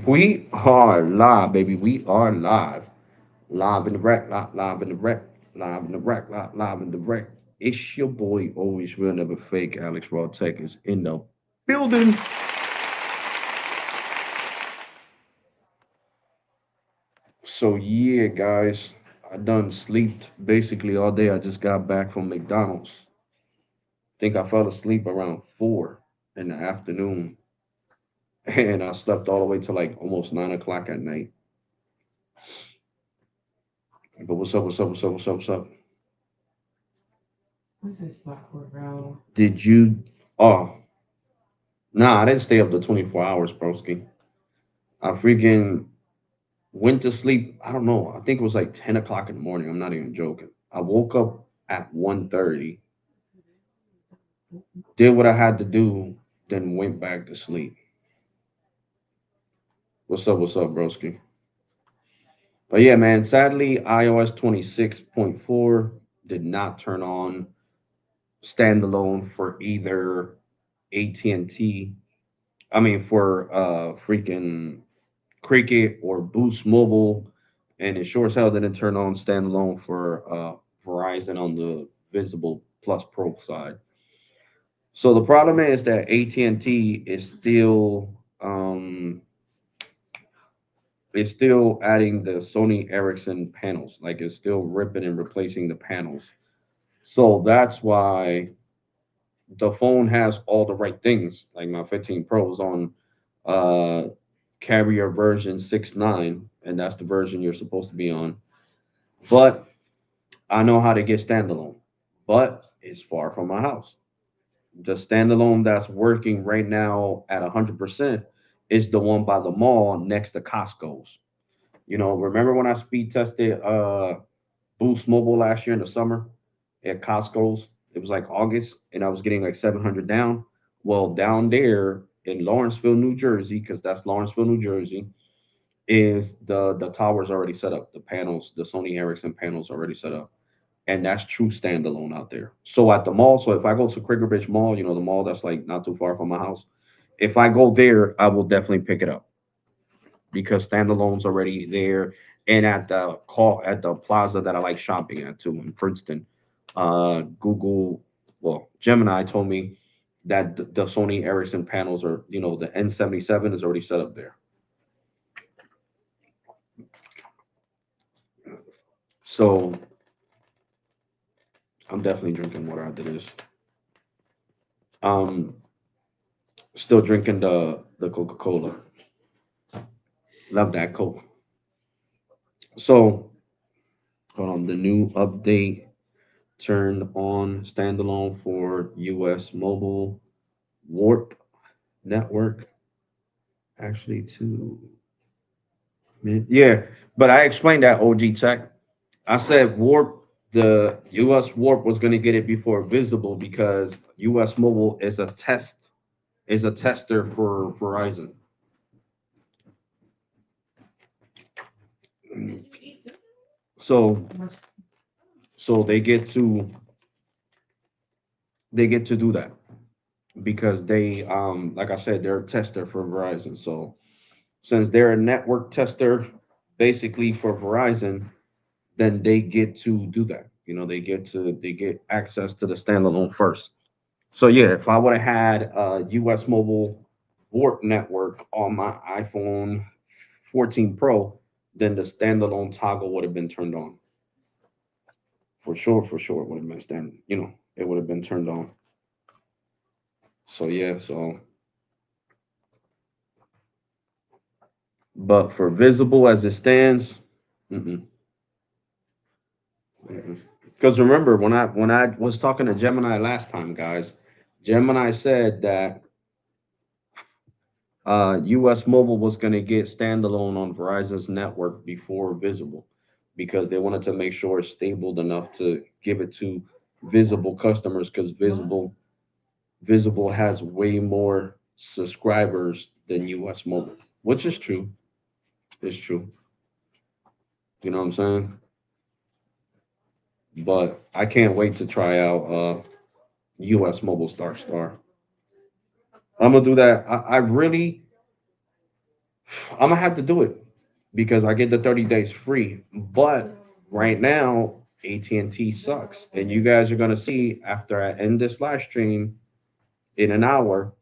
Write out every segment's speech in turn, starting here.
We are live, baby. We are live. Live in the wreck, live in the wreck, live in the wreck, live in the wreck. It's your boy, always real, never fake. Alex Rawtalk is in the building. So yeah, guys, I done slept basically all day. I just got back from McDonald's. Think I fell asleep around 4 in the afternoon, and I slept all the way till like almost 9 o'clock at night. But what's up? What's up? What's up? What's up? What's up? What's this fuck for, bro? Did you? Oh, nah, I didn't stay up to 24 hours, broski. I freaking went to sleep. I don't know. I think it was like 10 o'clock in the morning. I'm not even joking. I woke up at 1:30, did what I had to do, then went back to sleep. What's up, broski? But yeah, man, sadly, iOS 26.4 did not turn on standalone for either AT&T. I mean, for freaking Cricket or Boost Mobile, and it sure as hell didn't turn on standalone for Verizon on the Visible Plus Pro side. So the problem is that AT&T is still adding the Sony Ericsson panels, like it's still ripping and replacing the panels. So that's why the phone has all the right things. Like my 15 Pro is on uh, carrier version 6.9, and that's the version you're supposed to be on. But I know how to get standalone, but it's far from my house. The standalone that's working right now at 100% is the one by the mall next to Costco's. Remember when I speed tested Boost Mobile last year in the summer at Costco's? It was like August, and I was getting like 700 down. Well, down there in Lawrenceville, New Jersey, because that's Lawrenceville, New Jersey, is the towers already set up. The panels, the Sony Ericsson panels already set up, and that's true standalone out there. So at the mall, so if I go to Quaker Bridge Mall, the mall that's like not too far from my house, if I go there, I will definitely pick it up because standalone's already there. And at the plaza that I like shopping at too in Princeton, Gemini told me that the Sony Ericsson panels are, the N77 is already set up there. So I'm definitely drinking water after this. Um, Still drinking the Coca Cola. Love that Coke. So hold on, the new update turned on standalone for US mobile warp network. Actually, yeah, but I explained that OG Tech. I said warp. The US warp was going to get it before visible because US mobile is a tester for Verizon. So so they get to do that because they like I said, they're a tester for Verizon. So since they're a network tester basically for Verizon, then they get to do that. They get access to the standalone first. So yeah, if I would have had a US mobile warp network on my iPhone 14 Pro, then the standalone toggle would have been turned on. For sure it would have been it would have been turned on. So yeah, but for visible as it stands, mm-mm, mm-mm. Because remember when I was talking to Gemini last time, guys, Gemini said that US Mobile was going to get standalone on Verizon's network before Visible because they wanted to make sure it's stable enough to give it to Visible customers because What? Visible has way more subscribers than US Mobile, which is true. It's true. You know what I'm saying? But I can't wait to try out US Mobile Star Star. I'm gonna do that. I really I'm gonna have to do it because I get the 30 days free. But right now, AT&T sucks, and you guys are gonna see after I end this live stream in an hour.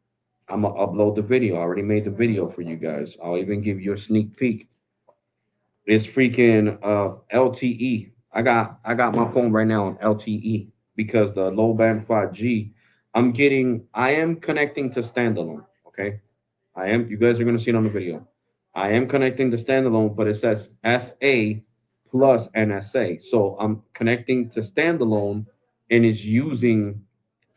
I'm gonna upload the video. I already made the video for you guys. I'll even give you a sneak peek. It's freaking LTE. I got my phone right now on LTE because the low band 5G. I am connecting to standalone. Okay. I am. You guys are gonna see it on the video. I am connecting to standalone, but it says SA plus NSA. So I'm connecting to standalone, and it's using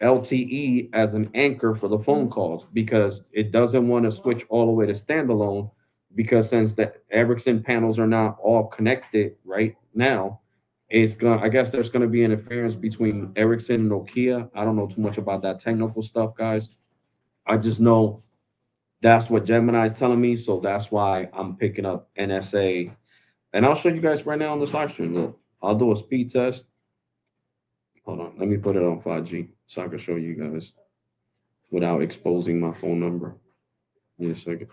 LTE as an anchor for the phone calls because it doesn't want to switch all the way to standalone because since the Ericsson panels are not all connected right now, it's gonna. I guess there's gonna be interference between Ericsson and Nokia. I don't know too much about that technical stuff, guys. I just know that's what Gemini is telling me, so that's why I'm picking up NSA. And I'll show you guys right now on this live stream. Look, I'll do a speed test. Hold on, let me put it on 5G so I can show you guys without exposing my phone number. Give me a second.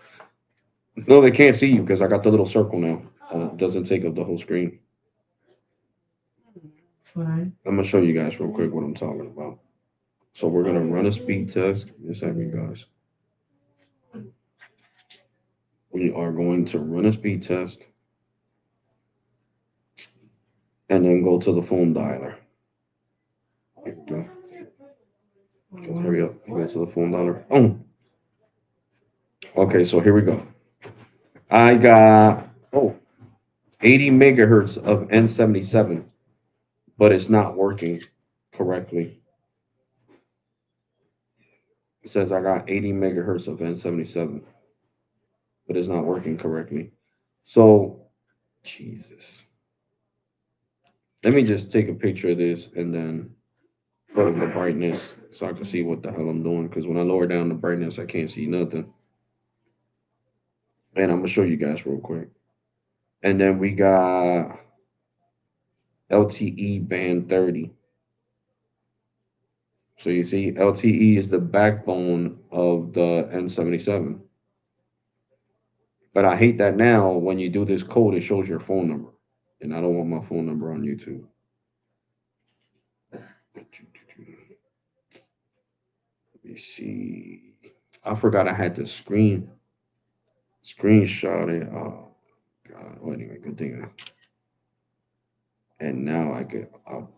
No, they can't see you because I got the little circle now. It doesn't take up the whole screen. Fine. I'm gonna show you guys real quick what I'm talking about. So we're gonna run a speed test. Give me a second, guys. We are going to run a speed test and then go to the phone dialer. Here we go. Just hurry up. Go to the phone dialer. Oh, okay. So here we go. I got 80 megahertz of N77, but it's not working correctly. It says I got 80 megahertz of N77, but it's not working correctly. So, Jesus. Let me just take a picture of this and then put up the brightness so I can see what the hell I'm doing. Because when I lower down the brightness, I can't see nothing. And I'm gonna show you guys real quick. And then we got LTE band 30. So you see, LTE is the backbone of the N77. But I hate that now when you do this code, it shows your phone number. And I don't want my phone number on YouTube. Let me see. I forgot I had to screenshot it. Oh God. Well, anyway, good thing. And now I get up.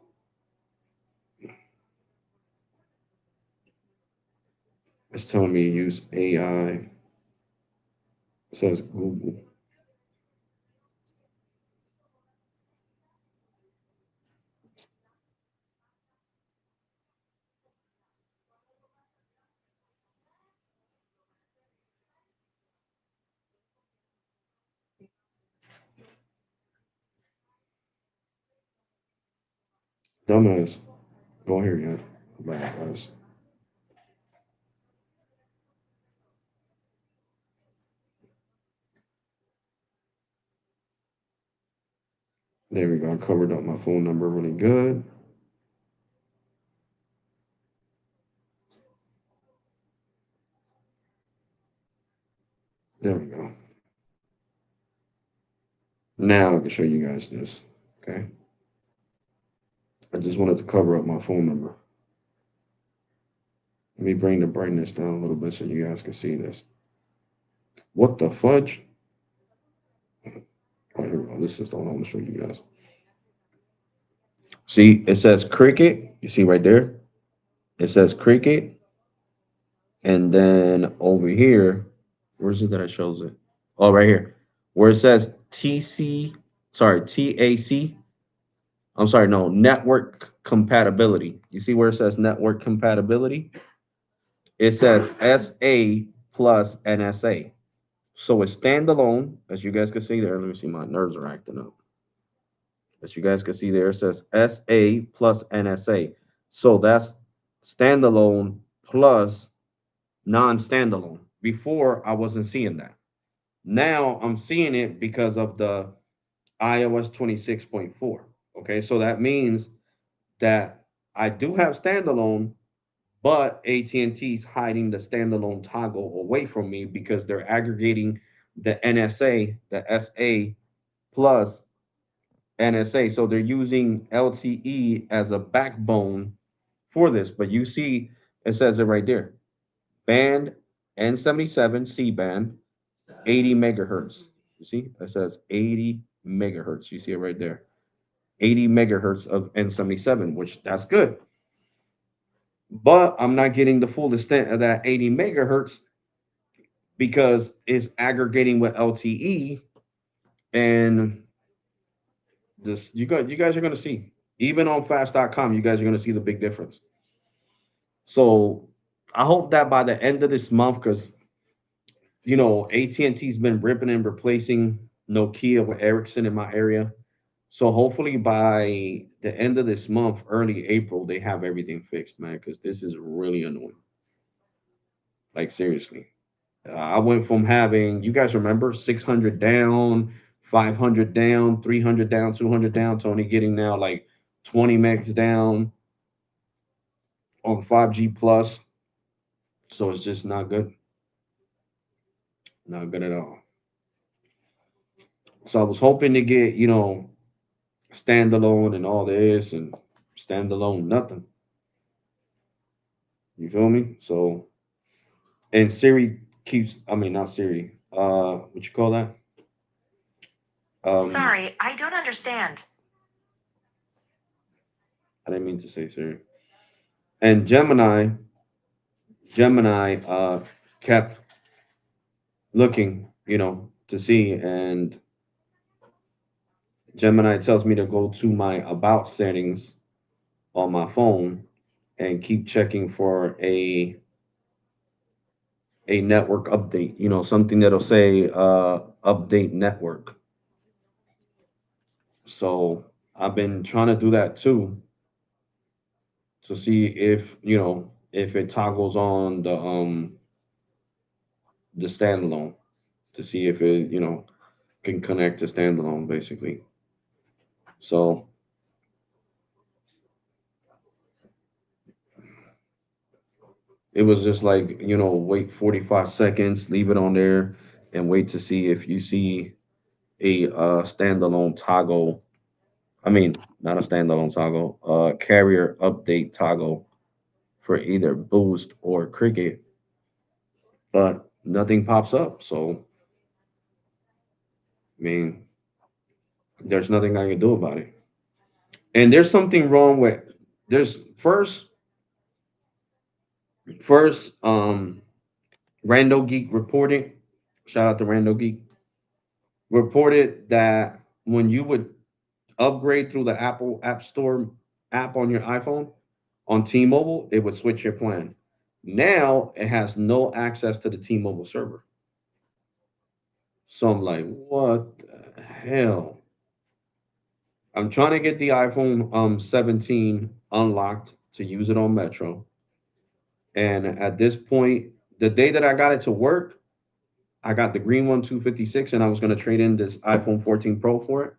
It's telling me to use AI. It says Google. Dumbass. Go here, yeah. Bad guys. There we go. I covered up my phone number really good. There we go. Now I can show you guys this. Okay. I just wanted to cover up my phone number. Let me bring the brightness down a little bit so you guys can see this. What the fudge? Oh, here we go. This is the one I want to show you guys. See, it says cricket. You see right there? It says cricket. And then over here, where's it that it shows it? Oh, right here. Where it says TAC. I'm sorry, no, network compatibility. You see where it says network compatibility? It says SA plus NSA. So it's standalone, as you guys can see there. Let me see, my nerves are acting up. As you guys can see there, it says SA plus NSA. So that's standalone plus non-standalone. Before, I wasn't seeing that. Now I'm seeing it because of the iOS 26.4. Okay, so that means that I do have standalone, but AT&T's hiding the standalone toggle away from me because they're aggregating the NSA, the SA plus NSA. So they're using LTE as a backbone for this. But you see, it says it right there. Band N77 C band, 80 megahertz. You see, it says 80 megahertz. You see it right there. 80 megahertz of N77, which that's good. But I'm not getting the full extent of that 80 megahertz because it's aggregating with LTE, and this you guys are going to see, even on fast.com, you guys are going to see the big difference. So I hope that by the end of this month, because AT&T's been ripping and replacing Nokia with Ericsson in my area. So hopefully by the end of this month, early April, they have everything fixed, man, because this is really annoying. Like seriously. I went from having, you guys remember, 600 down, 500 down, 300 down, 200 down, to only getting now like 20 megs down on 5G plus. So it's just not good. Not good at all. So I was hoping to get, standalone and all this, and standalone nothing. You feel me? So, and Siri keeps, I mean, not Siri, what you call that? Sorry, I don't understand. I didn't mean to say Siri. And Gemini kept looking, to see, and Gemini tells me to go to my about settings on my phone and keep checking for a network update, something that'll say update network. So I've been trying to do that too, to see if it toggles on the standalone, to see if it can connect to standalone basically. So it was just like, wait 45 seconds, leave it on there, and wait to see if you see a standalone toggle. I mean, not a standalone toggle, carrier update toggle for either Boost or Cricket, but nothing pops up. So, I mean, there's nothing I can do about it. And there's something wrong with, there's first, Rando Geek reported, shout out to Rando Geek, reported that when you would upgrade through the Apple App Store app on your iPhone on T-Mobile, it would switch your plan. Now it has no access to the T-Mobile server. So I'm like, what the hell? I'm trying to get the iPhone 17 unlocked to use it on Metro. And at this point, the day that I got it to work, I got the green one 256, and I was going to trade in this iPhone 14 Pro for it.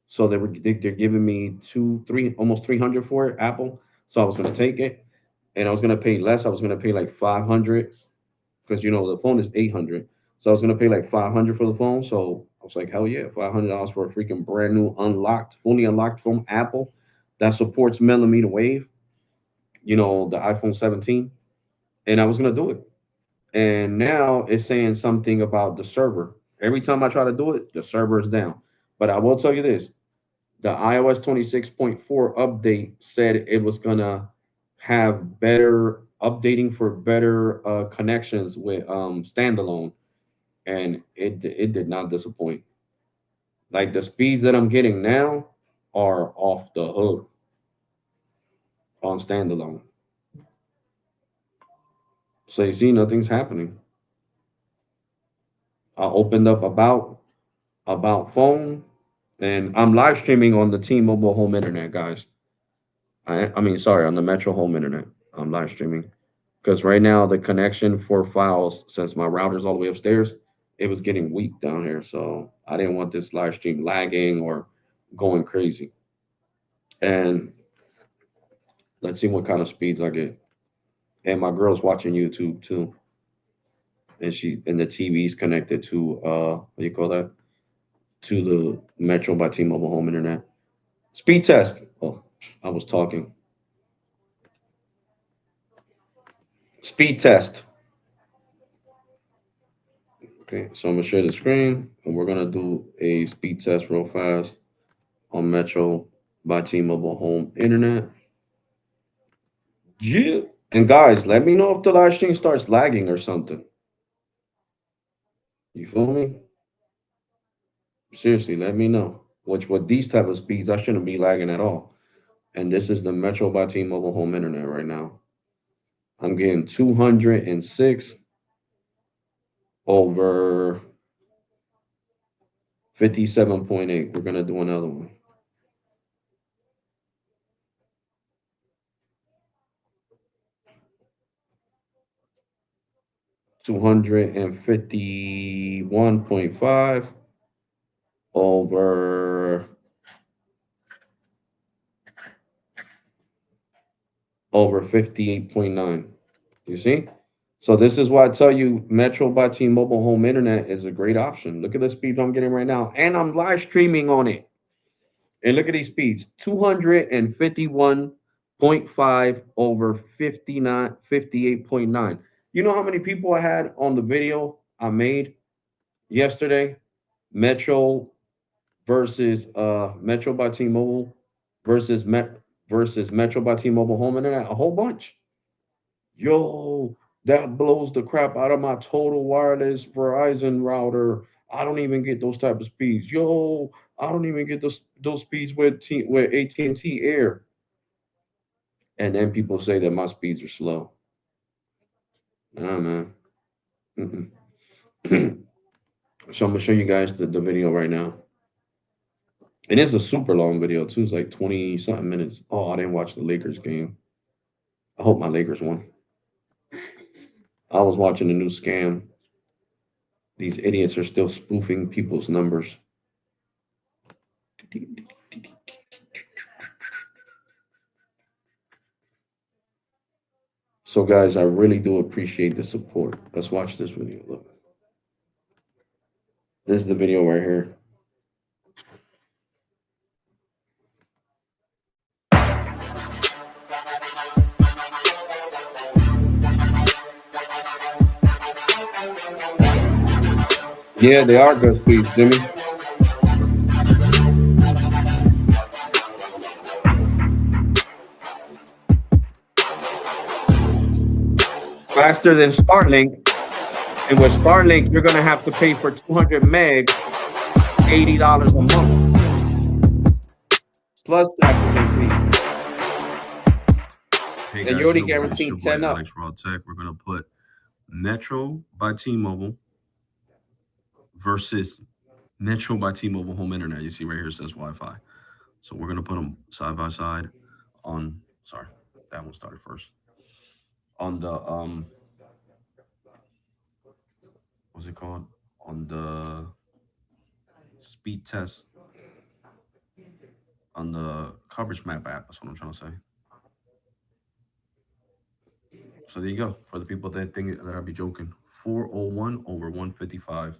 So they're giving me almost 300 for it, Apple. So I was going to take it, and I was going to pay less. I was going to pay like 500, because the phone is 800. So I was going to pay like 500 for the phone. So I was like, hell yeah, $500 for a freaking brand new unlocked, fully unlocked phone, Apple, that supports millimeter wave. The iPhone 17, and I was going to do it. And now it's saying something about the server. Every time I try to do it, the server is down. But I will tell you this: the iOS 26.4 update said it was gonna have better updating for better connections with standalone, and it did not disappoint. Like the speeds that I'm getting now are off the hook on standalone. So you see, nothing's happening. I opened up about phone, and I'm live streaming on the T-Mobile home internet, guys. I mean, sorry, on the Metro home internet. I'm live streaming because right now the connection for files, since my router's all the way upstairs, it was getting weak down here. So I didn't want this live stream lagging or going crazy. And let's see what kind of speeds I get. And my girl's watching YouTube too. and the TV's connected to what do you call that? To the Metro by T-Mobile home internet. Speed test. Oh, I was talking. Speed test. Okay, so I'm gonna share the screen and we're gonna do a speed test real fast on Metro by T-Mobile home internet. Yeah. And guys, let me know if the live stream starts lagging or something. You feel me? Seriously, let me know. Which with these type of speeds, I shouldn't be lagging at all. And this is the Metro by T-Mobile home internet right now. I'm getting 206 over 57.8. We're gonna do another one. 251.5 over 58.9. You see? So this is why I tell you Metro by T-Mobile home internet is a great option. Look at the speeds I'm getting right now. And I'm live streaming on it. And look at these speeds. 251.5 over 58.9. You know how many people I had on the video I made yesterday? Metro versus Metro by T-Mobile versus Metro by T-Mobile home internet, a whole bunch. Yo, that blows the crap out of my total wireless Verizon router. I don't even get those type of speeds. Yo, I don't even get those speeds with AT&T Air. And then people say that my speeds are slow. Nah, man. Mm-mm. So I'm gonna show you guys the video right now. And it's a super long video too. It's like 20 something minutes. Oh, I didn't watch the Lakers game. I hope my Lakers won. I was watching a new scam. These idiots are still spoofing people's numbers. So, guys, I really do appreciate the support. Let's watch this video. Look, this is the video right here. Yeah, they are good speeds, Jimmy. Faster than Starlink. And with Starlink, you're going to have to pay for 200 meg, $80 a month. Plus activation fee. Hey And guys, you're only you know what? It's your guaranteed boy 10 up. Alex Rawtalk. We're gonna put Metro by T-Mobile versus Metro by T-Mobile home internet. You see right here it says Wi-Fi. So we're gonna put them side by side on. Sorry, that one started first. On the what's it called? On the speed test on the coverage map app. That's what I'm trying to say. So there you go. For the people that think that I'll be joking, 401 over 155.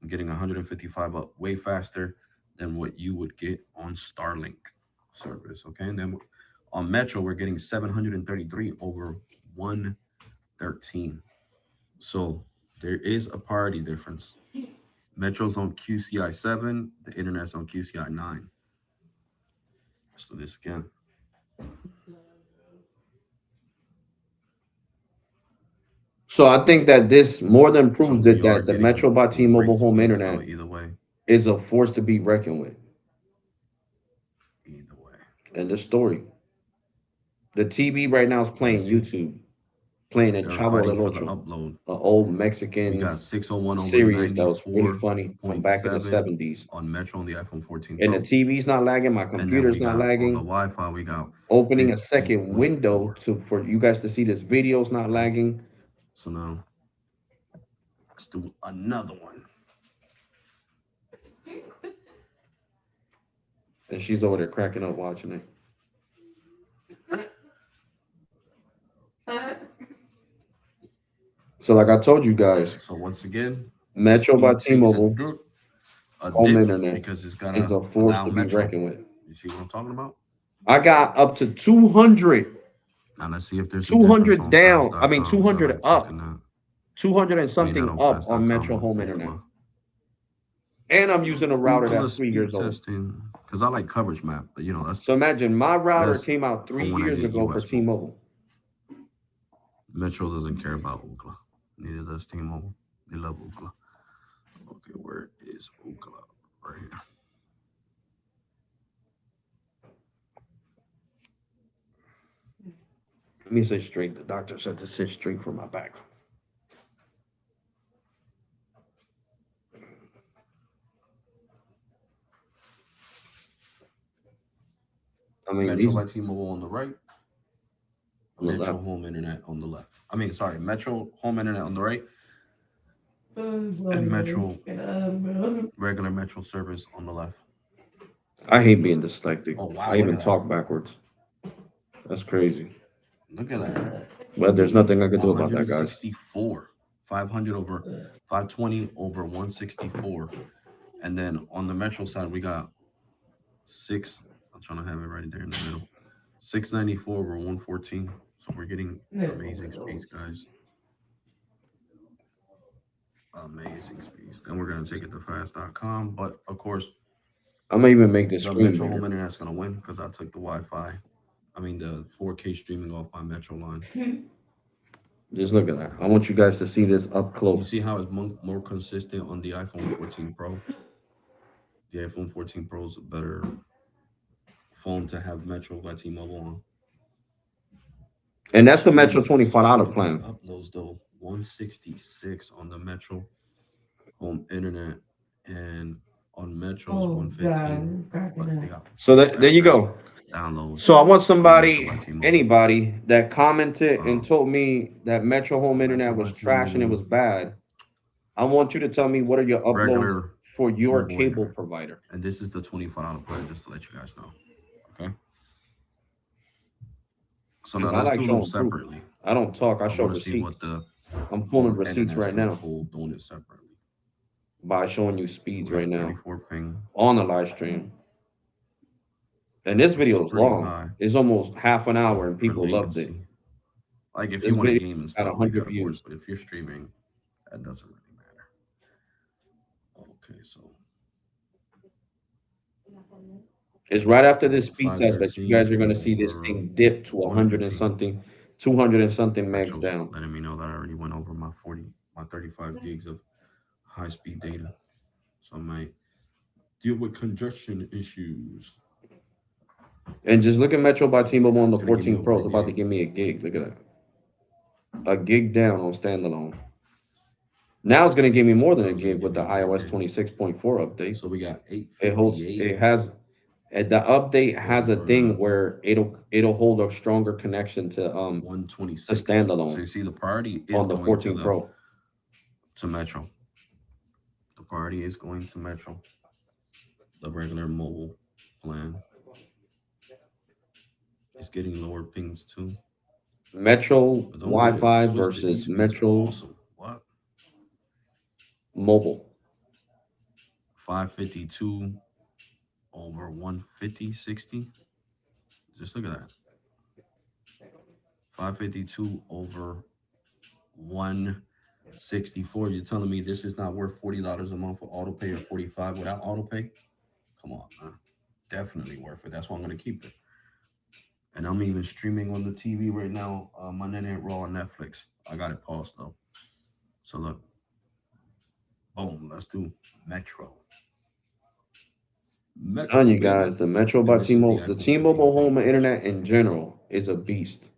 I'm getting 155 up way faster than what you would get on Starlink service. Okay. And then on Metro, we're getting 733 over 113. So there is a priority difference. Metro's on QCI 7, the internet's on QCI 9. Let's do this again. So I think that this more than So proves we that, are that the getting Metro by great T-Mobile home speeds, though, internet either way. is a force to be reckoned with. Either way. And the story. The TV right now is playing see. YouTube, playing El They're Chavo fighting del for the Ocho, upload. an old We Mexican got 601 over series that was really funny from back in the 94.7 70s. on Metro on the iPhone 14 And the Pro. TV's not lagging, my And then computer's we not got on the lagging. Wi-Fi, we got Opening a second window 50.4. for you guys to see this video's not lagging. So now let's do another one. And she's over there cracking up watching it. So like I told you guys, So once again, the Metro by speed takes T-Mobile a home dip internet because it's is gotta a force allow to be Metro. reckoned with. You see what I'm talking about? I got up to 200, Now let's see if there's a difference 200 on down. I mean, fast.com because I 200 like checking up, that. 200 and I mean, not something on up on fast.com, Metro on home internet. Ookla. And I'm using a router Ookla that's 3 years speed old. testing because I like coverage map, but you know So imagine my router that's came out for 3 when I years get ago for US mobile. T-Mobile. Metro doesn't care about Ookla. Neither does T-Mobile. They love Ookla. Okay, where is Ookla? Right here. Let me sit straight. The doctor said to sit straight for my back. I mean, Metro these by T-Mobile on the right. on the Metro left. home internet on the left. I mean, sorry, Metro home internet on the right, and Metro regular Metro service on the left. I hate being dyslexic. Oh wow, I look even at that! talk backwards. That's crazy. Look at that. But there's nothing I can do about that, guys. 164, 500 over 520 over 164, and then on the Metro side we got six. I'm trying to have it right there in the middle. 694 over 114. So we're getting amazing speeds, guys. Amazing speeds. Then we're gonna take it to fast.com, but of course I'm gonna even make this the screen Metro home bigger. internet's gonna win because I took the Wi-Fi. I mean the 4K streaming off my Metro line. Just look at that. I want you guys to see this up You close. see how it's more consistent on the iPhone 14 Pro. The iPhone 14 Pro is a better phone to have Metro by T-Mobile on. And that's the Metro Jeez, $25 look at these plan. uploads though. 166 on the Metro home internet, and on Metro's Oh, 115. God, But cracking they up. got So there you go. downloads So I want on the Metro somebody, by T-Mobile. anybody that commented and Um, told me that Metro home Metro internet by was trash and it was T-Mobile, bad. I want you to tell me what are your uploads regular for your mobile cable internet, provider. and this is the $25 plan, just to let you guys know. Okay. So now Because I let's like do them showing proof. separately. I don't talk. I I show want to see receipts. what the I'm pulling home receipts internet's right gonna now pull doing it separately. by showing you So speeds we got right a now 34 ping, on the live stream. And this which is video is pretty long. high It's almost half an hour and for people loved it. latency. Like if This you want to video game and got stuff like 100 that, of course. views. But if you're streaming, that doesn't really matter. Okay, so It's right after this speed test that you 513 guys are going to see this over thing dip to 100 and 115. something, 200 and something megs Metro's down. letting me know that I already went over my 35 gigs of high speed data. So I might deal with congestion issues. And just look at Metro by T-Mobile on It's the gonna give me 14 Pro. over It's a about to gig. give me a gig. Look at that. A gig down on standalone. Now it's going to give me more than Now a it's gonna gig give with me the over a iOS gig. 26.4 update. So we got It 858 has, the update has a over thing where it'll hold a stronger connection to 126. So standalone you see the priority is on the going to 14 Pro. Metro. The priority is going to Metro. The regular mobile plan is getting lower pings too. Metro But don't get it Wi-Fi twisted. versus These speeds are Metro awesome. What? Mobile. 552 over 150, 60. Just look at that. 552 over 164. You're telling me this is not worth $40 a month for auto pay or 45 without auto pay? Come on, man. Definitely worth it. That's why I'm gonna keep it. And I'm even streaming on the TV right now. Monday Night Raw on Netflix. I got it paused though. So look, boom. Let's do Metro. Telling you Baby. guys, the Metro by And this is the T-Mobile, the iPhone 15 T-Mobile Pro. home internet in general is a beast.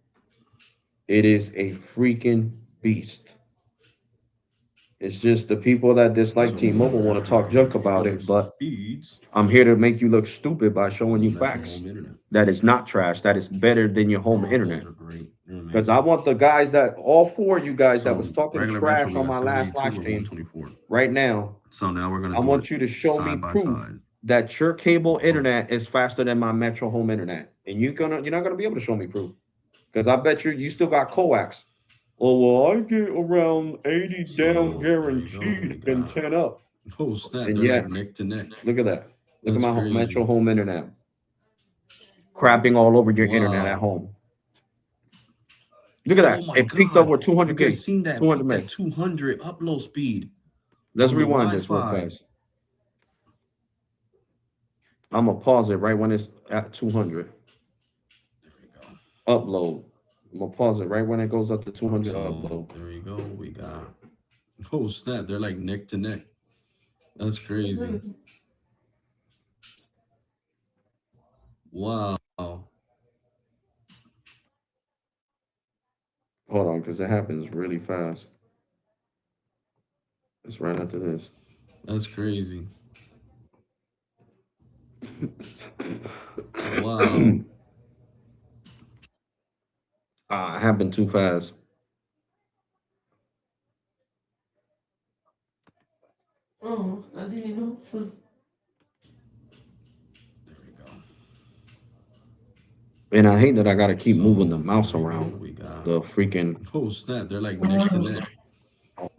It is a freaking beast. It's just the people that dislike T-Mobile want to talk junk about it, but Speeds I'm here to make you look stupid by showing on you the Metro facts. home internet. That is not trash. That is better than your home internet. Those are great. They're Because amazing. I want the guys that, all four of you guys that So was talking regular Metro, trash we on got my last 782 live or stream 124. right now, So now we're gonna I do want it you to show me side by proof side. that your cable Boom. internet is faster than my Metro home internet. And you're not gonna be able to show me proof. Because I bet you still got coax Oh well, I get around 80 down So there you go. We guaranteed and got 10 up. oh snap! And They're yeah, like neck to neck. look at that. Look at That's my crazy. Metro home internet crapping all over your internet at Wow. home. Look at Oh that. my It peaked God. over 200 You guys gigs, seen that 200 peak at megs. 200 upload speed Let's on the rewind this real Wi-Fi? fast. I'm gonna pause it right when it's at 200. There we go. Upload. I'm gonna pause it right when it goes up to 200 So upload. there you go. We got oh snap! They're like neck to neck. That's crazy. Wow. Hold on, because it happens really fast. It's right after this. That's crazy. Wow. It happened too fast. Oh, I didn't know. There we go. And I hate that I gotta keep moving the So mouse there you go. around. We got The freaking oh snap! They're like neck to neck.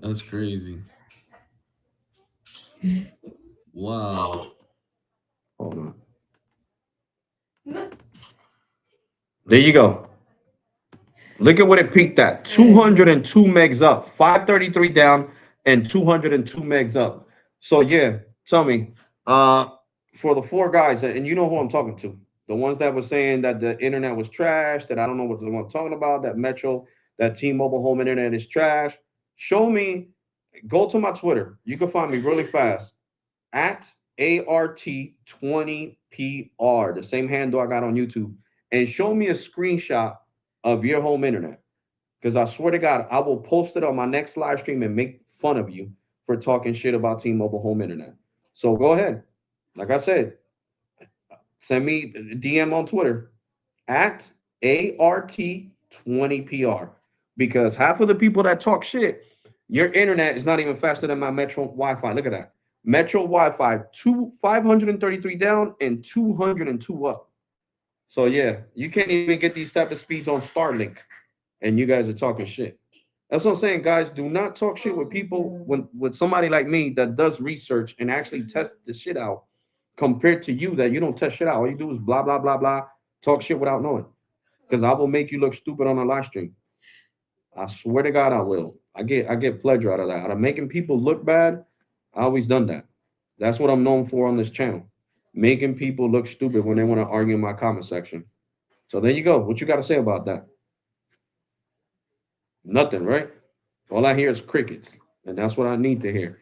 That's crazy. Wow. hold on. There you go. Look at what it peaked at. 202 megs up, 533 down, and 202 megs up. So yeah, tell me, uh, for the four guys, and you know who I'm talking to, the ones that were saying that the internet was trash, that I don't know what the one I'm talking about, that Metro, that T-Mobile home internet is trash. Show me, go to my Twitter. You can find me really fast at ART20PR, the same handle I got on YouTube, and show me a screenshot of your home internet. Because I swear to God, I will post it on my next live stream and make fun of you for talking shit about T-Mobile home internet. So go ahead. Like I said, send me a DM on Twitter at ART20PR. Because half of the people that talk shit, your internet is not even faster than my Metro Wi-Fi. Look at that. Metro Wi-Fi, 533 down and 202 up. So yeah, you can't even get these type of speeds on Starlink, and you guys are talking shit. That's what I'm saying, guys. Do not talk shit with people when with somebody like me that does research and actually test the shit out, compared to you that you don't test shit out. All you do is blah blah blah blah, talk shit without knowing. Because I will make you look stupid on a live stream. I swear to God, I will. I get pleasure out of that. Out of making people look bad, I always done that. That's what I'm known for on this channel. Making people look stupid when they want to argue in my comment section. So there you go. What you got to say about that? Nothing, right? All I hear is crickets, and that's what I need to hear.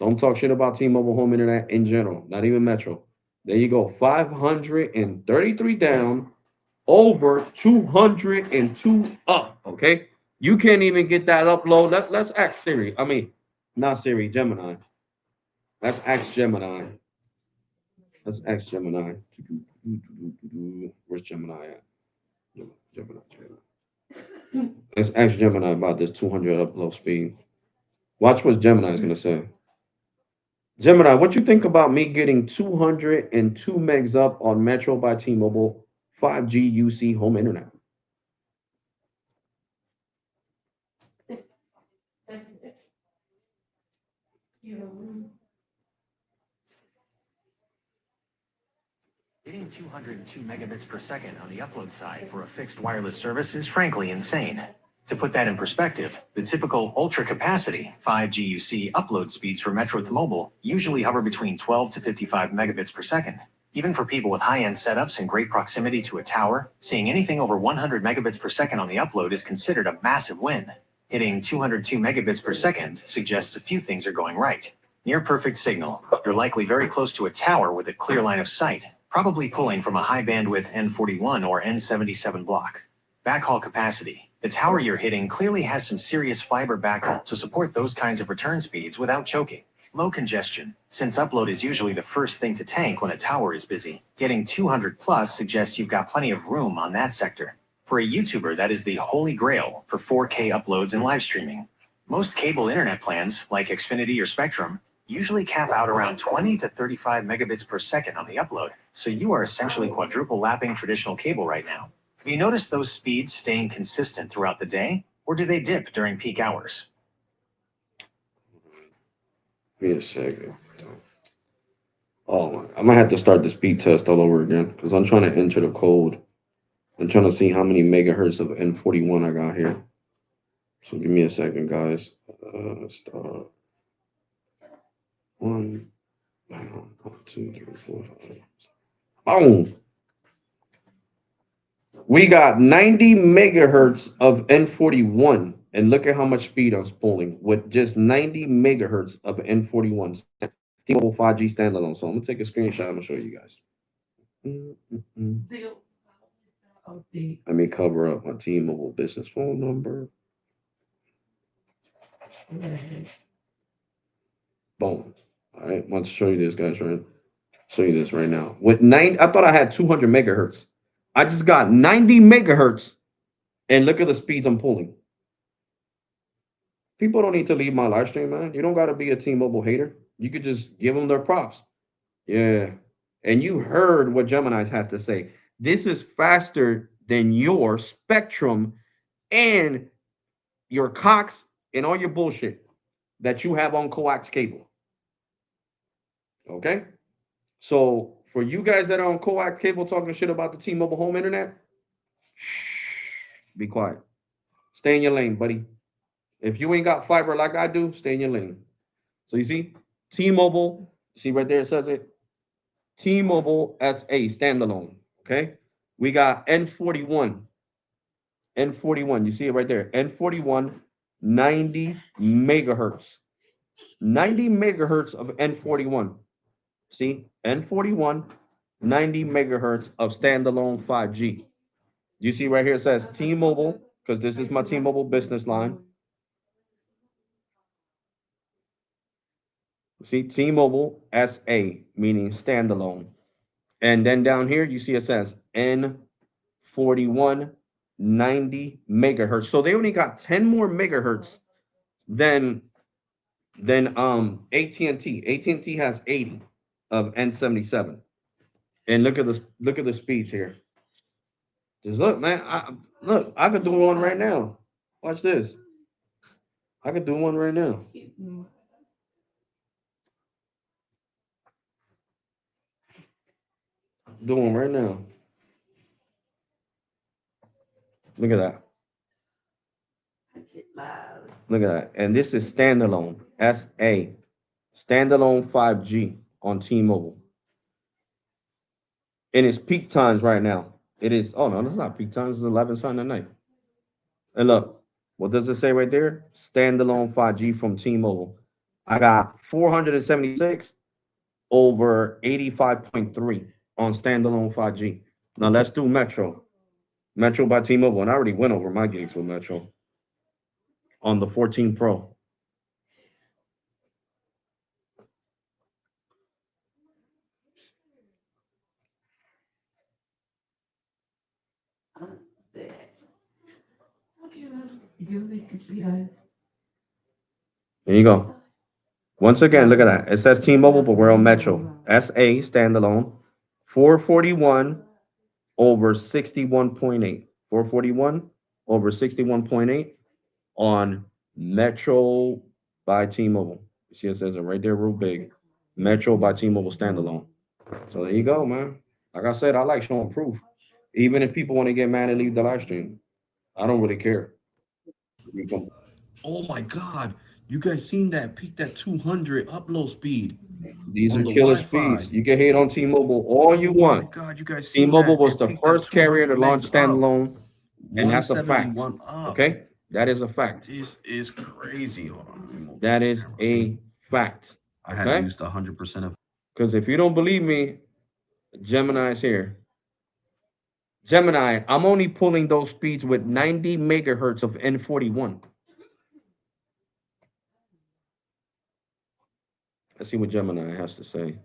Don't talk shit about T-Mobile home internet in general, not even Metro. There you go. 533 down, over 202 up. Okay. You can't even get that upload. Let's ask Siri. I mean, not Siri, Gemini. Let's ask Gemini. Let's ask Gemini. Where's Gemini at? Gemini. Let's ask Gemini about this 200 upload speed. Watch what Gemini is going to say. Gemini, what you think about me getting 202 megs up on Metro by T-Mobile 5G UC home internet? Getting 202 megabits per second on the upload side for a fixed wireless service is frankly insane. To put that in perspective, the typical ultra capacity 5G UC upload speeds for Metro with mobile usually hover between 12 to 55 megabits per second. Even for people with high-end setups and great proximity to a tower, seeing anything over 100 megabits per second on the upload is considered a massive win. Hitting 202 megabits per second suggests a few things are going right. Near perfect signal, you're likely very close to a tower with a clear line of sight, probably pulling from a high bandwidth N41 or N77 block. Backhaul capacity. The tower you're hitting clearly has some serious fiber backhaul to support those kinds of return speeds without choking. Low congestion. Since upload is usually the first thing to tank when a tower is busy, getting 200 plus suggests you've got plenty of room on that sector. For a YouTuber, that is the holy grail for 4K uploads and live streaming. Most cable internet plans, like Xfinity or Spectrum, usually cap out around 20 to 35 megabits per second on the upload, so you are essentially quadruple lapping traditional cable right now. Have you noticed those speeds staying consistent throughout the day? or do they dip during peak hours? Give me a second. Oh, I'm gonna have to start the speed test all over again because I'm trying to enter the code. I'm trying to see how many megahertz of N41 I got here. So give me a second, guys. Start. 1, 2, 3, 4, 5. Boom. We got 90 megahertz of N41, and look at how much speed I'm pulling with just 90 megahertz of N41. T-Mobile 5G standalone. So I'm gonna take a screenshot. I'm gonna show you guys. Let me cover up my T-Mobile business phone number. Boom. All right, want to show you this, guys. Right? Show you this right now. With 9, I thought I had 200 megahertz. I just got 90 megahertz, and look at the speeds I'm pulling. People don't need to leave my live stream, man. You don't got to be a T-Mobile hater. You could just give them their props. Yeah. And you heard what Gemini had to say. This is faster than your Spectrum and your Cox and all your bullshit that you have on coax cable. Okay? So for you guys that are on coax cable talking shit about the T-Mobile home internet, be quiet. Stay in your lane, buddy. If you ain't got fiber like I do, stay in your lane. So you see, T-Mobile, see right there it says it. T-Mobile SA standalone. Okay. We got N41. N41. You see it right there. N41, 90 megahertz. 90 megahertz of N41. See, N41, 90 megahertz of standalone 5G. You see right here it says T-Mobile, because this is my T-Mobile business line. See, T-Mobile SA, meaning standalone. And then down here, you see it says N41, 90 megahertz. So they only got 10 more megahertz than AT&T. AT&T has 80 of N77. And look at the speeds here. Just look, man. I could do one right now. Watch this. I could do one right now. Do one right now. Look at that. Look at that. And this is standalone. SA. Standalone 5G on T-Mobile. And it's peak times right now. It is, oh no, that's not peak times, it's 11 something at night. And look, what does it say right there? Standalone 5G from T-Mobile. I got 476 over 85.3 on standalone 5G. Now let's do Metro. Metro by T-Mobile. And I already went over my gigs with Metro on the 14 Pro. There you go. Once again, look at that. It says T-Mobile, but we're on Metro. SA standalone. 441 over 61.8. 441 over 61.8 on Metro by T-Mobile. You see it says it right there real big. Metro by T-Mobile standalone. So there you go, man. Like I said, I like showing proof. Even if people want to get mad and leave the live stream, I don't really care. Oh my God. You guys seen that peak, that 200 upload speed? These are on the killer Wi-Fi. speeds. You can hate on T-Mobile all you want. Oh my God, you guys seen T-Mobile that? was It the peaked at first carrier to 200 launch megs up. standalone, and that's a fact. 171 up. Okay, that is a fact. This is crazy. Hold on. let me move That the is camera. a See? fact. I had Okay? used 100% of. Because if you don't believe me, Gemini's here. Gemini, I'm only pulling those speeds with 90 megahertz of N41. Let's see what Gemini has to say.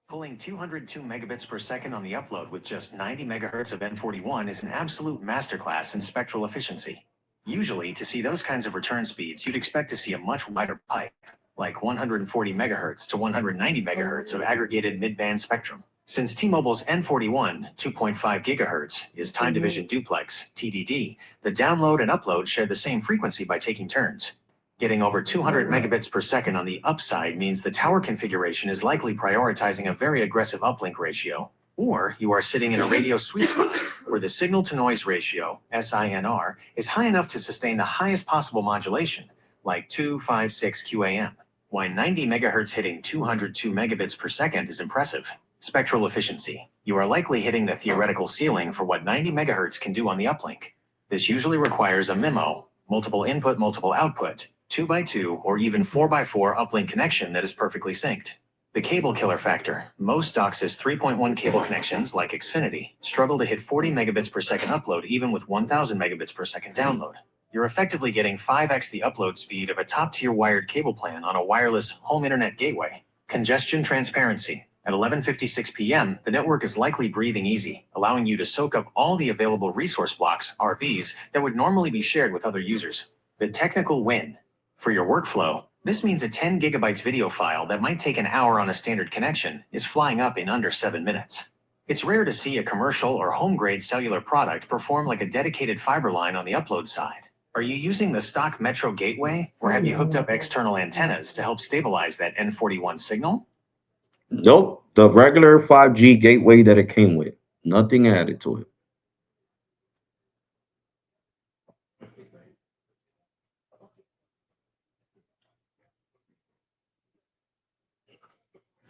Pulling 202 megabits per second on the upload with just 90 megahertz of N41 is an absolute masterclass in spectral efficiency. Usually, to see those kinds of return speeds, you'd expect to see a much wider pipe, like 140 megahertz to 190 megahertz of aggregated mid-band spectrum. Since T-Mobile's N41 2.5 gigahertz is time division duplex (TDD), the download and upload share the same frequency by taking turns. Getting over 200 megabits per second on the upside means the tower configuration is likely prioritizing a very aggressive uplink ratio, or you are sitting in a radio sweet spot where the signal-to-noise ratio (SINR) is high enough to sustain the highest possible modulation, like 256 QAM. Why 90 megahertz hitting 202 megabits per second is impressive. Spectral efficiency. You are likely hitting the theoretical ceiling for what 90 megahertz can do on the uplink. This usually requires a MIMO, multiple input, multiple output, 2x2, or even 4x4 uplink connection that is perfectly synced. The cable killer factor. Most DOCSIS 3.1 cable connections, like Xfinity, struggle to hit 40 megabits per second upload even with 1000 megabits per second download. You're effectively getting 5x the upload speed of a top-tier wired cable plan on a wireless home internet gateway. Congestion transparency. At 11:56 p.m., the network is likely breathing easy, allowing you to soak up all the available resource blocks, RBs, that would normally be shared with other users. The technical win. For your workflow, this means a 10 gigabytes video file that might take an hour on a standard connection is flying up in under 7 minutes. It's rare to see a commercial or home-grade cellular product perform like a dedicated fiber line on the upload side. Are you using the stock Metro gateway, or have you hooked up external antennas to help stabilize that N41 signal? Nope, the regular 5G gateway that it came with. Nothing added to it.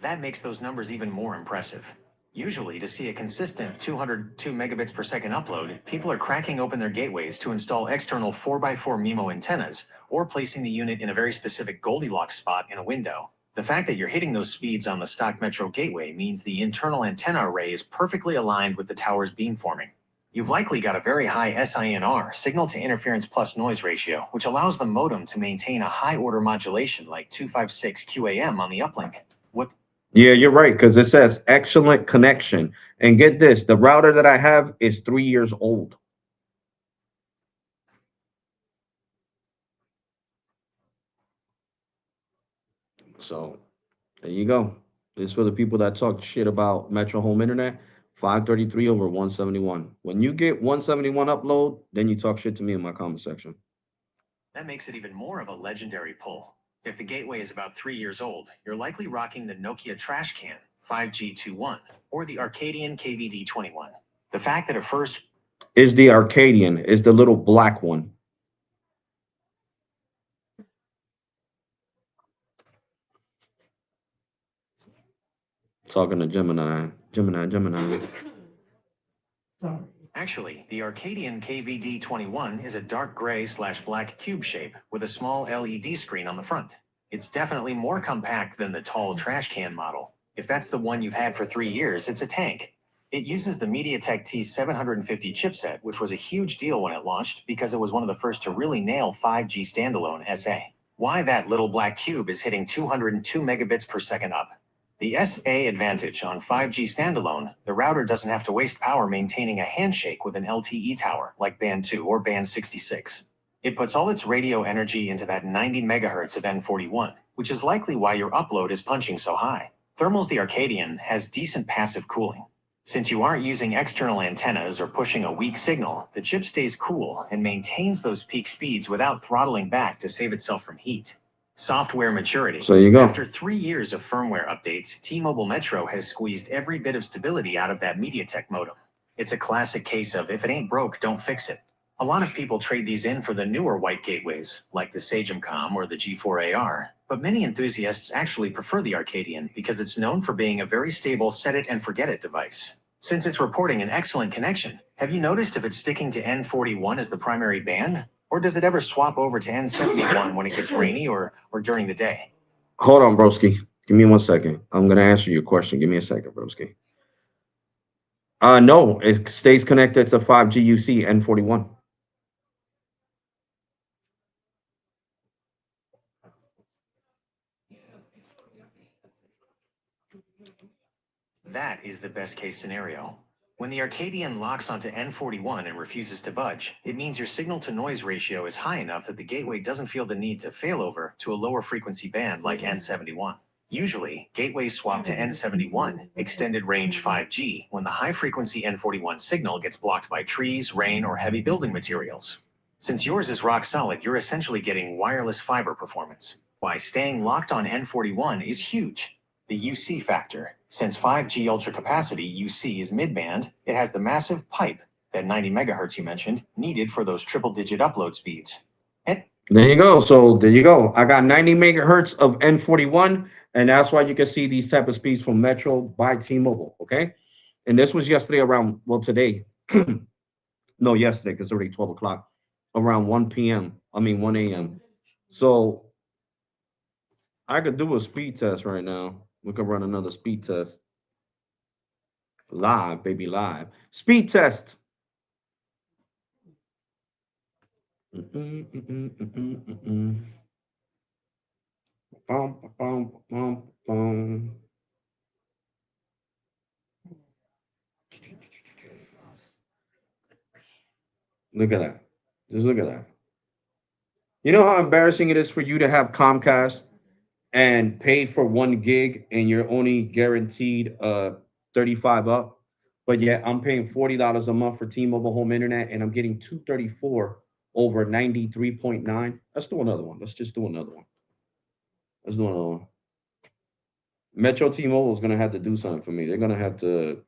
That makes those numbers even more impressive. Usually, to see a consistent 202 megabits per second upload, people are cracking open their gateways to install external 4x4 MIMO antennas, or placing the unit in a very specific Goldilocks spot in a window. The fact that you're hitting those speeds on the stock Metro gateway means the internal antenna array is perfectly aligned with the tower's beamforming. You've likely got a very high SINR, signal to interference plus noise ratio, which allows the modem to maintain a high order modulation like 256 QAM on the uplink. Yeah, you're right, because it says excellent connection. And get this, the router that I have is 3 years old. So there you go. This is for the people that talk shit about Metro Home Internet. 533 over 171. When you get 171 upload, then you talk shit to me in my comment section. That makes it even more of a legendary pull. If the gateway is about 3 years old, you're likely rocking the Nokia Trash Can 5G21 or the Arcadian KVD21. The fact that is the Arcadian, is the little black one. Talking to Gemini. Actually, the Arcadian KVD21 is a dark gray/black cube shape with a small LED screen on the front. It's definitely more compact than the tall trash can model. If that's the one you've had for 3 years, it's a tank. It uses the MediaTek T750 chipset, which was a huge deal when it launched because it was one of the first to really nail 5G standalone SA. Why that little black cube is hitting 202 megabits per second up. The SA advantage on 5G standalone, the router doesn't have to waste power maintaining a handshake with an LTE tower like Band 2 or Band 66. It puts all its radio energy into that 90 megahertz of N41, which is likely why your upload is punching so high. Thermal's the Arcadian has decent passive cooling. Since you aren't using external antennas or pushing a weak signal, the chip stays cool and maintains those peak speeds without throttling back to save itself from heat. Software maturity. So you go. After 3 years of firmware updates, T-Mobile Metro has squeezed every bit of stability out of that MediaTek modem. It's a classic case of if it ain't broke, don't fix it. A lot of people trade these in for the newer white gateways, like the Sagem-Com or the G4AR, but many enthusiasts actually prefer the Arcadian because it's known for being a very stable set-it-and-forget-it device. Since it's reporting an excellent connection, have you noticed if it's sticking to N41 as the primary band? Or does it ever swap over to N71 when it gets rainy or during the day? Hold on, broski. Give me 1 second. I'm going to answer your question. Give me a second, broski. No, it stays connected to 5G UC N41. That is the best case scenario. When the Arcadian locks onto N41 and refuses to budge, it means your signal-to-noise ratio is high enough that the gateway doesn't feel the need to failover to a lower frequency band like N71. Usually, gateways swap to N71, extended range 5G, when the high frequency N41 signal gets blocked by trees, rain, or heavy building materials. Since yours is rock solid, you're essentially getting wireless fiber performance. Why staying locked on N41 is huge. The UC factor. Since 5G ultra capacity UC is mid-band, it has the massive pipe, that 90 megahertz you mentioned, needed for those triple-digit upload speeds. There you go. So there you go. I got 90 megahertz of N41, and that's why you can see these type of speeds from Metro by T-Mobile. Okay, and this was yesterday around, well, today, no, yesterday, because it's already 12 o'clock, around 1 p.m. I mean 1 a.m. So I could do a speed test right now. We could run another speed test live, baby, live speed test. Mm-mm, mm-mm, mm-mm, mm-mm. Bum, bum, bum, bum. Look at that. Just look at that. You know how embarrassing it is for you to have Comcast and pay for 1 gig and you're only guaranteed 35 up, but yet I'm paying $40 a month for T-Mobile home internet and I'm getting 234 over 93.9. Let's do another one. Let's just do another one. Let's do another one. Metro T-Mobile is gonna have to do something for me. They're gonna have to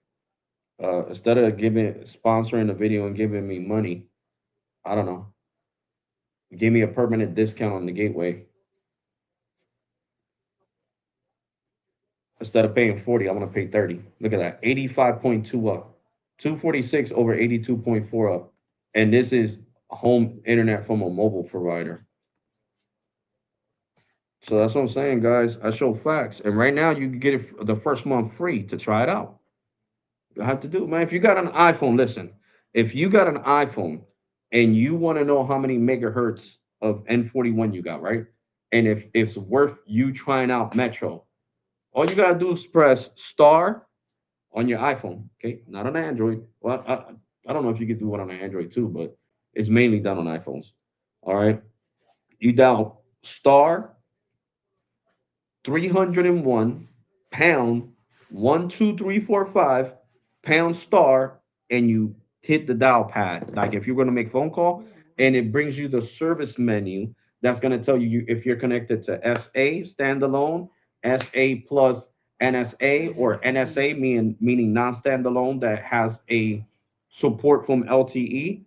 instead of sponsoring the video and giving me money, I don't know, give me a permanent discount on the gateway. Instead of paying 40, I want to pay 30. Look at that. 85.2 up. 246 over 82.4 up. And this is home internet from a mobile provider. So that's what I'm saying, guys. I show facts. And right now you can get it the first month free to try it out. You have to do, man. If you got an iPhone, listen. If you got an iPhone and you want to know how many megahertz of N41 you got, right? And if it's worth you trying out Metro, all you gotta do is press star on your iPhone, okay? Not on Android. Well, I don't know if you could do it on an Android too, but it's mainly done on iPhones. All right. You dial star 301 pound 12345 pound star and you hit the dial pad. Like if you're gonna make phone call and it brings you the service menu that's gonna tell you if you're connected to SA standalone, SA plus NSA or NSA meaning non-standalone that has a support from LTE,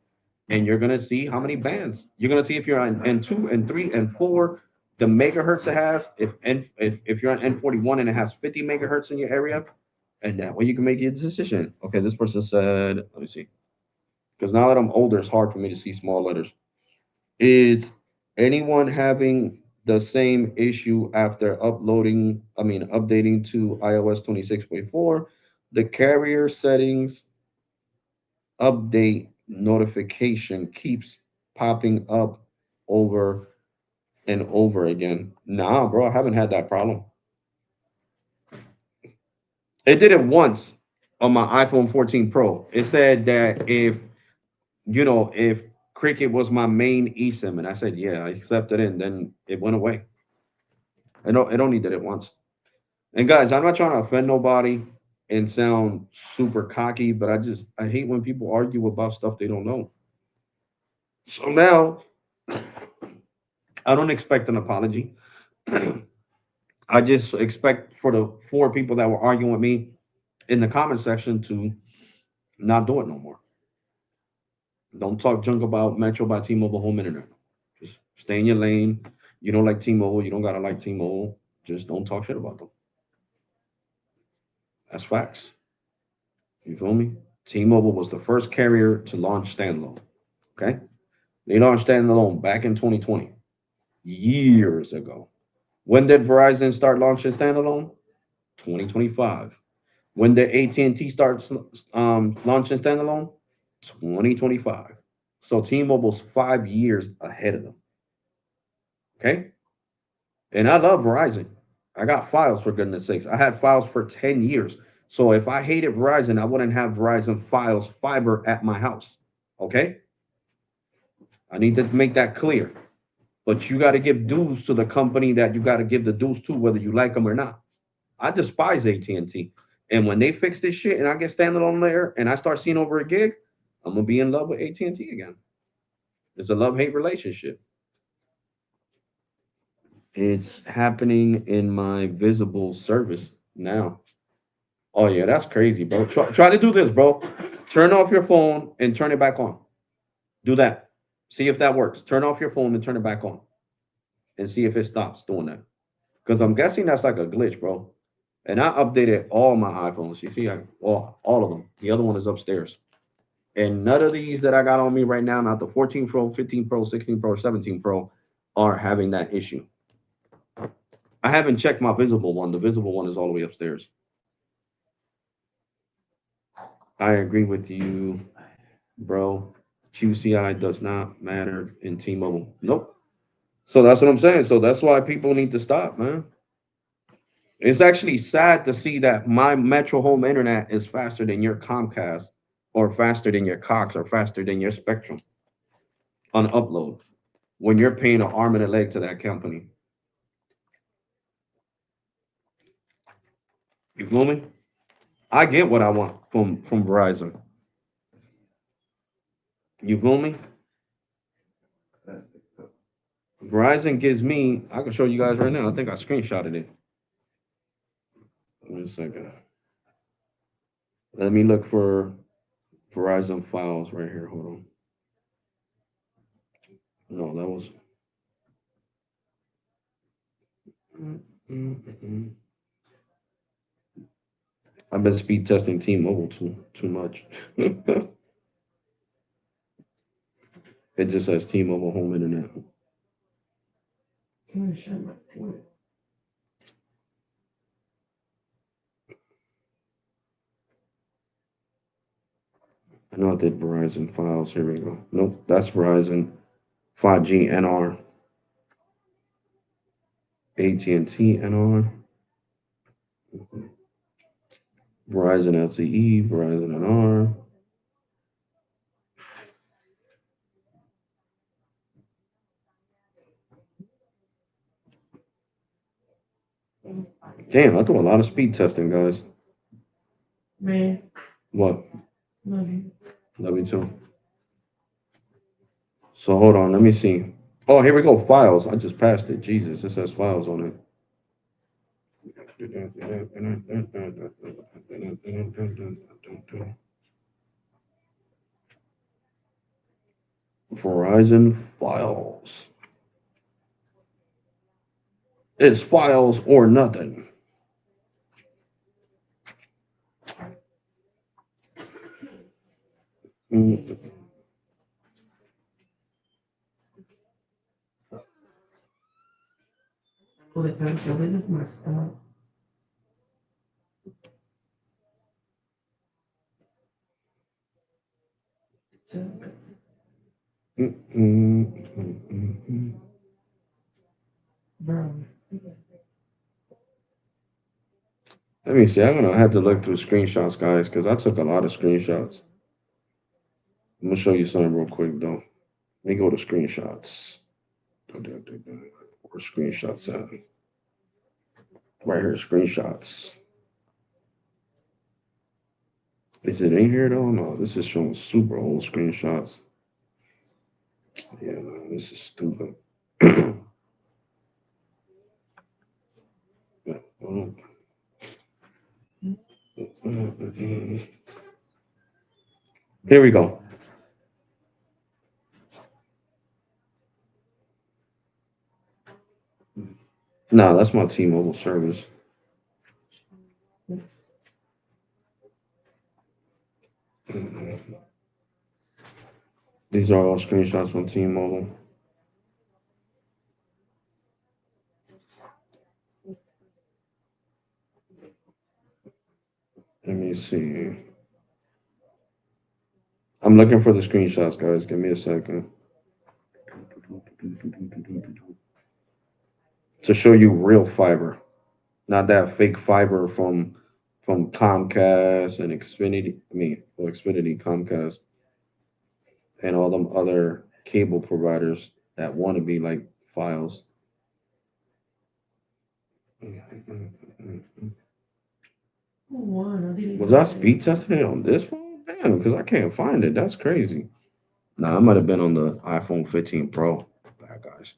and you're gonna see how many bands. You're gonna see if you're on N2, N3, N4, the megahertz it has. If you're on N41 and it has 50 megahertz in your area, and that way you can make your decision. Okay, this person said, let me see, because now that I'm older, it's hard for me to see small letters. Is anyone having the same issue after updating to iOS 26.4? The carrier settings update notification keeps popping up over and over again. Nah, bro, I haven't had that problem. It did it once on my iPhone 14 Pro. It said that if Cricket was my main eSIM, and I said, yeah, I accepted it, and then it went away. It only did it once. And guys, I'm not trying to offend nobody and sound super cocky, but I hate when people argue about stuff they don't know. So now I don't expect an apology. I just expect for the 4 people that were arguing with me in the comment section to not do it no more. Don't talk junk about Metro by T-Mobile home internet. Just stay in your lane. You don't like T-Mobile, you don't gotta like T-Mobile. Just don't talk shit about them. That's facts. You feel me? T-Mobile was the first carrier to launch standalone. Okay, they launched standalone back in 2020, years ago. When did Verizon start launching standalone? 2025. When did AT&T start launching standalone? 2025. So T-Mobile's 5 years ahead of them. Okay, and I love Verizon. I got files for goodness sakes. I had files for 10 years. So if I hated Verizon, I wouldn't have Verizon files fiber at my house. Okay? I need to make that clear. But you got to give dues to the company that you got to give the dues to, whether you like them or not. I despise AT&T. And when they fix this shit and I get standing on there and I start seeing over a gig, I'm gonna be in love with AT&T again. It's a love-hate relationship. It's happening in my visible service now. Oh yeah, that's crazy, bro. Try to do this, bro. Turn off your phone and turn it back on. Do that. See if that works. Turn off your phone and turn it back on, and see if it stops doing that. Because I'm guessing that's like a glitch, bro. And I updated all my iPhones. You see, all of them. The other one is upstairs. And none of these that I got on me right now, not the 14 Pro, 15 Pro, 16 Pro, 17 Pro, are having that issue. I haven't checked my visible one. The visible one is all the way upstairs. I agree with you, bro. QCI does not matter in T-Mobile. Nope. So that's what I'm saying. So that's why people need to stop, man. It's actually sad to see that my Metro Home internet is faster than your Comcast or faster than your Cox or faster than your Spectrum on upload when you're paying an arm and a leg to that company. You feel me? I get what I want from Verizon. You feel me? Verizon gives me, I can show you guys right now. I think I screenshotted it. Give me a second. Let me look for Verizon files right here. Hold on. No, that was. I've been speed testing T-Mobile too much. It just says T-Mobile home internet. I'm gonna shut my phone. I know I did Verizon files. Here we go. Nope, that's Verizon 5G NR, AT&T NR, Verizon LTE, Verizon NR. Damn, I do a lot of speed testing, guys. Man, What? love you. Let me too. So hold on, let me see. Oh, here we go. Files. I just passed it. Jesus, it says files on it. Verizon files. It's files or nothing. Mm, Put it down, so this is my stuff. mm. Bro. Let me see. I'm gonna have to look through screenshots, guys, because I took a lot of screenshots. I'm gonna show you something real quick, though. Let me go to screenshots. Where screenshots at? Right here, screenshots. Is it in here though? No, this is showing super old screenshots. Yeah, no, this is stupid. Here we go. No, that's my T-Mobile service. These are all screenshots from T-Mobile. Let me see. I'm looking for the screenshots, guys. Give me a second. To show you real fiber, not that fake fiber from Comcast and Xfinity. I mean, well, Xfinity, Comcast, and all them other cable providers that want to be like files. Who won? I didn't Was even I look at speed it. testing it on this phone? Damn, because I can't find it. That's crazy. Nah, I might have been on the iPhone 15 Pro. Bad guys.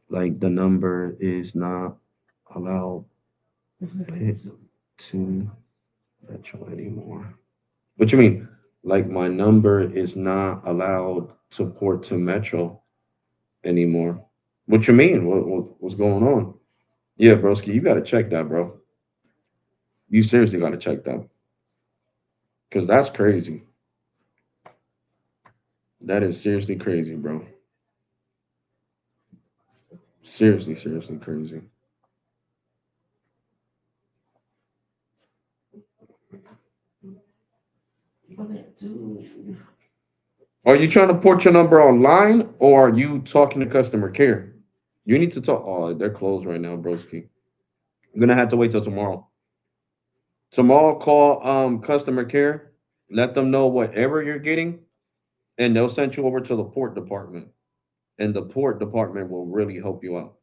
Like the number is not allowed it to Metro anymore. What you mean? Like my number is not allowed to port to Metro anymore. What you mean? What's going on? Yeah, broski, you gotta check that, bro. You seriously gotta check that. Cause that's crazy. That is seriously crazy, bro. Seriously, seriously crazy. But dude, Are you trying to port your number online or are you talking to customer care? You need to talk. Oh, they're closed right now, broski. I'm gonna have to wait till tomorrow. Tomorrow, call customer care. Let them know whatever you're getting, and they'll send you over to the port department. And the port department will really help you out.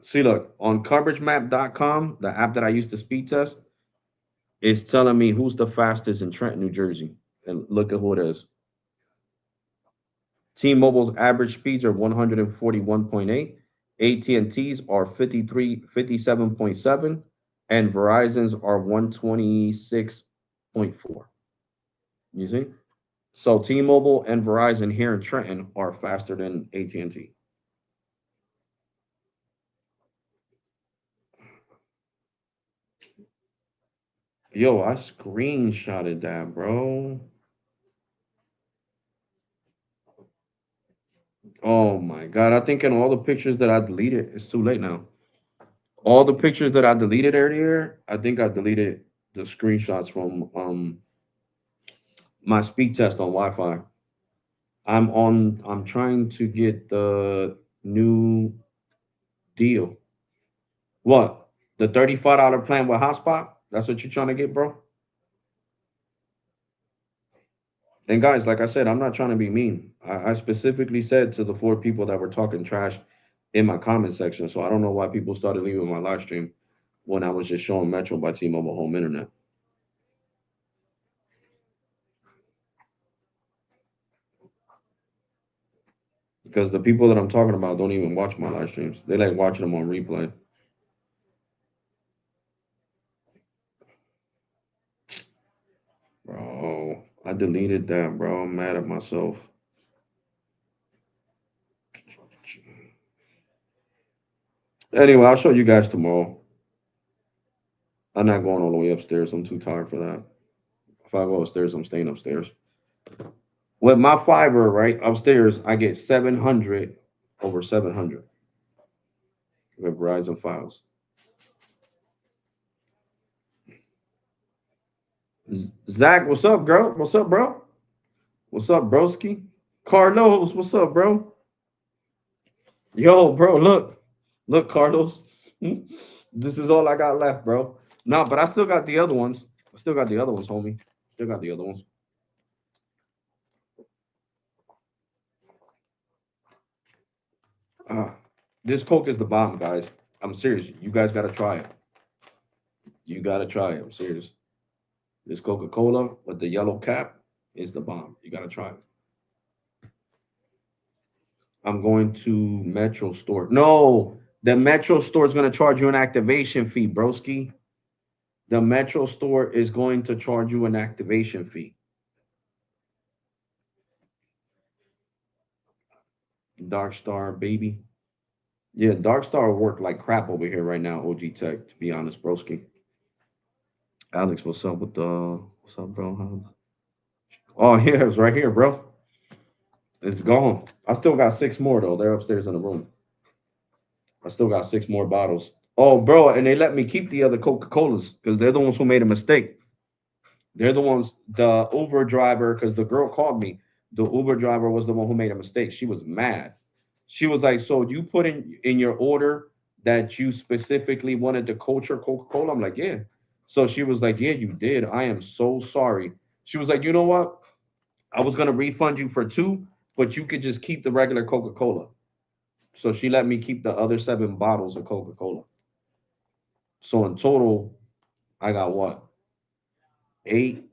See, look, on coveragemap.com, the app that I used to speed test, it's telling me who's the fastest in Trenton, New Jersey. And look at who it is. T-Mobile's average speeds are 141.8, AT&T's are 57.7, and Verizon's are 126.4. You see? So T-Mobile and Verizon here in Trenton are faster than AT&T. Yo, I screenshotted that, bro. Oh my god, I think in all the pictures that I deleted, it's too late now. All the pictures that I deleted earlier, I think I deleted the screenshots from my speed test on Wi-Fi. I'm trying to get the new deal. What? The $35 plan with hotspot? That's what you're trying to get, bro? And guys, like I said, I'm not trying to be mean. I specifically said to the four people that were talking trash in my comment section. So I don't know why people started leaving my live stream when I was just showing Metro by T-Mobile Home Internet. Because the people that I'm talking about don't even watch my live streams. They like watching them on replay. Bro, I deleted that, bro. I'm mad at myself. Anyway, I'll show you guys tomorrow. I'm not going all the way upstairs. I'm too tired for that. If I go upstairs, I'm staying upstairs. With my fiber, right, upstairs, I get 700 over 700 with Verizon Files. Zach, what's up, bro? What's up, bro? What's up, broski? Carlos, what's up, bro? Yo, bro, look. Look, Carlos. This is all I got left, bro. No, but I still got the other ones. I still got the other ones, homie. Still got the other ones. Ah, this Coke is the bomb, guys. I'm serious. You guys gotta try it. You gotta try it. I'm serious. This Coca-Cola with the yellow cap is the bomb. You gotta try it. I'm going to Metro Store. No, the Metro Store is gonna charge you an activation fee, broski. The Metro Store is going to charge you an activation fee. Dark Star, baby. Yeah, Dark Star work like crap over here right now, OG Tech, to be honest, broski. Alex, what's up with the what's up, bro? Oh yeah, it's right here, bro. It's gone. I still got six more though. They're upstairs in the room. I still got six more bottles. Oh, bro, and they let me keep the other Coca-Colas because they're the ones who made a mistake. They're the ones, the Uber driver, because the girl called me. The Uber driver was the one who made a mistake. She was mad. She was like, "So you put in your order that you specifically wanted the culture Coca-Cola?" I'm like, "Yeah." So she was like, "Yeah, you did. I am so sorry." She was like, "You know what? I was gonna refund you for two, but you could just keep the regular Coca-Cola." So she let me keep the other seven bottles of Coca-Cola. So in total, I got what? 8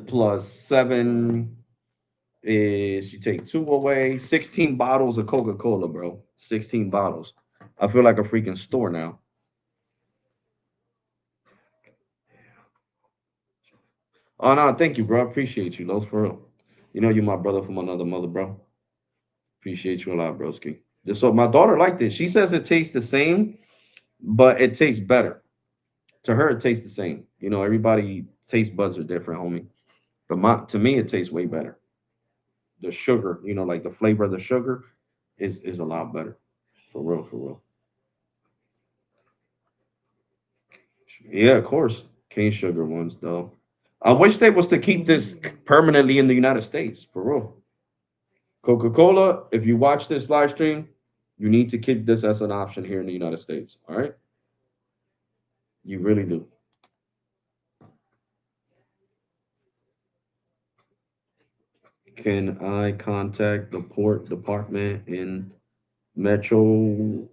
plus 7 is you take 2 away, 16 bottles of Coca-Cola, bro. 16 bottles. I feel like a freaking store now. Oh no, thank you, bro. I appreciate you, Los, for real. You know you're my brother from another mother, bro. Appreciate you a lot, broski. So my daughter liked it. She says it tastes the same, but it tastes better. To her, it tastes the same. You know, everybody taste buds are different, homie. But to me, it tastes way better. The sugar, you know, like the flavor of the sugar is a lot better. For real, for real. Yeah, of course. Cane sugar ones though. I wish they was to keep this permanently in the United States, for real. Coca-Cola, if you watch this live stream, you need to keep this as an option here in the United States. All right? You really do. Can I contact the port department in Metro?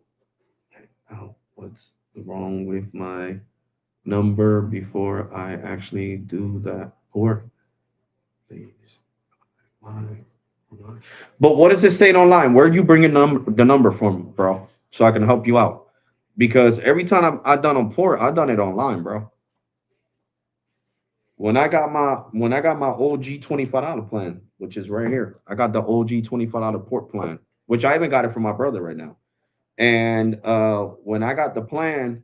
Oh, what's wrong with my number before I actually do that port? Please. Why? But what does it say online? Where are you bringing the number from, bro? So I can help you out. Because every time I've done a port, I've done it online, bro. When I got my OG $25 plan, which is right here, I got the OG $25 port plan, which I even got it from my brother right now. And when I got the plan,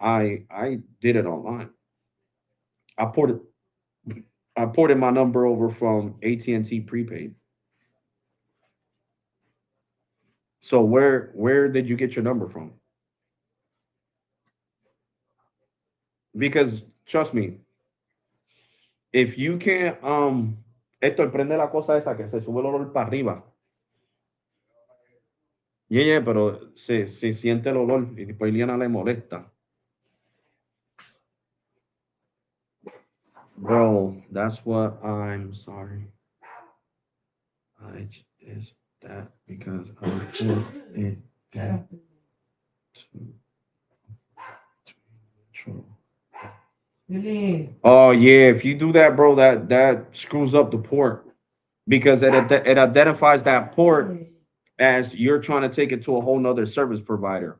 I did it online. I ported I ported my number over from AT&T prepaid. So where did you get your number from? Because trust me, if you can't Héctor, prende la cosa esa que se sube el olor para arriba. Yeah, yeah, pero se siente el olor y después Liliana le molesta. Bro, that's what I'm sorry. I is that because I put it back to control. Really? Oh yeah, if you do that, bro, that screws up the port because it identifies that port as you're trying to take it to a whole nother service provider.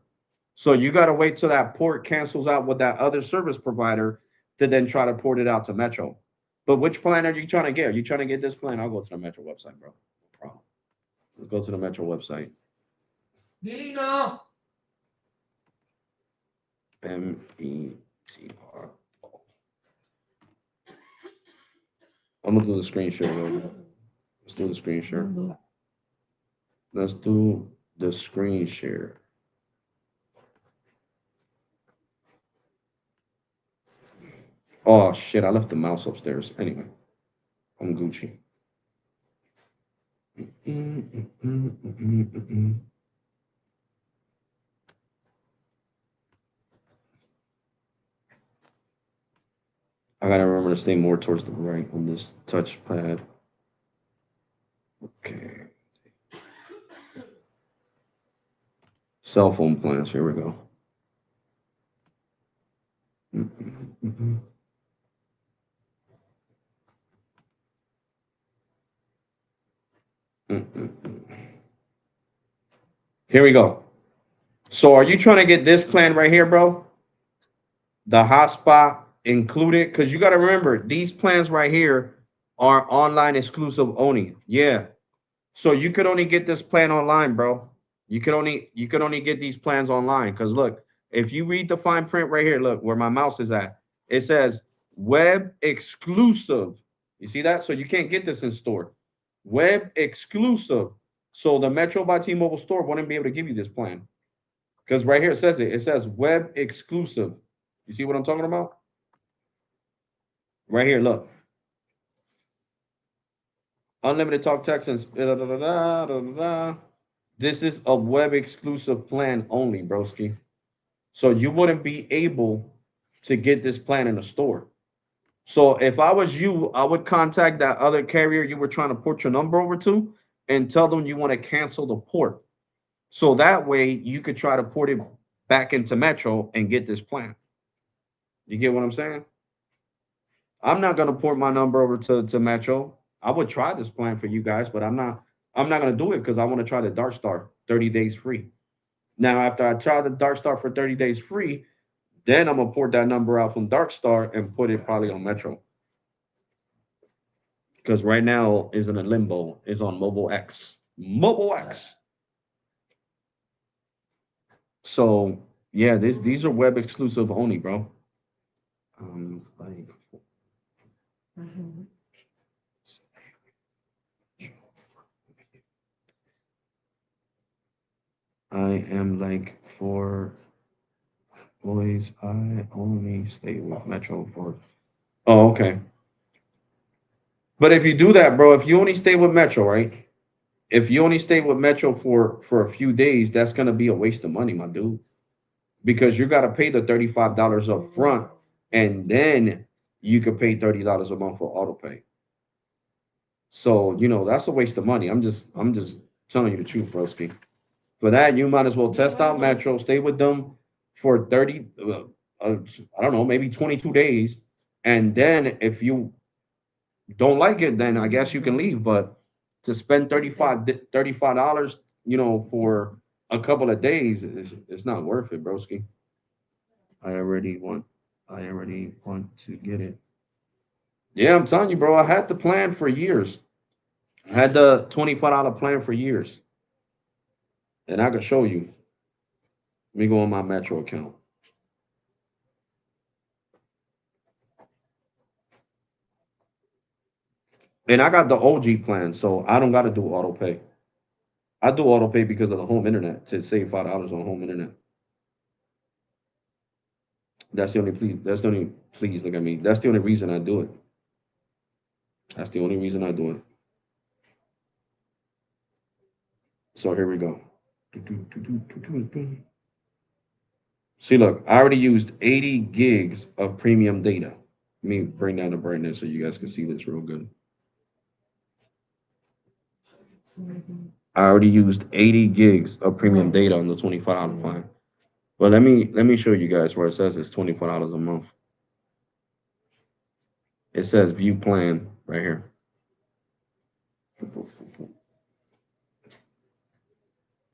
So you got to wait till that port cancels out with that other service provider to then try to port it out to Metro. But which plan are you trying to get? Are you trying to get this plan? I'll go to the Metro website, bro. No problem. Let's go to the Metro website. Really no. METR. I'm gonna do the screen share. Let's do the screen share. Let's do the screen share. Oh shit! I left the mouse upstairs. Anyway, I'm Gucci. I gotta remember to stay more towards the right on this touchpad. Okay. Cell phone plans. Here we go. Here we go. So, are you trying to get this plan right here, bro? The hotspot included, because you got to remember these plans right here are online exclusive only. Yeah. So you could only get this plan online, bro. You could only get these plans online. Because look, if you read the fine print right here, look where my mouse is at. It says web exclusive. You see that? So you can't get this in store. Web exclusive. So the Metro by T-Mobile store wouldn't be able to give you this plan. Because right here it says it. It says web exclusive. You see what I'm talking about? Right here, look. Unlimited talk, text, and this is a web exclusive plan only, broski. So you wouldn't be able to get this plan in the store. So if I was you, I would contact that other carrier you were trying to port your number over to and tell them you want to cancel the port. So that way you could try to port it back into Metro and get this plan. You get what I'm saying? I'm not gonna port my number over to Metro. I would try this plan for you guys, but I'm not gonna do it because I want to try the Dark Star 30 days free. Now, after I try the Dark Star for 30 days free, then I'm gonna port that number out from Dark Star and put it probably on Metro. Because right now is in a limbo, is on Mobile X. Mobile X. So yeah, these are web exclusive only, bro. Like Mhm. I am like for boys, I only stay with Metro for. Oh, okay. But if you do that, bro, if you only stay with Metro, right? If you only stay with Metro for a few days, that's gonna be a waste of money, my dude. Because you gotta pay the $35 up front, and then you could pay $30 a month for auto pay. So that's a waste of money. I'm just telling you the truth, broski. For that, you might as well test out Metro, stay with them for 30, I don't know, maybe 22 days. And then if you don't like it, then I guess you can leave. But to spend $35, for a couple of days, it's not worth it, broski. I already want, I already want to get it. Yeah, I'm telling you, bro. I had the plan for years. I had the $25 plan for years, and I can show you. Let me go on my Metro account. And I got the OG plan, so I don't got to do auto pay. I do auto pay because of the home internet to save $5 on home internet. That's the only please. That's the only please. Look at me. That's the only reason I do it. That's the only reason I do it. So here we go. See, look, I already used 80 gigs of premium data. Let me bring down the brightness so you guys can see this real good. I already used 80 gigs of premium data on the $25 plan. But let me show you guys where it says it's $24 a month. It says view plan right here.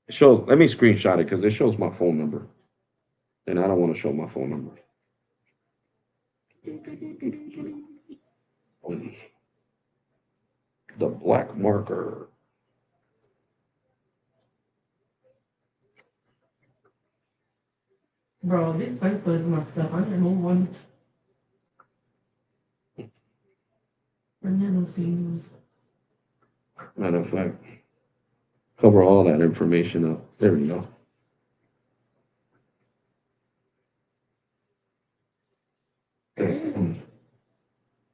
It shows. Let me screenshot it because it shows my phone number, and I don't want to show my phone number. The black marker. Bro, this paper is my stuff. I didn't move one. Banana things. Matter of fact, cover all that information up. There we go.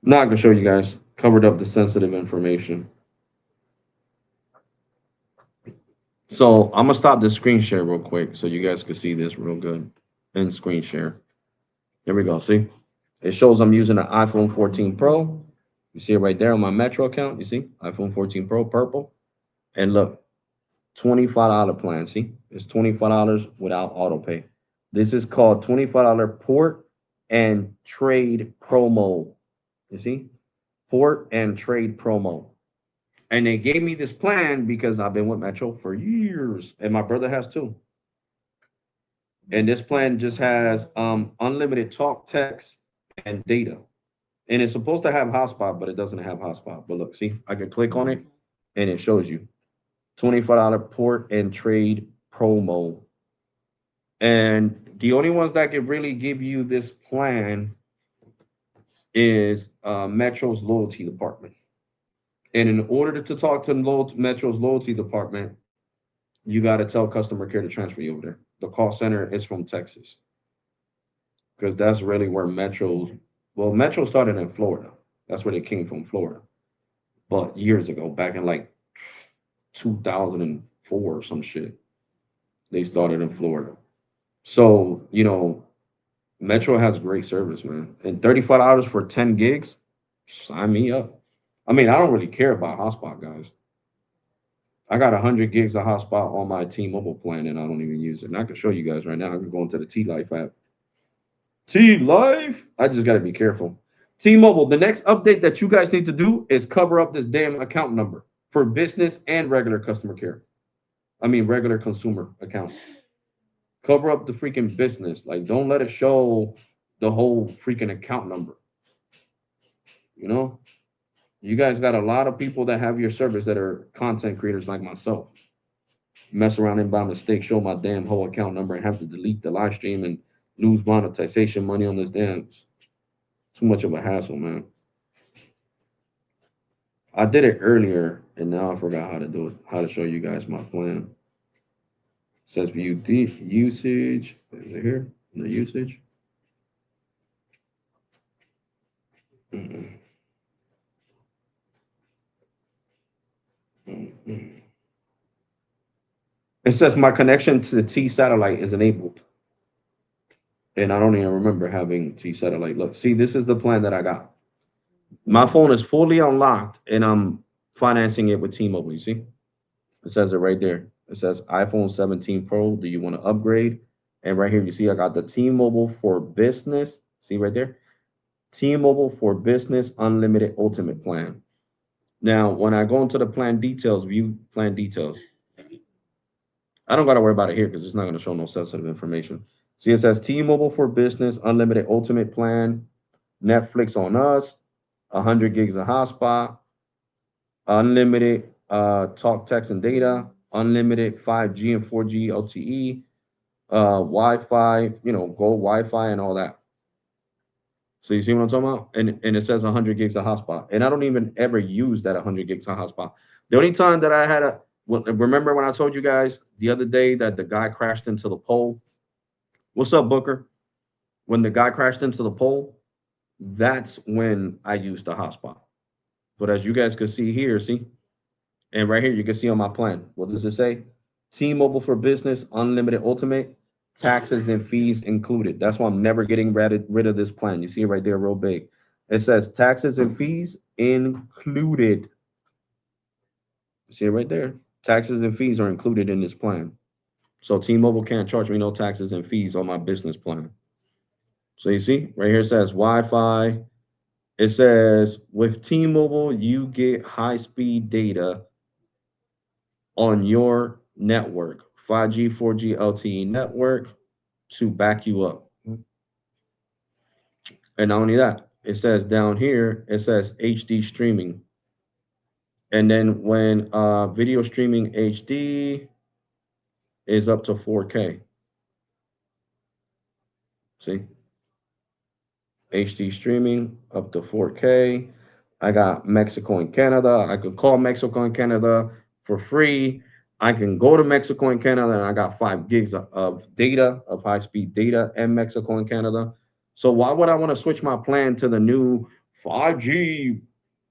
Not gonna show you guys. Covered up the sensitive information. So I'm gonna stop this screen share real quick so you guys can see this real good. And screen share. There we go. See, it shows I'm using an iPhone 14 Pro. You see it right there on my Metro account. You see iPhone 14 Pro, purple. And look, $25 plan. See, it's $25 without auto pay. This is called $25 port and trade promo. You see, port and trade promo. And they gave me this plan because I've been with Metro for years, and my brother has too. And this plan just has unlimited talk, text, and data. And it's supposed to have hotspot, but it doesn't have hotspot. But look, see, I can click on it, and it shows you $25 port and trade promo. And the only ones that can really give you this plan is Metro's loyalty department. And in order to talk to Metro's loyalty department, you got to tell customer care to transfer you over there. The call center is from Texas because that's really where Metro started in Florida. That's where they came from, Florida. But years ago, back in like 2004 or some shit, they started in Florida. So, Metro has great service, man. And $35 for 10 gigs, sign me up. I mean, I don't really care about hotspot, guys. I got 100 gigs of hotspot on my T-Mobile plan, and I don't even use it. And I can show you guys right now. I can go into the T-Life app. T-Life. I just got to be careful. T-Mobile, the next update that you guys need to do is cover up this damn account number for business and regular customer care. I mean, regular consumer accounts. Cover up the freaking business. Like, don't let it show the whole freaking account number. You know, you guys got a lot of people that have your service that are content creators like myself. Mess around and by mistake show my damn whole account number and have to delete the live stream and lose monetization money on this damn. Too much of a hassle, man. I did it earlier and now I forgot how to do it, how to show you guys my plan. It says view usage. Is it here? The usage. Mm-mm. Mm-mm. It says my connection to the T satellite is enabled. And I don't even remember having T satellite. Look, see, this is the plan that I got. My phone is fully unlocked and I'm financing it with T-Mobile. You see? It says it right there. It says iPhone 17 Pro. Do you want to upgrade? And right here, you see I got the T-Mobile for Business. See right there? T-Mobile for Business Unlimited Ultimate Plan. Now, when I go into the plan details, view plan details, I don't got to worry about it here because it's not going to show no sensitive information. See, it says T-Mobile for Business Unlimited Ultimate Plan, Netflix on Us, 100 gigs of hotspot, unlimited talk, text, and data, unlimited 5G and 4G LTE, Wi-Fi, you know, Go Wi-Fi and all that. So you see what I'm talking about? And it says 100 gigs of hotspot. And I don't even ever use that 100 gigs of hotspot. The only time that I had remember when I told you guys the other day that the guy crashed into the pole? What's up, Booker? When the guy crashed into the pole, that's when I used the hotspot. But as you guys can see here, see, and right here, you can see on my plan. What does it say? T-Mobile for Business, Unlimited Ultimate, taxes and fees included. That's why I'm never getting rid of this plan. You see it right there, real big. It says taxes and fees included. See it right there. Taxes and fees are included in this plan. So T-Mobile can't charge me no taxes and fees on my business plan. So you see, right here it says Wi-Fi. It says with T-Mobile, you get high-speed data on your network, 5G, 4G LTE network to back you up. And not only that, it says down here, it says HD streaming. And then when video streaming HD is up to 4K. See? HD streaming up to 4K. I got Mexico and Canada. I could call Mexico and Canada for free. I can go to Mexico and Canada and I got 5 gigs of data, of high-speed data in Mexico and Canada. So why would I want to switch my plan to the new 5G,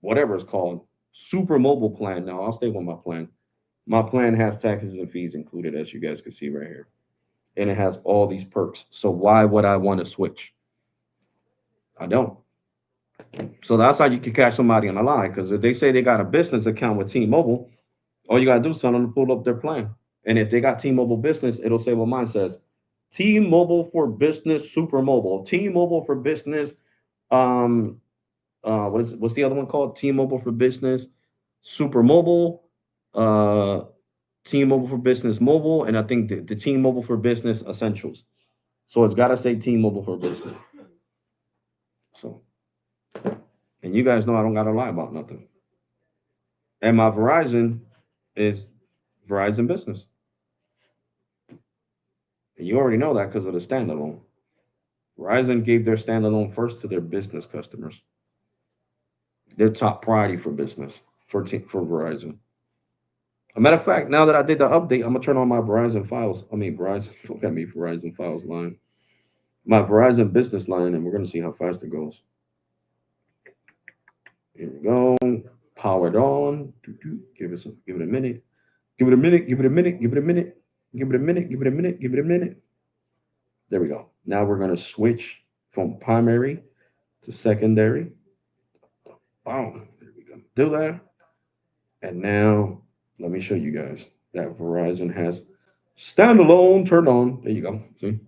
whatever it's called, super mobile plan? No, I'll stay with my plan. My plan has taxes and fees included, as you guys can see right here. And it has all these perks. So why would I want to switch? I don't. So that's how you can catch somebody on a lie. Because if they say they got a business account with T-Mobile, all you gotta do is tell them to pull up their plan. And if they got T-Mobile Business, it'll say what mine says. T-Mobile for Business Super Mobile. T-Mobile for Business. What's the other one called? T-Mobile for Business Super Mobile. T-Mobile for Business Mobile, and I think the T-Mobile for Business Essentials. So it's gotta say T-Mobile for Business. So, and you guys know I don't gotta lie about nothing. And my Verizon is Verizon Business. And you already know that because of the standalone. Verizon gave their standalone first to their business customers. Their top priority for business for Verizon. A matter of fact, now that I did the update, I'm gonna turn on my Verizon files. I mean Verizon, look at me, Verizon files line. My Verizon business line, and we're gonna see how fast it goes. Here we go. Powered on. Give it a minute. Give it a minute. Give it a minute. Give it a minute. Give it a minute. Give it a minute. Give it a minute. There we go. Now we're gonna switch from primary to secondary. Boom. There we go. Do that. And now Let me show you guys that Verizon has standalone turned on. There you go. See,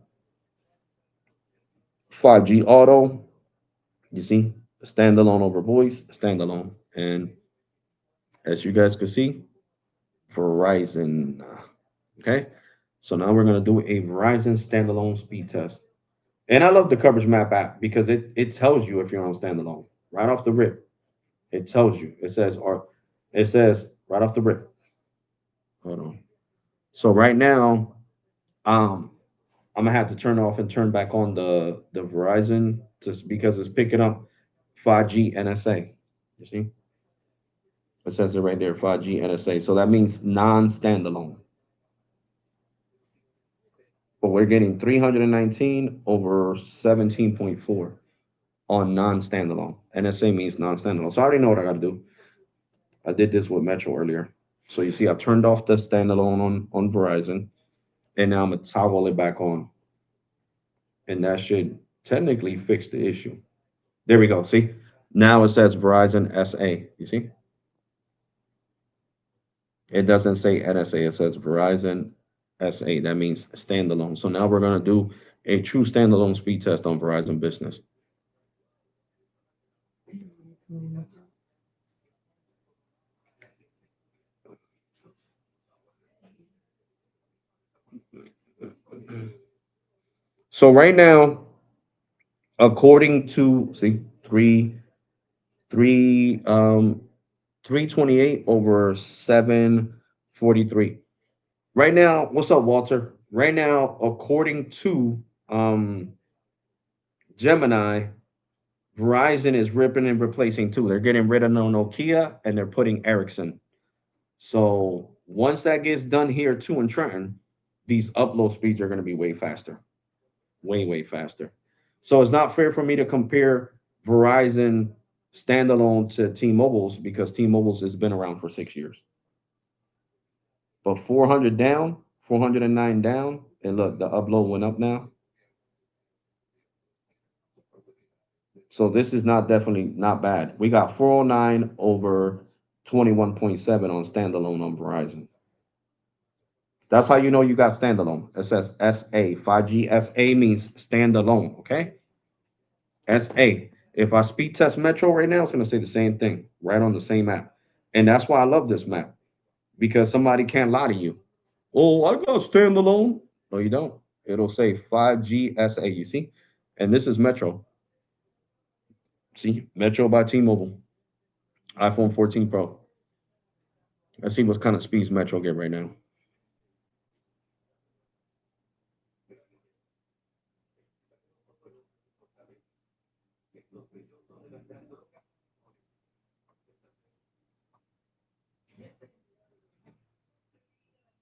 5G auto. You see, standalone over voice, standalone, and as you guys can see, Verizon. Okay, so now we're gonna do a Verizon standalone speed test. And I love the coverage map app because it tells you if you're on standalone right off the rip. It tells you. It says right off the rip. Hold on. So right now, um, I'm gonna have to turn off and turn back on the Verizon just because it's picking up 5G NSA. You see, it says it right there, 5G NSA. So that means non-standalone. But we're getting 319 over 17.4 on non-standalone. NSA means non-standalone. So I already know what I got to do. I did this with Metro earlier. So you see, I turned off the standalone on Verizon, and now I'm gonna toggle it back on, and that should technically fix the issue. There we go. See, now it says Verizon SA. You see, it doesn't say NSA. It says Verizon SA. That means standalone. So now we're gonna do a true standalone speed test on Verizon Business. So right now, according to see three 328 over 743. Right now, what's up, Walter? Right now, according to Gemini, Verizon is ripping and replacing too. They're getting rid of Nokia and they're putting Ericsson. So once that gets done here too in Trenton, these upload speeds are going to be way faster, way faster. So it's not fair for me to compare Verizon standalone to T-Mobile's because T-Mobile's has been around for 6 years. But 400 down, 409 down, and look, the upload went up now. So this is not definitely not bad. We got 409 over 21.7 on standalone on Verizon. That's how you know you got standalone. It says SA. 5G SA means standalone, okay? SA. If I speed test Metro right now, it's going to say the same thing right on the same app. And that's why I love this map because somebody can't lie to you. Oh, I got standalone. No, you don't. It'll say 5G SA, you see? And this is Metro. See, Metro by T-Mobile, iPhone 14 Pro. Let's see what kind of speeds Metro get right now.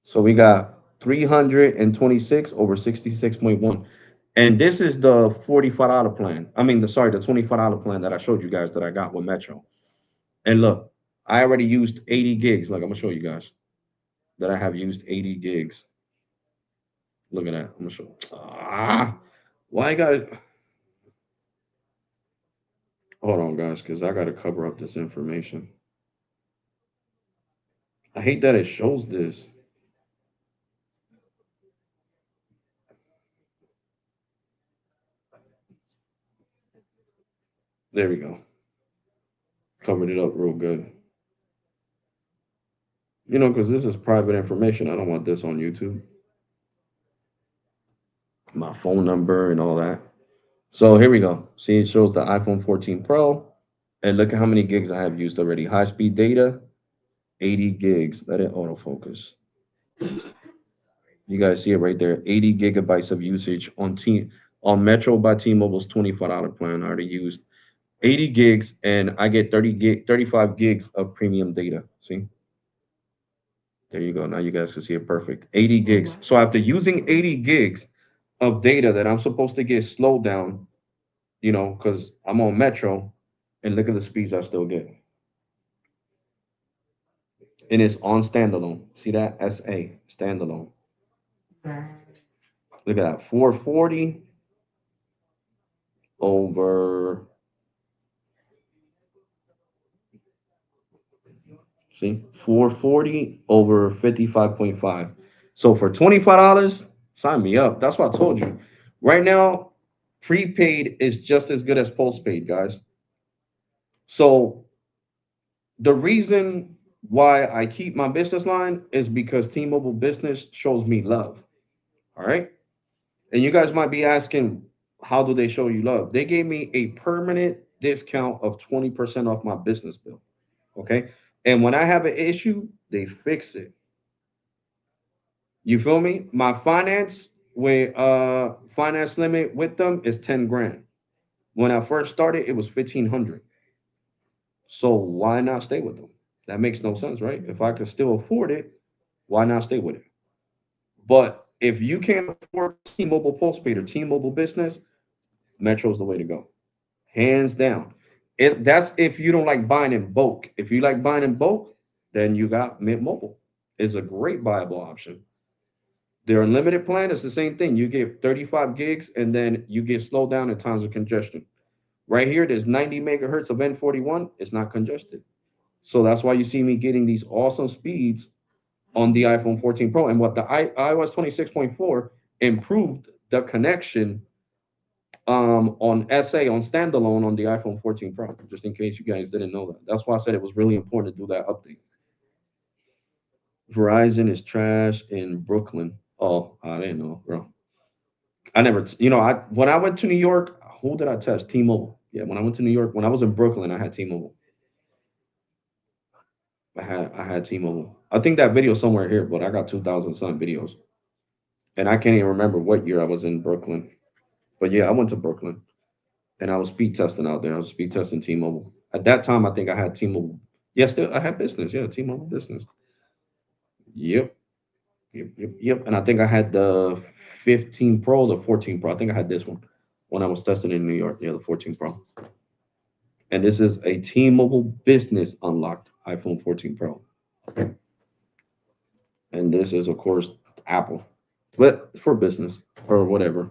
So we got 326 over 66.1. And this is the $45 plan. I mean, the $25 plan that I showed you guys that I got with Metro. And look, I already used 80 gigs. Like I'm gonna show you guys that I have used 80 gigs. Look at that. I'm gonna show. Why I got it? Hold on, guys, because I gotta cover up this information. I hate that it shows this. There we go. Covered it up real good. You know, because this is private information. I don't want this on YouTube. My phone number and all that. So here we go. See, it shows the iPhone 14 Pro. And look at how many gigs I have used already. High speed data, 80 gigs. Let it autofocus. You guys see it right there. 80 gigabytes of usage on Metro by T-Mobile's $25 plan. I already used 80 gigs and I get 35 gigs of premium data. See? There you go. Now you guys can see it perfect. 80 gigs. So after using 80 gigs of data that I'm supposed to get slowed down, you know, because I'm on Metro, and look at the speeds I still get. And it's on standalone. See that? SA, standalone. Look at that. 440 over, See, 440 over 55.5. So for $25, sign me up. That's what I told you. Right now, prepaid is just as good as postpaid, guys. So the reason why I keep my business line is because T-Mobile Business shows me love. All right. And you guys might be asking, how do they show you love? They gave me a permanent discount of 20% off my business bill. Okay. And when I have an issue, they fix it. You feel me? My finance limit with them is 10 grand. When I first started, it was 1,500. So why not stay with them? That makes no sense, right? If I could still afford it, why not stay with it? But if you can't afford T-Mobile postpaid or T-Mobile business, Metro's the way to go, hands down. That's if you don't like buying in bulk. If you like buying in bulk, then you got Mint Mobile. It's a great viable option. Their unlimited plan is the same thing. You get 35 gigs and then you get slowed down in times of congestion. Right here, there's 90 megahertz of N41. It's not congested. So that's why you see me getting these awesome speeds on the iPhone 14 Pro. And what the iOS 26.4 improved the connection on SA on standalone on the iPhone 14 Pro, just in case you guys didn't know that. That's why I said it was really important to do that update. Verizon is trash in Brooklyn. Oh, I didn't know, bro. I never, I when I went to New York, who did I test? T-Mobile. Yeah, when I went to New York, when I was in Brooklyn, I had T-Mobile. I had T-Mobile. I think that video somewhere here, but I got 2,000 some videos, and I can't even remember what year I was in Brooklyn. But yeah, I went to Brooklyn, and I was speed testing out there. I was speed testing T-Mobile. At that time, I think I had T-Mobile. Yeah, still I had business. Yeah, T-Mobile business. Yep, yep. And I think I had the 15 Pro, the 14 Pro. I think I had this one when I was testing in New York. Yeah, the 14 Pro. And this is a T-Mobile business unlocked iPhone 14 Pro. And this is, of course, Apple, but for business or whatever.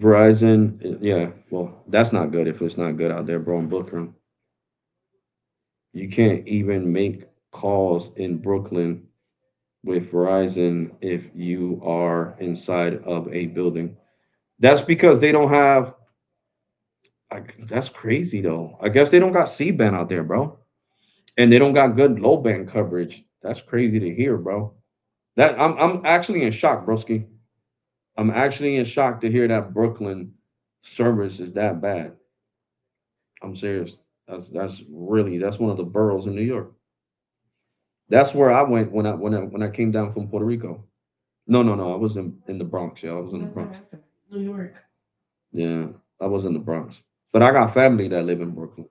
Verizon, yeah, well, that's not good if it's not good out there, bro. In Brooklyn, you can't even make calls in Brooklyn with Verizon if you are inside of a building. That's because they don't have. That's crazy though. I guess they don't got C-band out there, bro, and they don't got good low band coverage. That's crazy to hear, bro. That I'm actually in shock, broski. I'm actually in shock to hear that Brooklyn service is that bad. I'm serious. That's one of the boroughs in New York. That's where I went when I came down from Puerto Rico. No. I was in the Bronx. Yeah, I was in the That's what Bronx. happened. New York. Yeah, I was in the Bronx. But I got family that live in Brooklyn.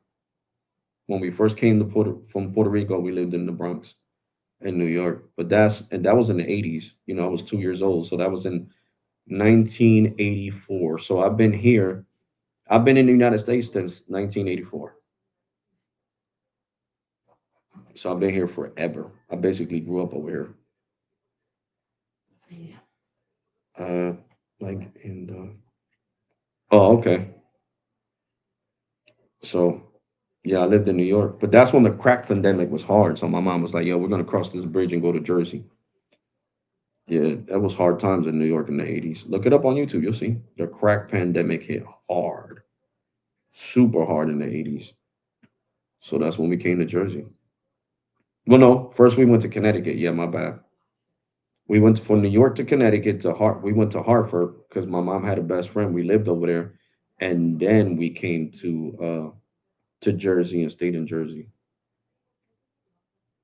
When we first came to from Puerto Rico, we lived in the Bronx in New York. But that was in the 80s. I was 2 years old, so that was in 1984. So I've been here. I've been in the United States since 1984. So I've been here forever. I basically grew up over here. Yeah. Uh, like in the. Oh, okay. So yeah, I lived in New York, but that's when the crack pandemic was hard. So my mom was like, "Yo, we're gonna cross this bridge and go to Jersey." Yeah, that was hard times in New York in the 80s. Look it up on YouTube. You'll see the crack pandemic hit hard, super hard in the 80s. So that's when we came to Jersey. Well, no, first we went to Connecticut. Yeah, my bad. We went from New York to Connecticut to Hart. We went to Hartford because my mom had a best friend. We lived over there, and then we came to Jersey and stayed in Jersey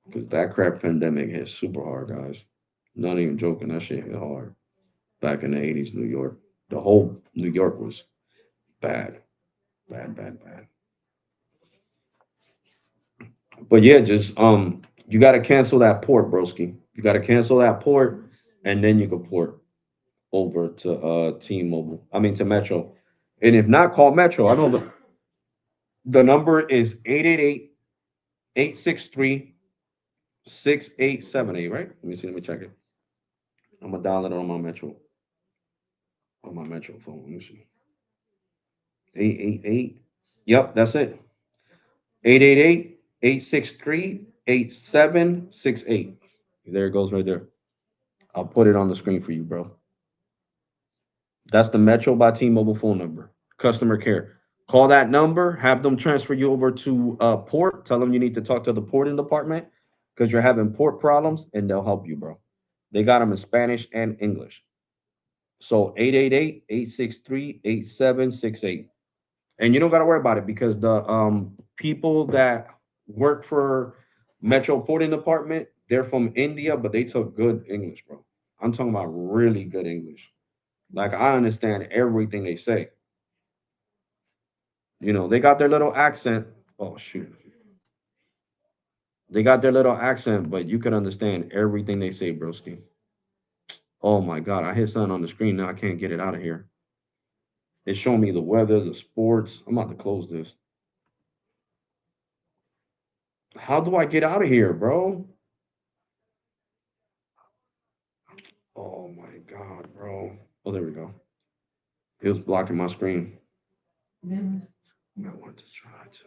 because that crap pandemic hit super hard, guys. Not even joking. That shit hit hard back in the 80s, New York. The whole New York was bad, bad, bad, bad. But yeah, just you got to cancel that port, broski. You got to cancel that port, and then you can port over to T-Mobile. I mean to Metro. And if not, call Metro. I know the number is 888-863-6878, right? Let me see. Let me check it. I'm gonna dial it on my Metro phone. Let me see. 888. Yep, that's it. 888. 863-8768. There it goes right there. I'll put it on the screen for you, bro. That's the Metro by T-Mobile phone number. Customer care. Call that number. Have them transfer you over to port. Tell them you need to talk to the porting department because you're having port problems, and they'll help you, bro. They got them in Spanish and English. So 888-863-8768. And you don't got to worry about it because the people that work for Metro Porting Department, they're from India, but they took good English, bro. I'm talking about really good English. Like I understand everything they say. They got their little accent. Oh shoot. They got their little accent, but you can understand everything they say, broski. Oh my god, I hit something on the screen now. I can't get it out of here. It's showing me the weather, the sports. I'm about to close this. How do I get out of here, bro? Oh my god, bro. Oh, there we go. It was blocking my screen. Then I want to try to.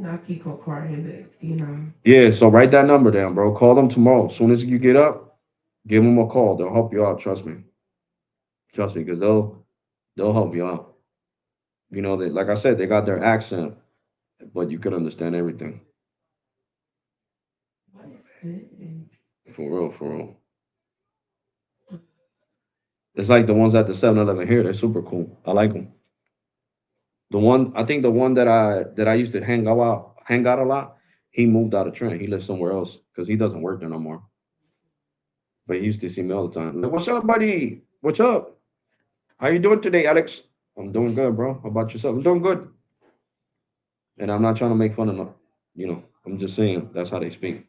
I keep on crying that. Yeah, so write that number down, bro. Call them tomorrow. As soon as you get up, give them a call. They'll help you out. Trust me, because they'll help you out. They, like I said, they got their accent, but you could understand everything. What is it? For real, for real. It's like the ones at the 7-Eleven here. They're super cool. I like them. I think the one that I used to hang out a lot. He moved out of Trent. He lives somewhere else because he doesn't work there no more. But he used to see me all the time. Like, what's up, buddy? What's up? How you doing today, Alex? I'm doing good, bro. How about yourself? I'm doing good. And I'm not trying to make fun of them. I'm just saying that's how they speak,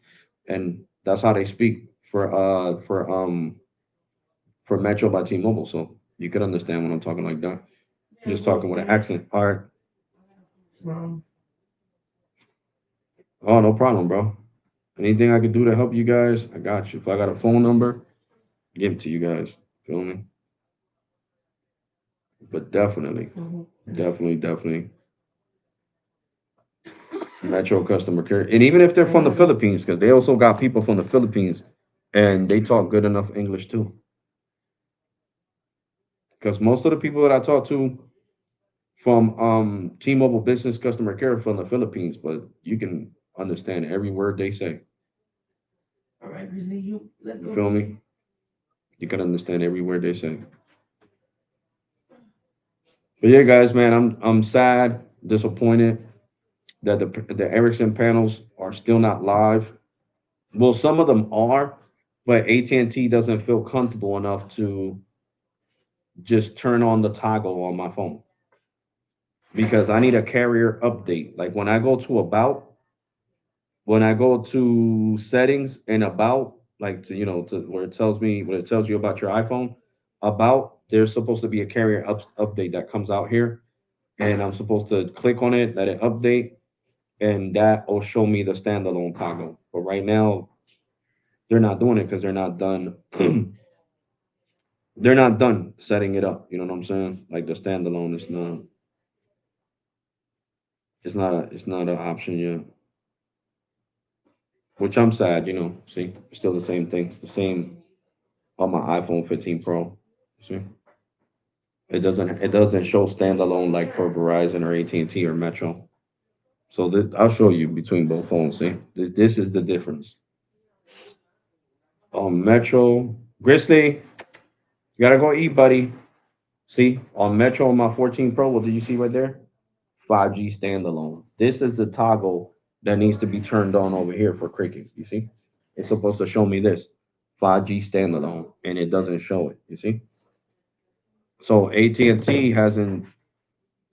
and that's how they speak for Metro by T-Mobile. So you could understand when I'm talking like that. Just talking with an accent. All right. Wrong. Oh, no problem, bro. Anything I could do to help you guys, I got you. If I got a phone number, give it to you guys. Feel me? But definitely, definitely Metro customer care. And even if they're from the Philippines, because they also got people from the Philippines and they talk good enough English too. Because most of the people that I talk to from T-Mobile Business Customer Care are from the Philippines, but you can understand every word they say. All right, Grizzly, let's You go. feel me? You can understand every word they say. But yeah, guys, man, I'm sad, disappointed that the Ericsson panels are still not live. Well, some of them are, but AT&T doesn't feel comfortable enough to just turn on the toggle on my phone because I need a carrier update. Like when I go to settings and about, like to where it tells you about your iPhone, about there's supposed to be a carrier update that comes out here, and I'm supposed to click on it, let it update, and that will show me the standalone toggle. But right now, they're not doing it because they're not done. They're not done setting it up. You know what I'm saying? Like the standalone is not. It's not an option yet. Which I'm sad. See, still the same thing. The same on my iPhone 15 Pro. See, it doesn't show standalone like for Verizon or AT&T or Metro. So I'll show you between both phones. See, this is the difference. On Metro, Grizzly, you gotta go eat, buddy. See, on Metro on my 14 Pro, what did you see right there? 5G standalone. This is the toggle that needs to be turned on over here for Cricket. You see, it's supposed to show me this 5G standalone, and it doesn't show it. You see, so AT&T hasn't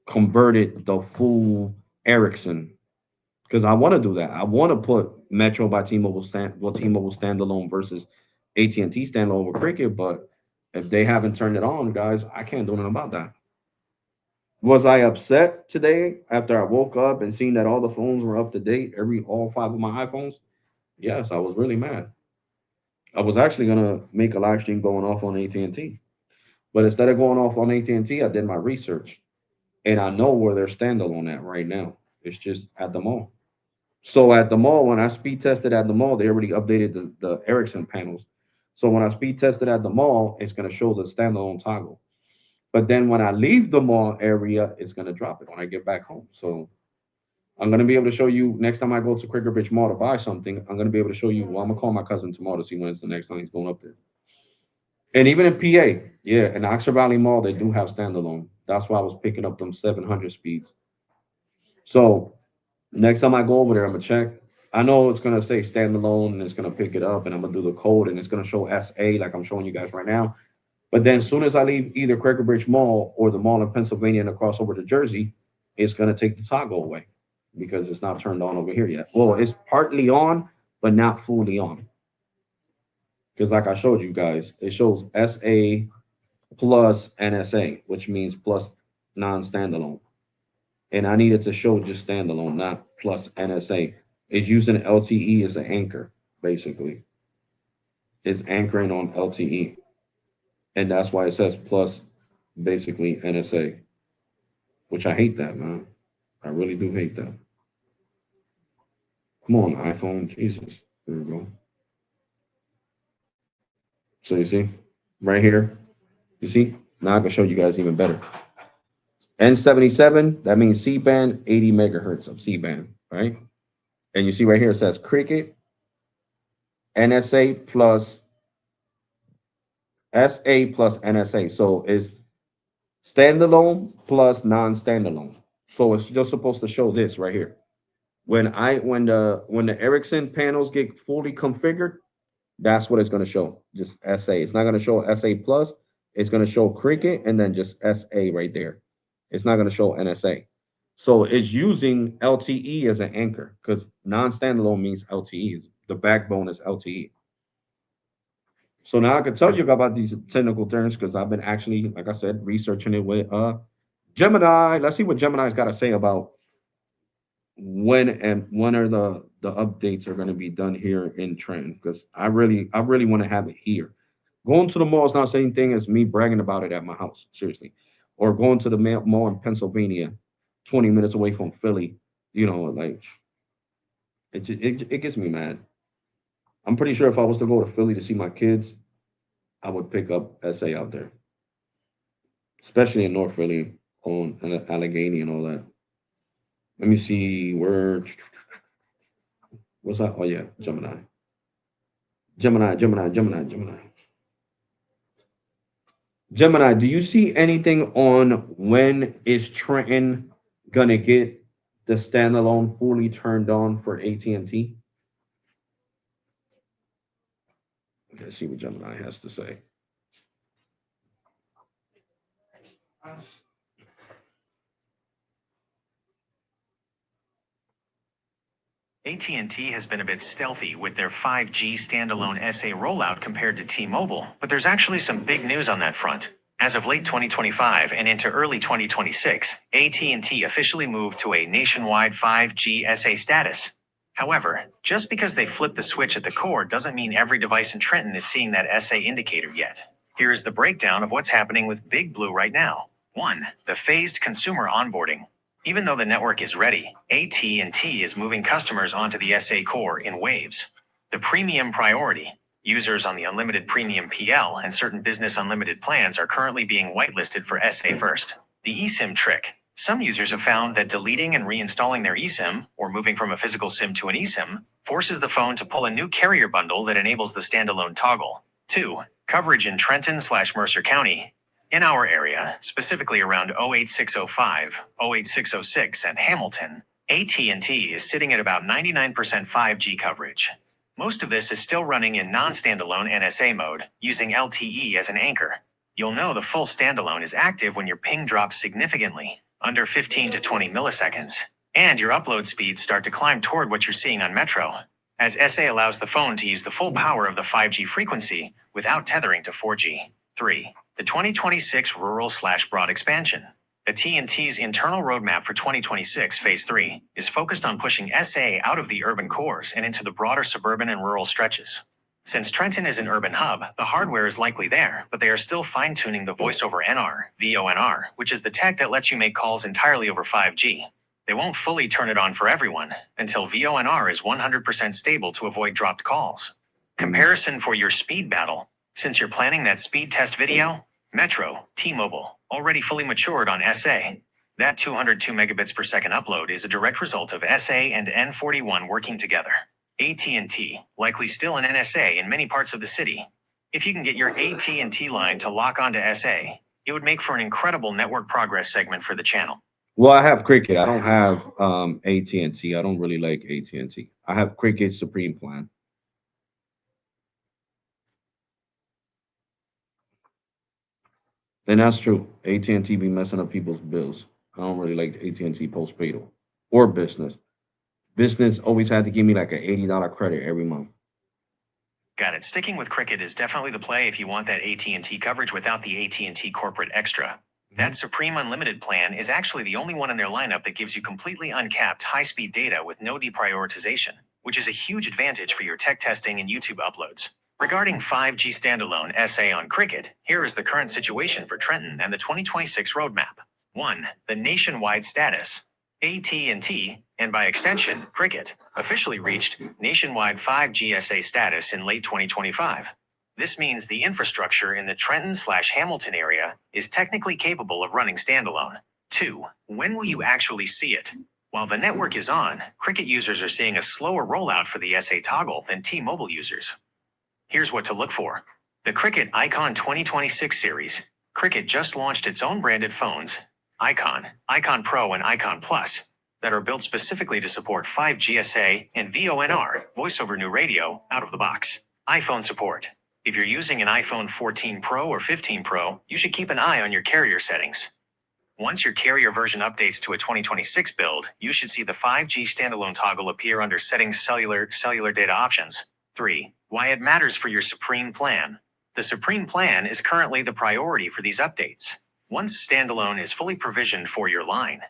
converted the full Ericsson because I want to do that. I want to put Metro by T-Mobile standalone versus AT&T standalone with Cricket, but if they haven't turned it on, guys, I can't do nothing about that. Was I upset today after I woke up and seen that all the phones were up to date, all five of my iPhones? Yes, I was really mad. I was actually gonna make a live stream going off on AT&T, but instead of going off on AT&T, I did my research and I know where they're standalone at right now. It's just at the mall. So at the mall, when I speed tested at the mall, they already updated the Ericsson panels. So when I speed tested at the mall, it's going to show the standalone toggle. But then when I leave the mall area, it's going to drop it when I get back home. So I'm going to be able to show you next time I go to Quicker Bridge Mall to buy something. I'm going to be able to show you. Well, I'm going to call my cousin tomorrow to see when it's the next time he's going up there. And even in PA, yeah, in Oxford Valley Mall, they do have standalone. That's why I was picking up them 700 speeds. So next time I go over there, I'm gonna check. I know it's gonna say standalone and it's gonna pick it up, and I'm gonna do the code and it's gonna show SA like I'm showing you guys right now. But then as soon as I leave either Quaker Bridge Mall or the mall in Pennsylvania and across over to Jersey, it's gonna take the toggle away because it's not turned on over here yet. Well, it's partly on, but not fully on. Because like I showed you guys, it shows SA plus NSA, which means plus non-standalone. And I needed to show just standalone, not plus NSA. It's using LTE as an anchor, basically. It's anchoring on LTE. And that's why it says plus basically NSA, which I hate that, man. I really do hate that. Come on, iPhone, Jesus. There we go. So you see, right here, you see? Now I can show you guys even better. N77, that means C-band, 80 megahertz of C-band, right? And you see right here, it says Cricket, NSA plus SA plus NSA. So it's standalone plus non-standalone. So it's just supposed to show this right here. When the Ericsson panels get fully configured, that's what it's going to show. Just SA. It's not going to show SA plus. It's going to show Cricket and then just SA right there. It's not going to show NSA. So it's using LTE as an anchor because non-standalone means LTE. The backbone is LTE. So now I can tell you about these technical terms because I've been actually, like I said, researching it with Gemini. Let's see what Gemini's got to say about when are the updates are going to be done here in Trenton because I really want to have it here. Going to the mall is not the same thing as me bragging about it at my house, seriously, or going to the mall in Pennsylvania, 20 minutes away from Philly. You know, like it gets me mad. I'm pretty sure if I was to go to Philly to see my kids, I would pick up SA out there, especially in North Philly on Allegheny and all that. Let me see where. What's that? Oh yeah, Gemini. Gemini. Gemini, do you see anything on when is Trenton gonna get the standalone fully turned on for AT&T? Let's see what Gemini has to say. AT&T has been a bit stealthy with their 5G standalone SA rollout compared to T-Mobile, but there's actually some big news on that front. As of late 2025 and into early 2026, AT&T officially moved to a nationwide 5G SA status. However, just because they flipped the switch at the core doesn't mean every device in Trenton is seeing that SA indicator yet. Here is the breakdown of what's happening with Big Blue right now. 1. The phased consumer onboarding. Even though the network is ready, AT&T is moving customers onto the SA core in waves. The premium priority. Users on the unlimited premium PL and certain business unlimited plans are currently being whitelisted for SA first. The eSIM trick. Some users have found that deleting and reinstalling their eSIM, or moving from a physical SIM to an eSIM, forces the phone to pull a new carrier bundle that enables the standalone toggle. 2. Coverage in Trenton/Mercer County. In our area, specifically around 08605, 08606, and Hamilton, AT&T is sitting at about 99% 5G coverage. Most of this is still running in non-standalone NSA mode, using LTE as an anchor. You'll know the full standalone is active when your ping drops significantly, under 15 to 20 milliseconds, and your upload speeds start to climb toward what you're seeing on Metro, as SA allows the phone to use the full power of the 5G frequency without tethering to 4G. 3. The 2026 rural/broad expansion. AT&T's internal roadmap for 2026 Phase 3 is focused on pushing SA out of the urban cores and into the broader suburban and rural stretches. Since Trenton is an urban hub, the hardware is likely there, but they are still fine-tuning the voice over NR, VoNR, which is the tech that lets you make calls entirely over 5G. They won't fully turn it on for everyone until VONR is 100% stable to avoid dropped calls. Comparison for your speed battle. Since you're planning that speed test video, Metro, T-Mobile, already fully matured on SA. That 202 megabits per second upload is a direct result of SA and N41 working together. AT&T, likely still an NSA in many parts of the city. If you can get your AT&T line to lock onto SA, it would make for an incredible network progress segment for the channel. Well, I have Cricket. I don't have AT&T. I don't really like AT&T. I have Cricket Supreme plan. And that's true. AT&T be messing up people's bills. I don't really like AT&T postpaid or business. Business always had to give me like an $80 credit every month. Got it. Sticking with Cricket is definitely the play if you want that AT&T coverage without the AT&T corporate extra. That Supreme Unlimited plan is actually the only one in their lineup that gives you completely uncapped high-speed data with no deprioritization, which is a huge advantage for your tech testing and YouTube uploads. Regarding 5G standalone SA on Cricket, here is the current situation for Trenton and the 2026 roadmap. 1. The nationwide status. AT&T, and by extension, Cricket, officially reached nationwide 5G SA status in late 2025. This means the infrastructure in the Trenton/Hamilton area is technically capable of running standalone. 2. When will you actually see it? While the network is on, Cricket users are seeing a slower rollout for the SA toggle than T-Mobile users. Here's what to look for. The Cricket Icon 2026 series. Cricket just launched its own branded phones, Icon, Icon Pro, and Icon Plus, that are built specifically to support 5G SA and VONR, Voice over New Radio, out of the box. iPhone support. If you're using an iPhone 14 Pro or 15 Pro, you should keep an eye on your carrier settings. Once your carrier version updates to a 2026 build, you should see the 5G standalone toggle appear under Settings Cellular Data Options. 3. Why it matters for your Supreme plan. The Supreme plan is currently the priority for these updates. Once standalone is fully provisioned for your line.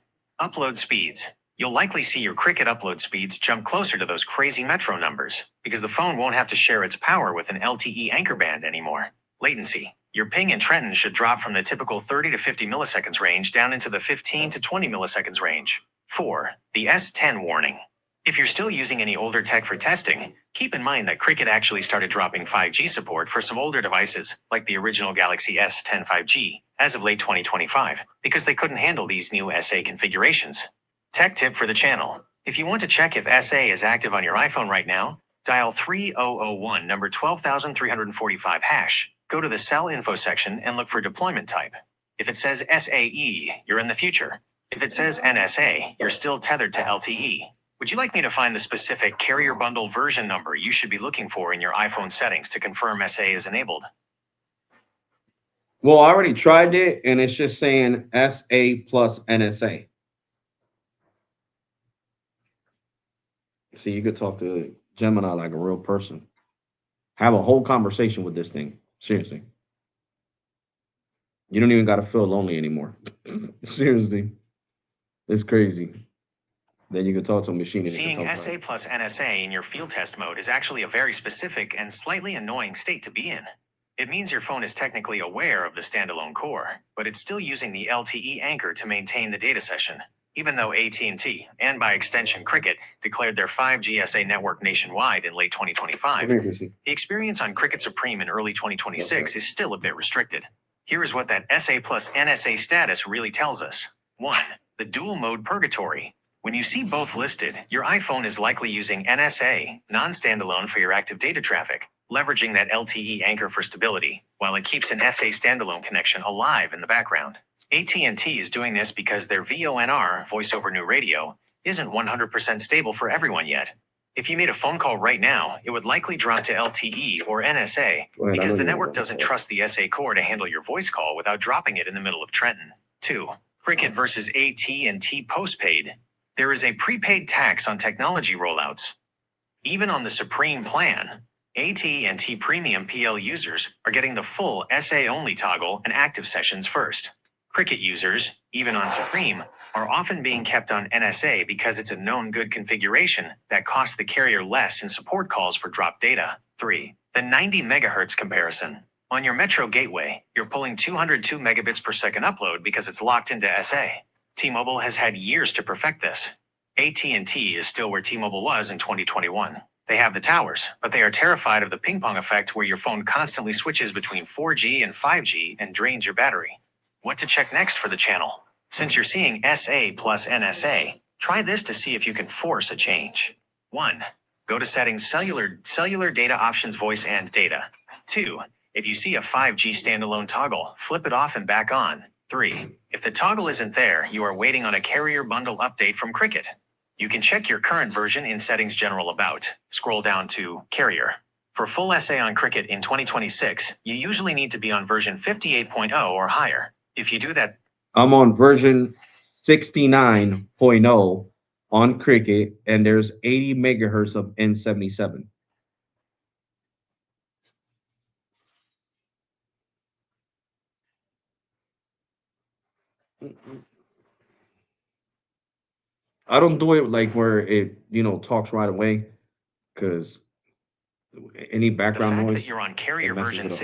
Upload speeds. You'll likely see your Cricket upload speeds jump closer to those crazy Metro numbers, because the phone won't have to share its power with an LTE anchor band anymore. Latency. Your ping in Trenton should drop from the typical 30 to 50 milliseconds range down into the 15 to 20 milliseconds range. 4. The S10 warning. If you're still using any older tech for testing, keep in mind that Cricket actually started dropping 5G support for some older devices, like the original Galaxy S10 5G, as of late 2025, because they couldn't handle these new SA configurations. Tech tip for the channel. If you want to check if SA is active on your iPhone right now, dial 3001 number 12345 hash. Go to the cell info section and look for deployment type. If it says SAE, you're in the future. If it says NSA, you're still tethered to LTE. Would you like me to find the specific carrier bundle version number you should be looking for in your iPhone settings to confirm SA is enabled? Well, I already tried it, and it's just saying SA plus NSA. See, you could talk to Gemini like a real person. Have a whole conversation with this thing. Seriously. You don't even got to feel lonely anymore. Seriously. It's crazy. Then you can talk to a machine. Seeing SA plus NSA in your field test mode is actually a very specific and slightly annoying state to be in. It means your phone is technically aware of the standalone core, but it's still using the LTE anchor to maintain the data session. Even though AT&T, and by extension Cricket, declared their 5G SA network nationwide in late 2025, the experience on Cricket Supreme in early 2026 is still a bit restricted. Here is what that SA plus NSA status really tells us. 1. The dual mode purgatory. When you see both listed, your iPhone is likely using NSA, non-standalone, for your active data traffic, leveraging that LTE anchor for stability, while it keeps an SA standalone connection alive in the background. AT&T is doing this because their VONR, Voice over New Radio, isn't 100% stable for everyone yet. If you made a phone call right now, it would likely drop to LTE or NSA because the network doesn't trust the SA core to handle your voice call without dropping it in the middle of Trenton. 2. Cricket versus AT&T postpaid. There is a prepaid tax on technology rollouts. Even on the Supreme plan, AT&T Premium PL users are getting the full SA-only toggle and active sessions first. Cricket users, even on Supreme, are often being kept on NSA because it's a known good configuration that costs the carrier less in support calls for drop data. 3. The 90 MHz comparison. On your Metro gateway, you're pulling 202 megabits per second upload because it's locked into SA. T-Mobile has had years to perfect this. AT&T is still where T-Mobile was in 2021. They have the towers, but they are terrified of the ping pong effect where your phone constantly switches between 4G and 5G and drains your battery. What to check next for the channel? Since you're seeing SA plus NSA, try this to see if you can force a change. 1. Go to Settings, Cellular Data Options, Voice and Data. 2. If you see a 5G standalone toggle, flip it off and back on. 3. If the toggle isn't there, you are waiting on a carrier bundle update from Cricket. You can check your current version in Settings General About. Scroll down to Carrier. For full SA on Cricket in 2026, you usually need to be on version 58.0 or higher. If you do that, I'm on version 69.0 on Cricket, and there's 80 megahertz of N77. I don't do it like where it, talks right away, because any the background fact noise. that you're on carrier it messes version it up.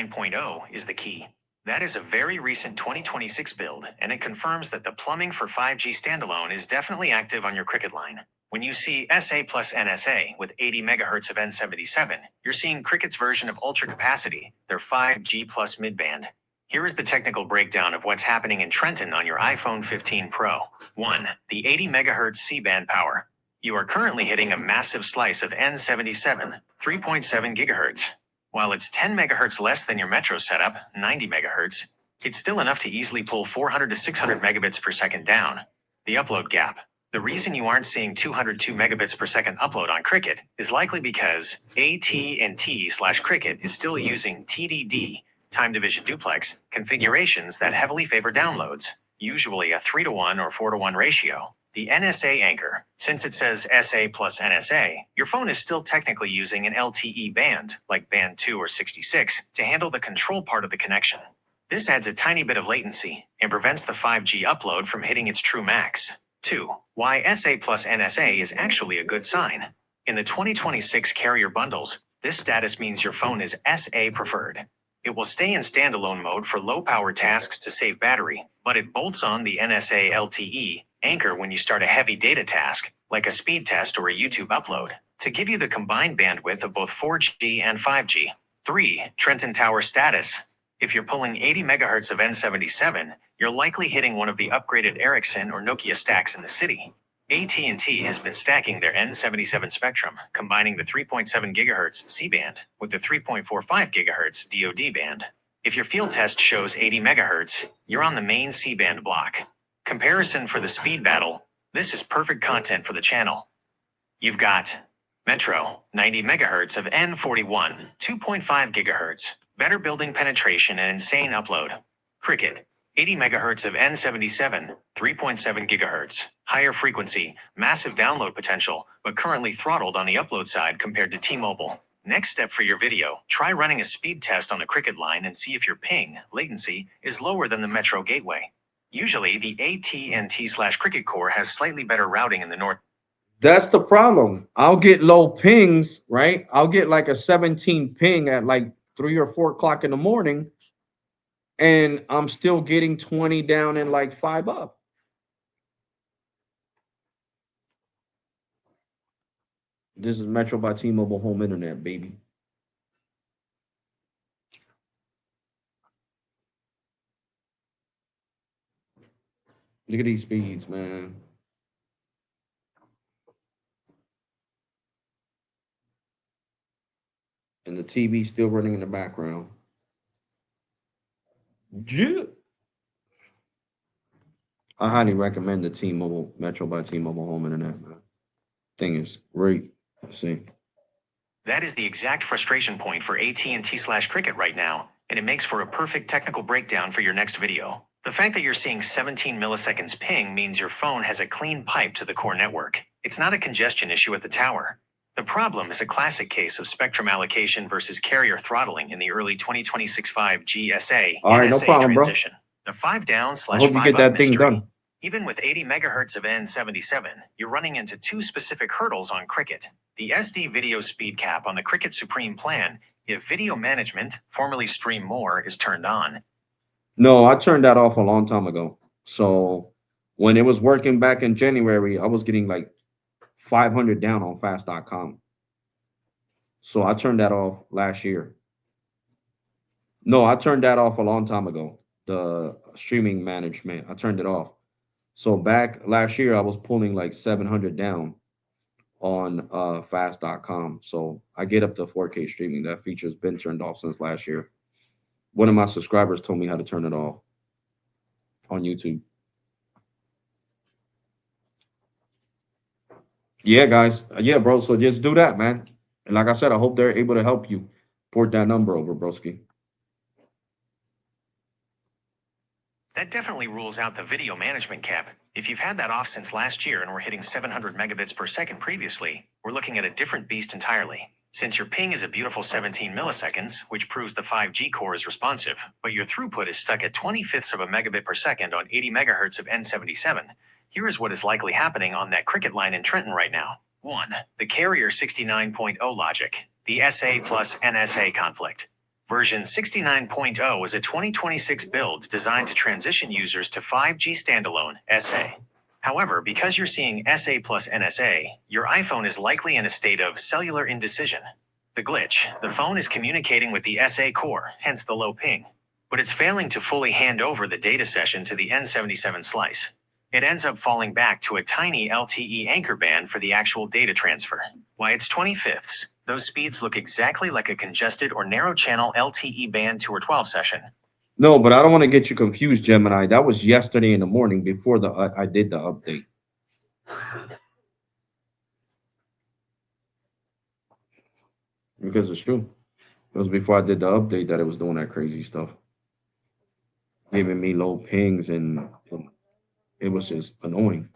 69.0 is the key. That is a very recent 2026 build, and it confirms that the plumbing for 5G standalone is definitely active on your Cricket line. When you see SA plus NSA with 80 megahertz of N77, you're seeing Cricket's version of ultra capacity, their 5G plus midband. Here is the technical breakdown of what's happening in Trenton on your iPhone 15 Pro. 1. The 80 megahertz C-band power. You are currently hitting a massive slice of N77, 3.7 gigahertz. While it's 10 megahertz less than your Metro setup, 90 megahertz, it's still enough to easily pull 400 to 600 megabits per second down. The upload gap. The reason you aren't seeing 202 megabits per second upload on Cricket is likely because AT&T/Cricket is still using TDD, time division duplex, configurations that heavily favor downloads, usually a 3:1 or 4:1 ratio. The NSA anchor, since it says SA plus NSA, your phone is still technically using an LTE band, like band 2 or 66, to handle the control part of the connection. This adds a tiny bit of latency and prevents the 5G upload from hitting its true max. 2. Why SA plus NSA is actually a good sign. In the 2026 carrier bundles, this status means your phone is SA preferred. It will stay in standalone mode for low-power tasks to save battery, but it bolts on the NSA LTE anchor when you start a heavy data task, like a speed test or a YouTube upload, to give you the combined bandwidth of both 4G and 5G. 3. Trenton Tower status. If you're pulling 80 megahertz of N77, you're likely hitting one of the upgraded Ericsson or Nokia stacks in the city. AT&T has been stacking their N77 spectrum, combining the 3.7 gigahertz C-band with the 3.45 gigahertz DoD band. If your field test shows 80 megahertz, you're on the main C-band block. Comparison for the speed battle. This is perfect content for the channel. You've got Metro, 90 megahertz of N41, 2.5 gigahertz, better building penetration and insane upload. Cricket, 80 megahertz of N77, 3.7 gigahertz, higher frequency, massive download potential, but currently throttled on the upload side compared to T-Mobile. Next step for your video, try running a speed test on the Cricket line and see if your ping, latency, is lower than the Metro gateway. Usually, the AT&T/Cricket core has slightly better routing in the north. That's the problem. I'll get low pings, right? I'll get like a 17 ping at like 3 or 4 o'clock in the morning, and I'm still getting 20 down and like 5 up. This is Metro by T-Mobile home internet, baby. Look at these speeds, man. And the TV still running in the background. Yeah. I highly recommend the T-Mobile Metro by T-Mobile home internet, man. Thing is great. Let's see. That is the exact frustration point for AT&T/Cricket right now, and it makes for a perfect technical breakdown for your next video. The fact that you're seeing 17 milliseconds ping means your phone has a clean pipe to the core network. It's not a congestion issue at the tower. The problem is a classic case of spectrum allocation versus carrier throttling in the early 2026 5G SA All right, no NSA problem, bro. transition. The 5 down I hope you /5 get up that thing mystery. done. Even with 80 megahertz of N77, you're running into 2 specific hurdles on Cricket. The SD video speed cap on the Cricket Supreme plan, if video management, formerly Stream More, is turned on. No, I turned that off a long time ago. So When it was working back in January, I was getting like 500 down on fast.com. So I turned that off last year. No, I turned that off a long time ago. The streaming management, I turned it off. So back last year, I was pulling like 700 down on fast.com. So I get up to 4K streaming. That feature's been turned off since last year. One of my subscribers told me how to turn it off on YouTube. Yeah, guys. Yeah, bro. So just do that, man. And like I said, I hope they're able to help you port that number over, broski. That definitely rules out the video management cap. If you've had that off since last year and were hitting 700 megabits per second previously, we're looking at a different beast entirely. Since your ping is a beautiful 17 milliseconds, which proves the 5G core is responsive, but your throughput is stuck at 20/5 of a megabit per second on 80 megahertz of N77, here is what is likely happening on that cricket line in Trenton right now. 1. The carrier 69.0 logic, the SA plus NSA conflict. Version 69.0 is a 2026 build designed to transition users to 5G standalone SA. However, because you're seeing SA plus NSA, your iPhone is likely in a state of cellular indecision. The glitch, the phone is communicating with the SA core, hence the low ping, but it's failing to fully hand over the data session to the N77 slice. It ends up falling back to a tiny LTE anchor band for the actual data transfer. Why it's 20/5. Those speeds look exactly like a congested or narrow channel LTE band 2 or 12 session. No, but I don't want to get you confused, Gemini. That was yesterday in the morning before I did the update. Because it's true. It was before I did the update that it was doing that crazy stuff. Giving me low pings, and it was just annoying.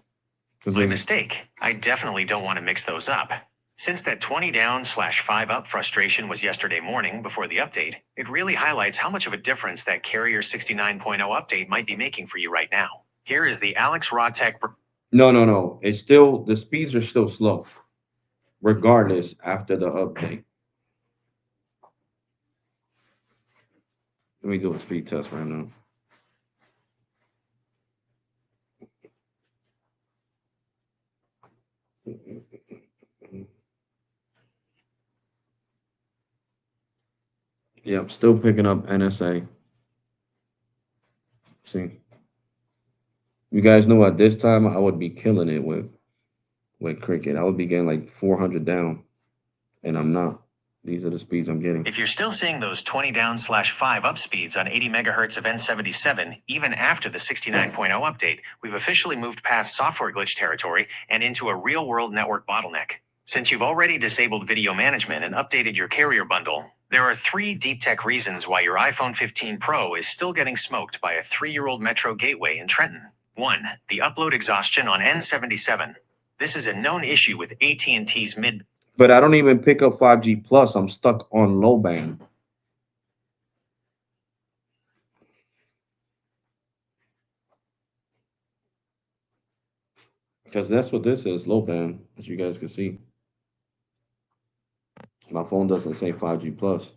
My mistake. I definitely don't want to mix those up. Since that 20 down/5 up frustration was yesterday morning before the update, it really highlights how much of a difference that Carrier 69.0 update might be making for you right now. Here is the Rawtalk. No. It's still, the speeds are still slow, regardless after the update. Let me do a speed test right now. Yep, still picking up NSA. See, you guys know at this time I would be killing it with Cricket. I would be getting like 400 down, and I'm not. These are the speeds I'm getting. If you're still seeing those 20 down/5 up speeds on 80 megahertz of N77, even after the 69.0 update, we've officially moved past software glitch territory and into a real-world network bottleneck. Since you've already disabled video management and updated your carrier bundle, there are 3 deep tech reasons why your iPhone 15 Pro is still getting smoked by a 3-year-old Metro gateway in Trenton. 1. The upload exhaustion on N77. This is a known issue with AT&T's mid. But I don't even pick up 5G plus. I'm stuck on low band. Because that's what this is, low band, as you guys can see. My phone doesn't say 5G plus.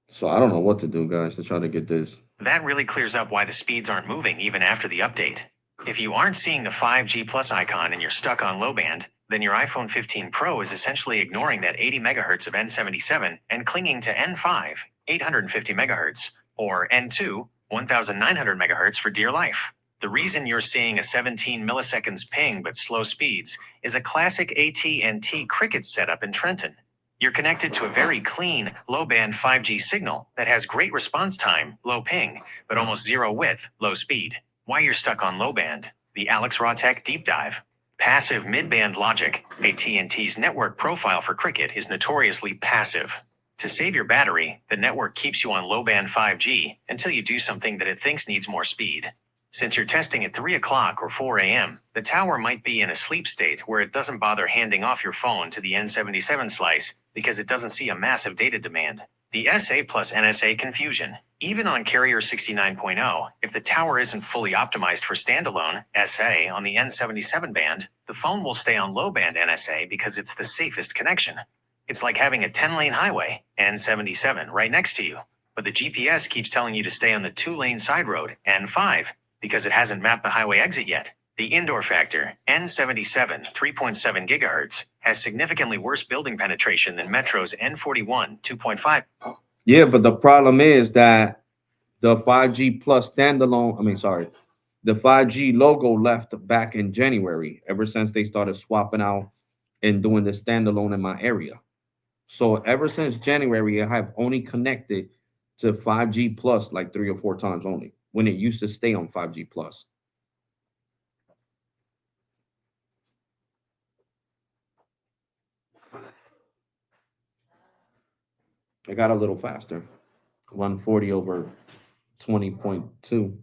So I don't know what to do, guys, to try to get this. That really clears up why the speeds aren't moving even after the update. If you aren't seeing the 5G plus icon and you're stuck on low band, then your iPhone 15 Pro is essentially ignoring that 80 megahertz of N77 and clinging to N5, 850 megahertz, or N2, 1900 megahertz for dear life. The reason you're seeing a 17 milliseconds ping but slow speeds is a classic AT&T Cricket setup in Trenton. You're connected to a very clean, low-band 5G signal that has great response time, low ping, but almost zero width, low speed. Why you're stuck on low band? The Rawtalk Deep Dive. Passive mid-band logic, AT&T's network profile for Cricket is notoriously passive. To save your battery, the network keeps you on low-band 5G until you do something that it thinks needs more speed. Since you're testing at 3 o'clock or 4 a.m., the tower might be in a sleep state where it doesn't bother handing off your phone to the N77 slice because it doesn't see a massive data demand. The SA plus NSA confusion. Even on Carrier 69.0, if the tower isn't fully optimized for standalone SA on the N77 band, the phone will stay on low-band NSA because it's the safest connection. It's like having a 10-lane highway, N77, right next to you, but the GPS keeps telling you to stay on the 2-lane side road, N5. because it hasn't mapped the highway exit yet. The indoor factor, N77 3.7 gigahertz, has significantly worse building penetration than Metro's N41 2.5. Yeah, but the problem is that the 5G plus standalone, the 5G logo left back in January, ever since they started swapping out and doing the standalone in my area. So ever since January, I have only connected to 5G plus like 3 or 4 times only when it used to stay on 5G plus. It got a little faster, 140 over 20.2.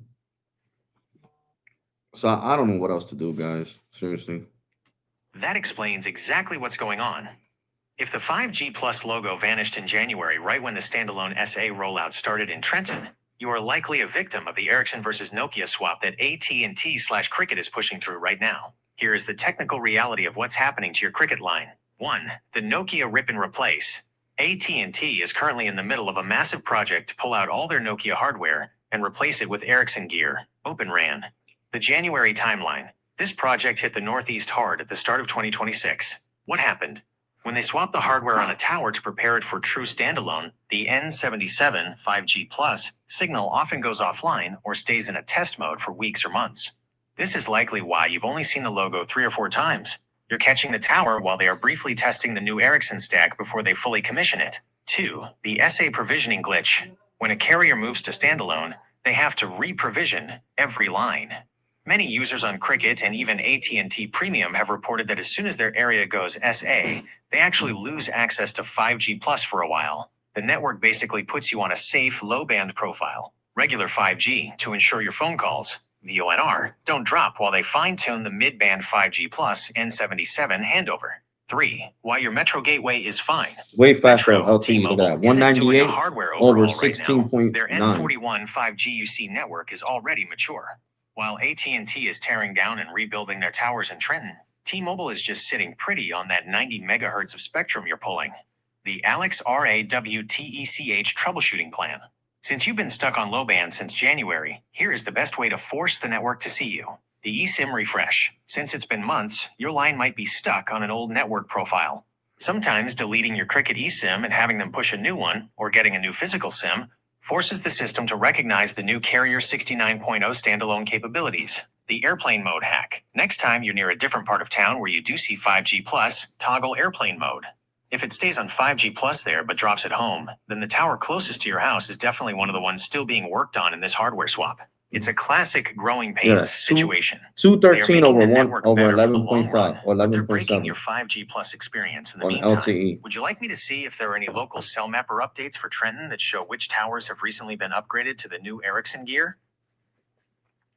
So I don't know what else to do, guys. Seriously. That explains exactly what's going on. If the 5G Plus logo vanished in January right when the standalone SA rollout started in Trenton, you are likely a victim of the Ericsson versus Nokia swap that AT&T/Cricket is pushing through right now. Here is the technical reality of what's happening to your Cricket line. 1. The Nokia rip and replace. AT&T is currently in the middle of a massive project to pull out all their Nokia hardware and replace it with Ericsson gear, Open RAN. The January timeline. This project hit the Northeast hard at the start of 2026. What happened? When they swapped the hardware on a tower to prepare it for true standalone, the N77 5G Plus signal often goes offline or stays in a test mode for weeks or months. This is likely why you've only seen the logo 3 or 4 times. You're catching the tower while they are briefly testing the new Ericsson stack before they fully commission it. 2. The SA provisioning glitch. When a carrier moves to standalone, they have to re-provision every line. Many users on Cricket and even AT&T Premium have reported that as soon as their area goes SA, they actually lose access to 5G Plus for a while. The network basically puts you on a safe, low-band profile, regular 5G, to ensure your phone calls, VoNR, don't drop while they fine-tune the mid-band 5G Plus N77 handover. 3. Why your Metro gateway is fine. Way faster Metro, on LTE. Look at that. isn't doing a 198 hardware over overhaul right now. Their 16.9. N41 5G UC network is already mature. While AT&T is tearing down and rebuilding their towers in Trenton, T-Mobile is just sitting pretty on that 90 megahertz of spectrum you're pulling. The Alex RAWTECH troubleshooting plan. Since you've been stuck on low band since January, here is the best way to force the network to see you. The eSIM refresh. Since it's been months, your line might be stuck on an old network profile. Sometimes deleting your Cricket eSIM and having them push a new one, or getting a new physical SIM, forces the system to recognize the new Carrier 69.0 standalone capabilities. The airplane mode hack. Next time you're near a different part of town where you do see 5G plus, toggle airplane mode. If it stays on 5G plus there but drops at home, then the tower closest to your house is definitely one of the ones still being worked on in this hardware swap. It's a classic growing pains situation. 213 over 1 over Run, 11.5 or but they're breaking 11.7 your 5G plus experience in the on meantime. LTE. Would you like me to see if there are any local cell mapper updates for Trenton that show which towers have recently been upgraded to the new Ericsson gear?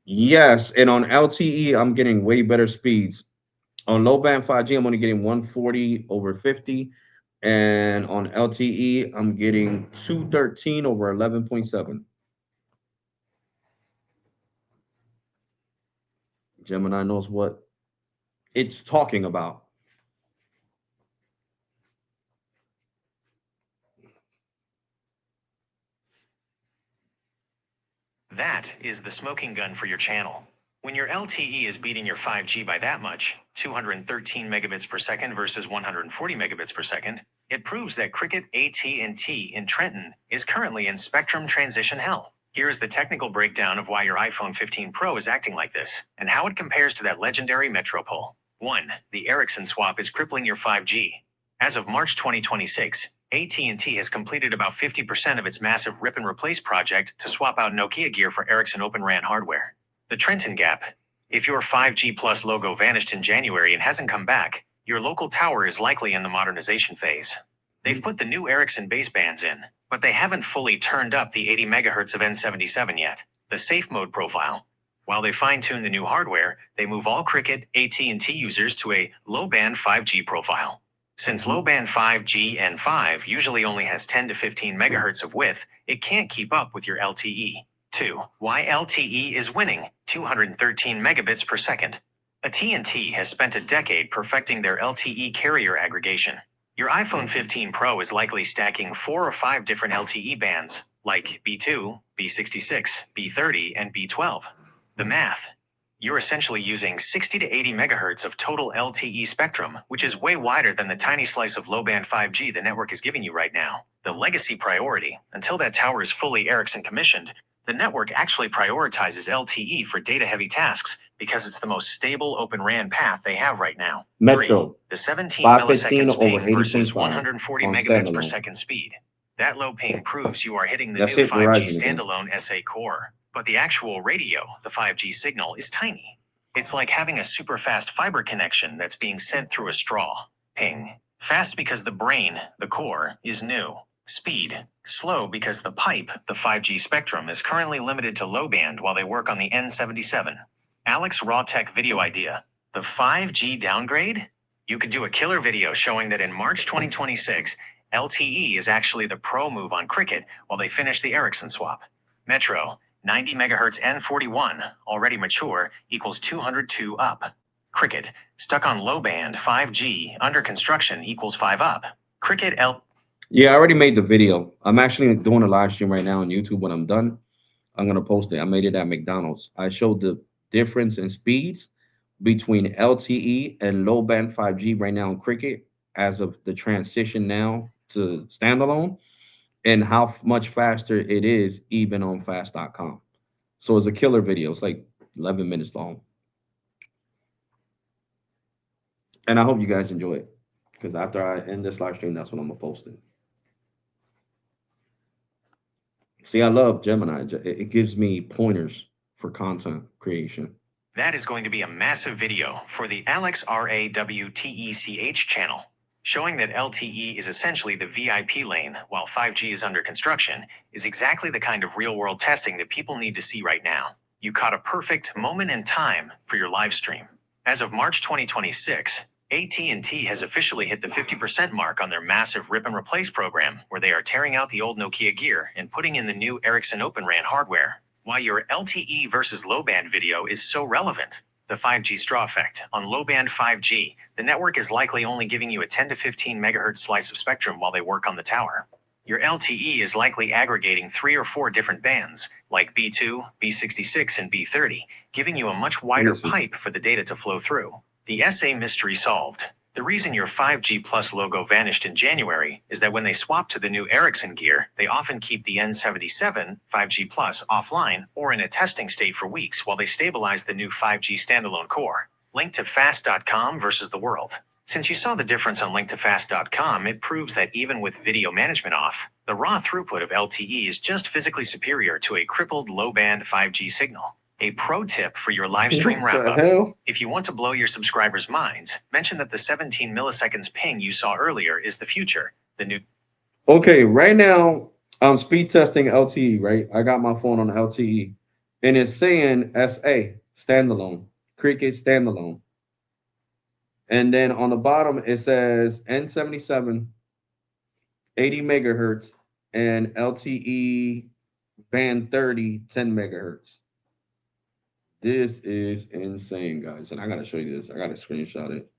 Yes, and on LTE, I'm getting way better speeds. On low band 5G, I'm only getting 140 over 50. And on LTE, I'm getting 213 over 11.7. Gemini knows what it's talking about. That is the smoking gun for your channel. When your LTE is beating your 5G by that much, 213 megabits per second versus 140 megabits per second, it proves that Cricket AT&T in Trenton is currently in spectrum transition hell. Here is the technical breakdown of why your iPhone 15 Pro is acting like this, and how it compares to that legendary Metro pull. 1. The Ericsson swap is crippling your 5G. As of March 2026, AT&T has completed about 50% of its massive rip and replace project to swap out Nokia gear for Ericsson Open RAN hardware. The Trenton gap. If your 5G Plus logo vanished in January and hasn't come back, your local tower is likely in the modernization phase. They've put the new Ericsson basebands in, but they haven't fully turned up the 80 megahertz of N77 yet, the safe mode profile. While they fine-tune the new hardware, they move all Cricket AT&T users to a low-band 5G profile. Since low-band 5G and 5 usually only has 10 to 15 megahertz of width, it can't keep up with your LTE. 2. Why LTE is winning, 213 megabits per second. AT&T has spent a decade perfecting their LTE carrier aggregation. Your iPhone 15 Pro is likely stacking 4 or 5 different LTE bands, like B2, B66, B30, and B12. The math. You're essentially using 60 to 80 megahertz of total LTE spectrum, which is way wider than the tiny slice of low-band 5G the network is giving you right now. The legacy priority, until that tower is fully Ericsson commissioned, the network actually prioritizes LTE for data-heavy tasks because it's the most stable Open RAN path they have right now. Metro, The 17 515 milliseconds over ping versus 80.5 140 on megabits per standalone. second speed. That low ping proves you are hitting the That's new it, 5G Verizon again. standalone SA core. But the actual radio, the 5G signal, is tiny. It's like having a super fast fiber connection that's being sent through a straw. Ping. Fast because the brain, the core, is new. Speed. Slow because the pipe, the 5G spectrum, is currently limited to low band while they work on the N77. Alex Rawtalk video idea. The 5G downgrade? You could do a killer video showing that in March 2026, LTE is actually the pro move on Cricket while they finish the Ericsson swap. Metro. 90 megahertz N41, already mature, equals 202 up. Cricket, stuck on low band 5G, under construction equals 5 up. Cricket L. Yeah, I already made the video. I'm actually doing a live stream right now on YouTube. When I'm done, I'm gonna post it. I made it at McDonald's. I showed the difference in speeds between LTE and low band 5G right now in Cricket as of the transition now to standalone, and how much faster it is even on fast.com. So it's a killer video. It's like 11 minutes long. And I hope you guys enjoy it, because after I end this live stream, that's when I'm going to post it. See, I love Gemini. It gives me pointers for content creation. That is going to be a massive video for the Alex Rawtech channel, showing that LTE is essentially the VIP lane while 5G is under construction, is exactly the kind of real-world testing that people need to see right now. You caught a perfect moment in time for your live stream. As of March 2026, AT&T has officially hit the 50% mark on their massive rip and replace program, where they are tearing out the old Nokia gear and putting in the new Ericsson Open RAN hardware. Why your LTE versus low band video is so relevant. The 5G straw effect. On low band 5G, the network is likely only giving you a 10 to 15 megahertz slice of spectrum while they work on the tower. Your LTE is likely aggregating 3 or 4 different bands, like B2, B66, and B30, giving you a much wider pipe for the data to flow through. The SA mystery solved. The reason your 5G Plus logo vanished in January is that when they swap to the new Ericsson gear, they often keep the N77 5G Plus offline or in a testing state for weeks while they stabilize the new 5G standalone core. Link to fast.com versus the world. Since you saw the difference on linktofast.com, it proves that even with video management off, the raw throughput of LTE is just physically superior to a crippled low-band 5G signal. A pro tip for your live stream wrap-up. If you want to blow your subscribers' minds, mention that the 17 milliseconds ping you saw earlier is the future. The new. Okay, right now I'm speed testing LTE, right? I got my phone on LTE, and it's saying SA, standalone, Cricket standalone. And then on the bottom, it says N77, 80 megahertz, and LTE band 30, 10 megahertz. This is insane, guys. And I got to show you this. I got to screenshot it.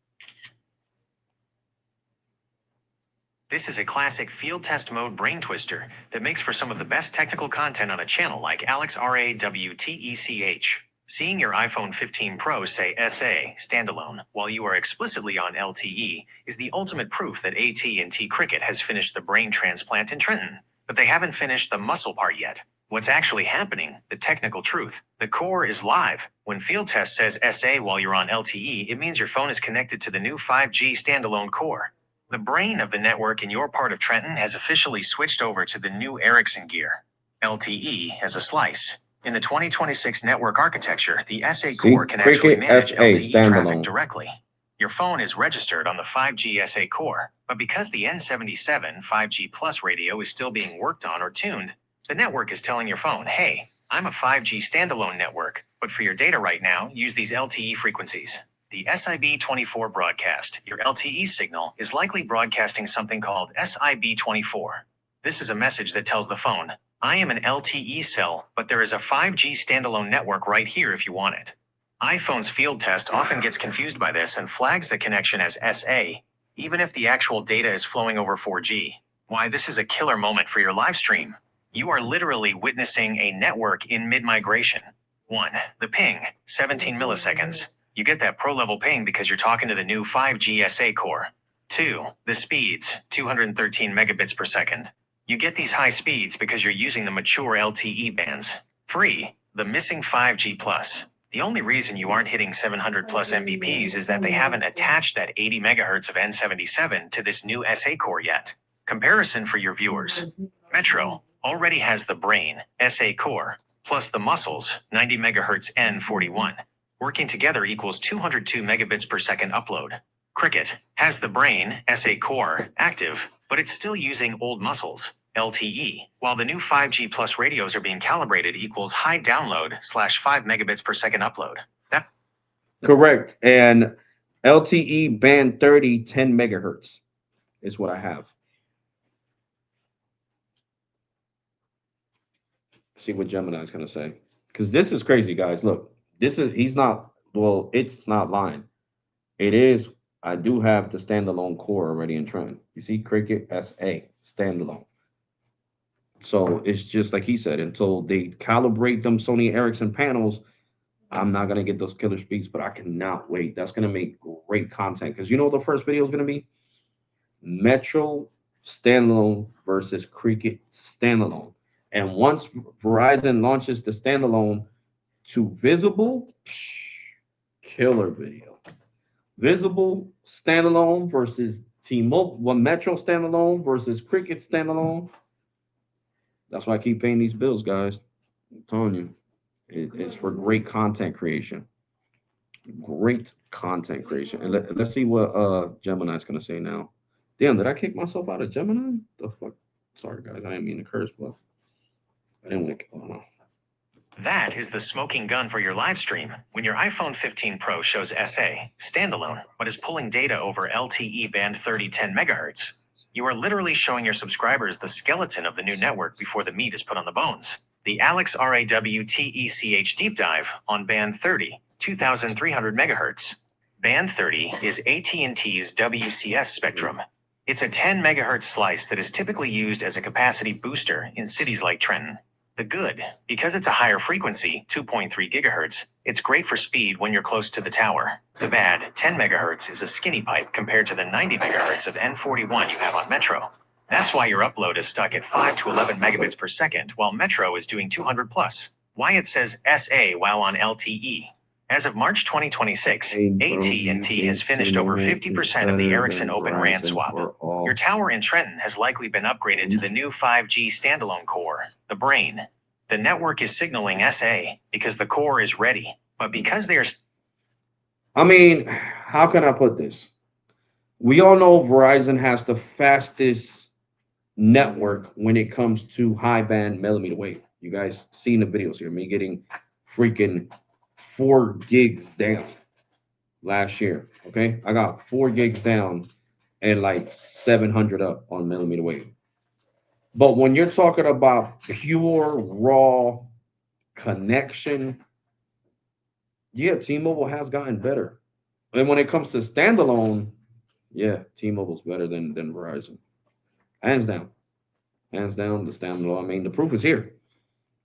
This is a classic field test mode brain twister that makes for some of the best technical content on a channel like Alex Rawtech. Seeing your iPhone 15 Pro say SA standalone while you are explicitly on LTE is the ultimate proof that AT&T Cricket has finished the brain transplant in Trenton, but they haven't finished the muscle part yet. What's actually happening, the technical truth, the core is live. When field test says SA while you're on LTE, it means your phone is connected to the new 5G standalone core. The brain of the network in your part of Trenton has officially switched over to the new Ericsson gear. LTE as a slice. In the 2026 network architecture, the SA core can actually manage LTE traffic directly. Your phone is registered on the 5G SA core, but because the N77 5G Plus radio is still being worked on or tuned, the network is telling your phone, hey, I'm a 5G standalone network, but for your data right now, use these LTE frequencies. The SIB24 broadcast, your LTE signal, is likely broadcasting something called SIB24. This is a message that tells the phone, I am an LTE cell, but there is a 5G standalone network right here if you want it. iPhone's field test often gets confused by this and flags the connection as SA, even if the actual data is flowing over 4G. Why, this is a killer moment for your live stream. You are literally witnessing a network in mid-migration. 1. The ping, 17 milliseconds. You get that pro-level ping because you're talking to the new 5G SA core. 2. The speeds, 213 megabits per second. You get these high speeds because you're using the mature LTE bands. 3. The missing 5G plus. The only reason you aren't hitting 700 plus Mbps is that they haven't attached that 80 megahertz of N77 to this new SA core yet. Comparison for your viewers. Metro already has the brain, SA core, plus the muscles, 90 megahertz N41. Working together equals 202 megabits per second upload. Cricket has the brain, SA core, active, but it's still using old muscles, LTE, while the new 5G plus radios are being calibrated equals high download / 5 megabits per second upload. Correct. And LTE band 30, 10 megahertz is what I have. See what Gemini's gonna say. Because this is crazy, guys. Look, he's not, well, it's not lying. It is, I do have the standalone core already in trend. You see, Cricket SA, standalone. So it's just like he said, until they calibrate them Sony Ericsson panels, I'm not gonna get those killer speeds, but I cannot wait. That's gonna make great content. Because you know what the first video is gonna be? Metro standalone versus Cricket standalone. And once Verizon launches the standalone to visible, killer video. Visible standalone versus T-Mobile, Metro standalone versus Cricket standalone. That's why I keep paying these bills, guys. I'm telling you, it's for great content creation. Great content creation. And let's see what Gemini's gonna say now. Damn, did I kick myself out of Gemini? The fuck? Sorry, guys. I didn't mean to curse, but I didn't want to. Oh, no. That is the smoking gun for your live stream when your iPhone 15 Pro shows SA, standalone, but is pulling data over LTE band 30 10 megahertz. You are literally showing your subscribers the skeleton of the new network before the meat is put on the bones. The Alex RAWTECH deep dive on band 30, 2300 megahertz. Band 30 is AT&T's WCS spectrum. It's a 10 megahertz slice that is typically used as a capacity booster in cities like Trenton. The good, because it's a higher frequency, 2.3 gigahertz, it's great for speed when you're close to the tower. The bad, 10 megahertz is a skinny pipe compared to the 90 megahertz of N41 you have on Metro. That's why your upload is stuck at 5 to 11 megabits per second, while Metro is doing 200 plus. Why it says SA while on LTE. As of March 2026, AT&T has finished over 50% of the Ericsson Open RAN swap. Your tower in Trenton has likely been upgraded to the new 5G standalone core, the brain. The network is signaling SA because the core is ready, but because there's... I mean, how can I put this? We all know Verizon has the fastest network when it comes to high band millimeter wave. You guys seen the videos here, me getting freaking 4 gigs down last year. Okay, I got 4 gigs down and like 700 up on millimeter wave. But when you're talking about pure raw connection, yeah, T-Mobile has gotten better. And when it comes to standalone, yeah, T-Mobile's better than Verizon. Hands down. Hands down, the standalone. I mean, the proof is here.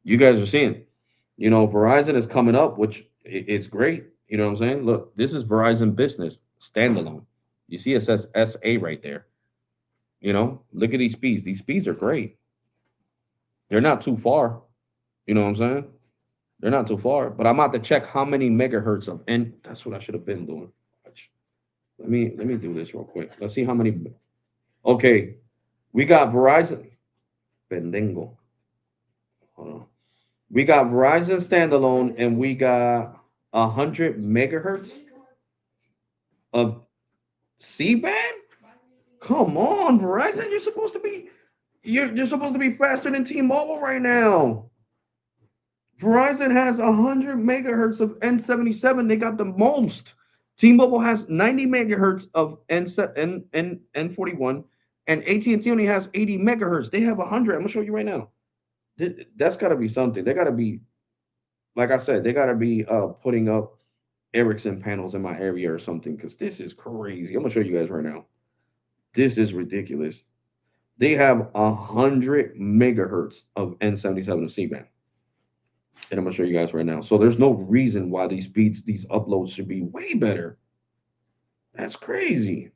You guys are seeing. You know, Verizon is coming up, which it's great. You know what I'm saying? Look, this is Verizon Business standalone. You see it says SA right there. You know, look at these speeds. These speeds are great. They're not too far. You know what I'm saying? They're not too far. But I'm about to check how many megahertz of, and that's what I should have been doing. Let me do this real quick. Let's see how many. Okay, we got Verizon. Bendengo. Hold on. We got Verizon standalone, and we got 100 megahertz of C-band. Come on, Verizon, you're supposed to be faster than T-Mobile right now. Verizon has 100 megahertz of N77. They got the most. T-Mobile has 90 megahertz of N41, and AT&T only has 80 megahertz. They have 100. I'm gonna show you right now. That's got to be something. They got to be, like I said, they got to be putting up Ericsson panels in my area or something, because this is crazy. I'm gonna show you guys right now. This is ridiculous. They have 100 megahertz of N77 of C-band. And I'm gonna show you guys right now. So there's no reason why these speeds, these uploads should be way better. That's crazy.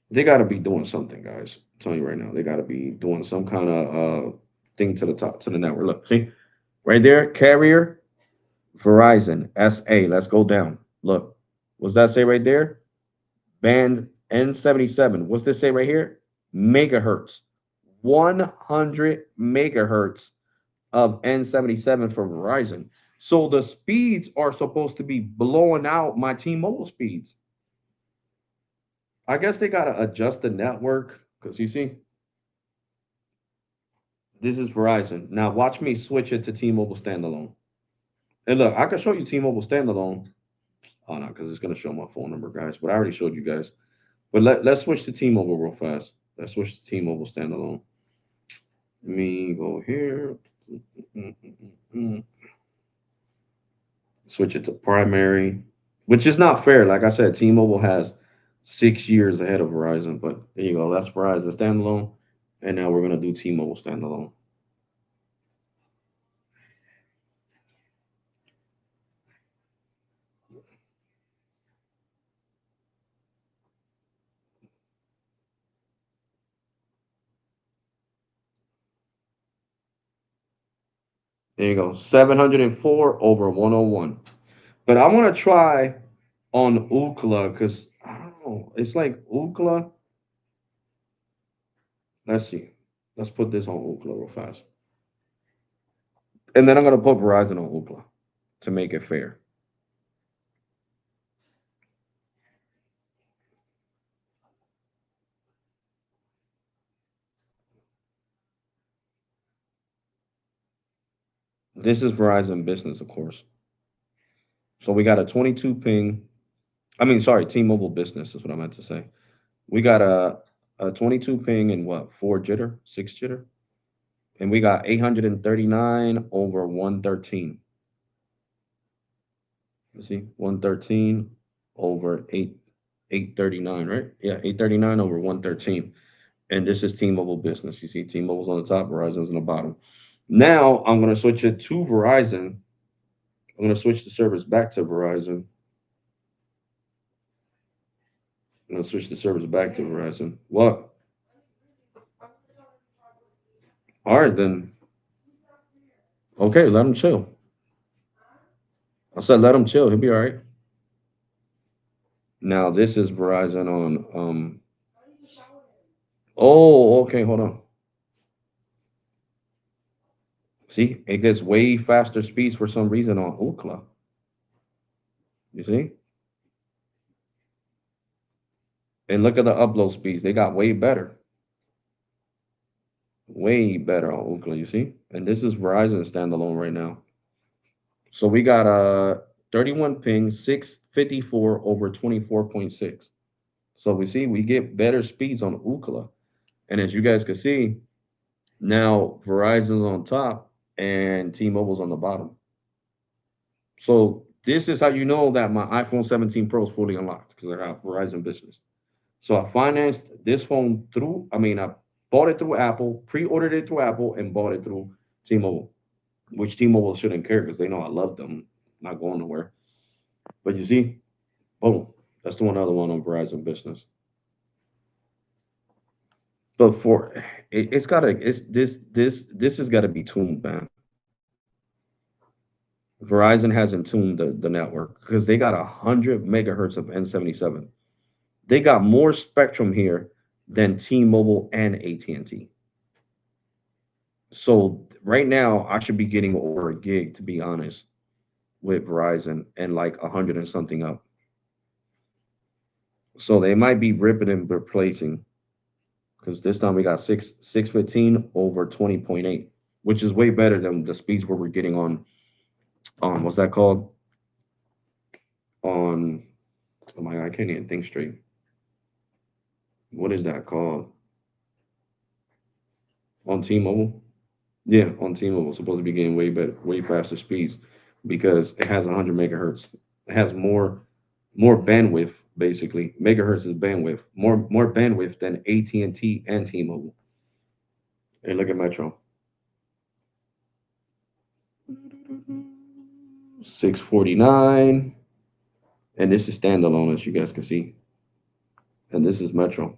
They got to be doing something, guys. I'm telling you right now, they got to be doing some kind of thing to the top to the network. Look, see right there, carrier, Verizon, SA. Let's go down. Look, what's that say right there? Band N77. What's this say right here? Megahertz. 100 megahertz of N77 for Verizon. So the speeds are supposed to be blowing out my T-Mobile speeds. I guess they got to adjust the network because you see, this is Verizon. Now watch me switch it to T-Mobile standalone. And look, I can show you T-Mobile standalone. Oh no, because it's gonna show my phone number, guys. But I already showed you guys. But let's switch to T-Mobile real fast. Let's switch to T-Mobile standalone. Let me go here. Switch it to primary, which is not fair. Like I said, T-Mobile has 6 years ahead of Verizon. But there you go. That's Verizon standalone. And now we're gonna do T-Mobile standalone. There you go. 704 over 101. But I want to try on Ookla because I don't know. It's like Ookla. Let's see. Let's put this on Ookla real fast. And then I'm going to put Verizon on Ookla to make it fair. This is Verizon Business, of course. So we got a 22 ping. I mean, sorry, T-Mobile Business is what I meant to say. We got a 22 ping and what, 4 jitter, 6 jitter? And we got 839 over 113. You see, 113 over 839, right? Yeah, 839 over 113. And this is T-Mobile Business. You see, T-Mobile's on the top, Verizon's on the bottom. Now I'm going to switch it to Verizon. I'm going to switch the service back to Verizon. I'm going to switch the service back to Verizon. What? All right, then. Okay, let him chill. I said let him chill. He'll be all right. Now this is Verizon on. Oh, okay. Hold on. See, it gets way faster speeds for some reason on Ookla. You see? And look at the upload speeds. They got way better. Way better on Ookla, you see? And this is Verizon standalone right now. So we got a 31 ping, 654 over 24.6. So we see we get better speeds on Ookla. And as you guys can see, now Verizon's on top and T-Mobile's on the bottom. So this is how you know that my iPhone 17 Pro is fully unlocked because I have Verizon Business. So I financed this phone through, I bought it through Apple, pre-ordered it through Apple, and bought it through T-Mobile, which T-Mobile shouldn't care because they know I love them, not going nowhere. But you see, boom, let's do another one on Verizon Business. But for it's gotta it's this has got to be tuned, man. Verizon hasn't tuned the network because they got 100 megahertz of N77. They got more spectrum here than T-Mobile and AT&T. So right now, I should be getting over a gig, to be honest, with Verizon and like 100 and something up. So they might be ripping and replacing because this time we got 615 over 20.8, which is way better than the speeds where we're getting on what's that called? On oh my God, I can't even think straight. What is that called? On T-Mobile? Yeah, on T-Mobile, supposed to be getting way better, way faster speeds because it has 100 megahertz. It has more bandwidth, basically. Megahertz is bandwidth, more bandwidth than AT&T and T-Mobile. Hey, look at Metro. $649. And this is standalone, as you guys can see. And this is Metro.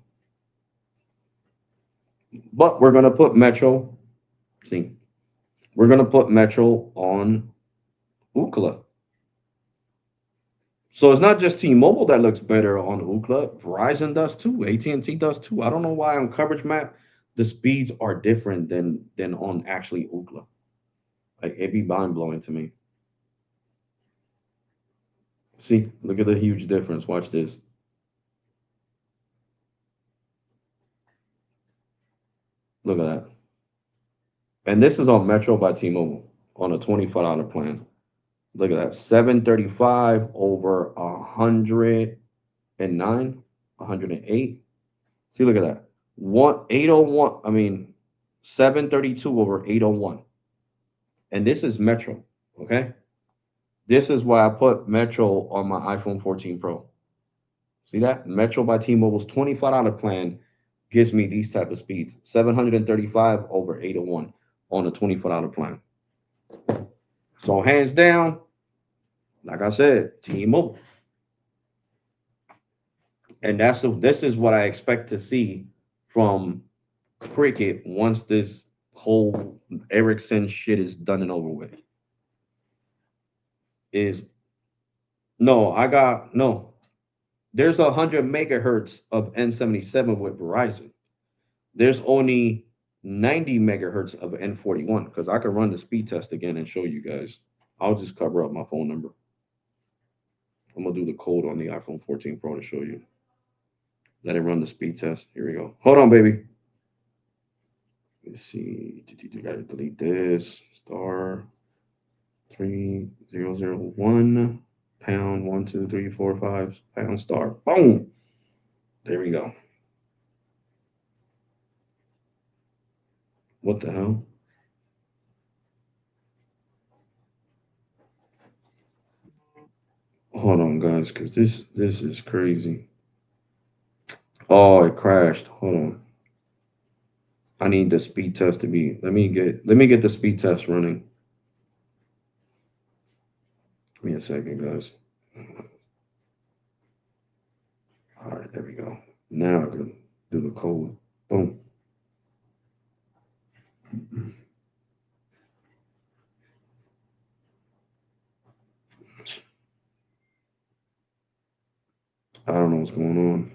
But we're gonna put Metro. See, we're gonna put Metro on Ookla. So it's not just T-Mobile that looks better on Ookla. Verizon does too. AT&T does too. I don't know why on coverage map the speeds are different than on actually Ookla. Like it'd be mind blowing to me. See, look at the huge difference. Watch this. Look at that. And this is on Metro by T-Mobile on a $25 plan. Look at that. 735 over 109, 108. See, look at that. 801. I mean, 732 over 801. And this is Metro. Okay. This is why I put Metro on my iPhone 14 Pro. See that? Metro by T-Mobile's $25 plan gives me these type of speeds. 735 over 801 on a $24 plan. So hands down, like I said, T-Mobile. And this is what I expect to see from Cricket once this whole Ericsson shit is done and over with. Is no, I got no. There's 100 megahertz of N77 with Verizon. There's only 90 megahertz of N41 because I can run the speed test again and show you guys. I'll just cover up my phone number. I'm gonna do the code on the iPhone 14 Pro to show you. Let it run the speed test. Here we go. Hold on, baby. Let's see. You gotta delete this. Star 3001 pound 1 2 3 4 5 pound star. Boom. There we go. What the hell? Hold on, guys, because this is crazy. Oh, it crashed. Hold on. I need the speed test to be. Let me get the speed test running. Give me a second, guys. All right, there we go. Now I can do the code. Boom. I don't know what's going on.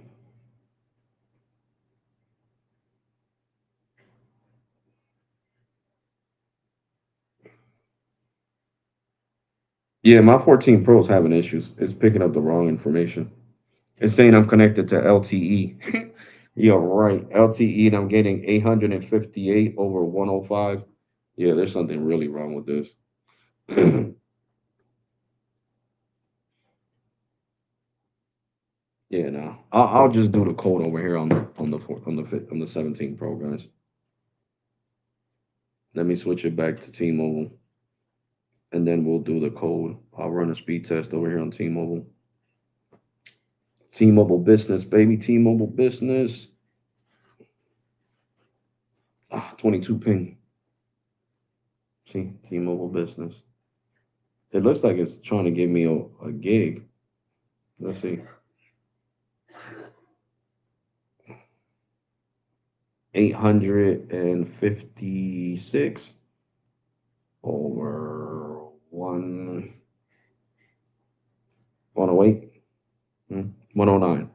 Yeah, my 14 Pro is having issues. It's picking up the wrong information. It's saying I'm connected to LTE. You're right. LTE, and I'm getting 858 over 105. Yeah, there's something really wrong with this. Yeah, no. I'll just do the code over here on the 17 Pro, guys. Let me switch it back to T-Mobile, and then we'll do the code. I'll run a speed test over here on T-Mobile. T-Mobile Business, baby. T-Mobile Business. 22 ping. See, T-Mobile Business. It looks like it's trying to give me a gig. Let's see. 856 over 108. 109.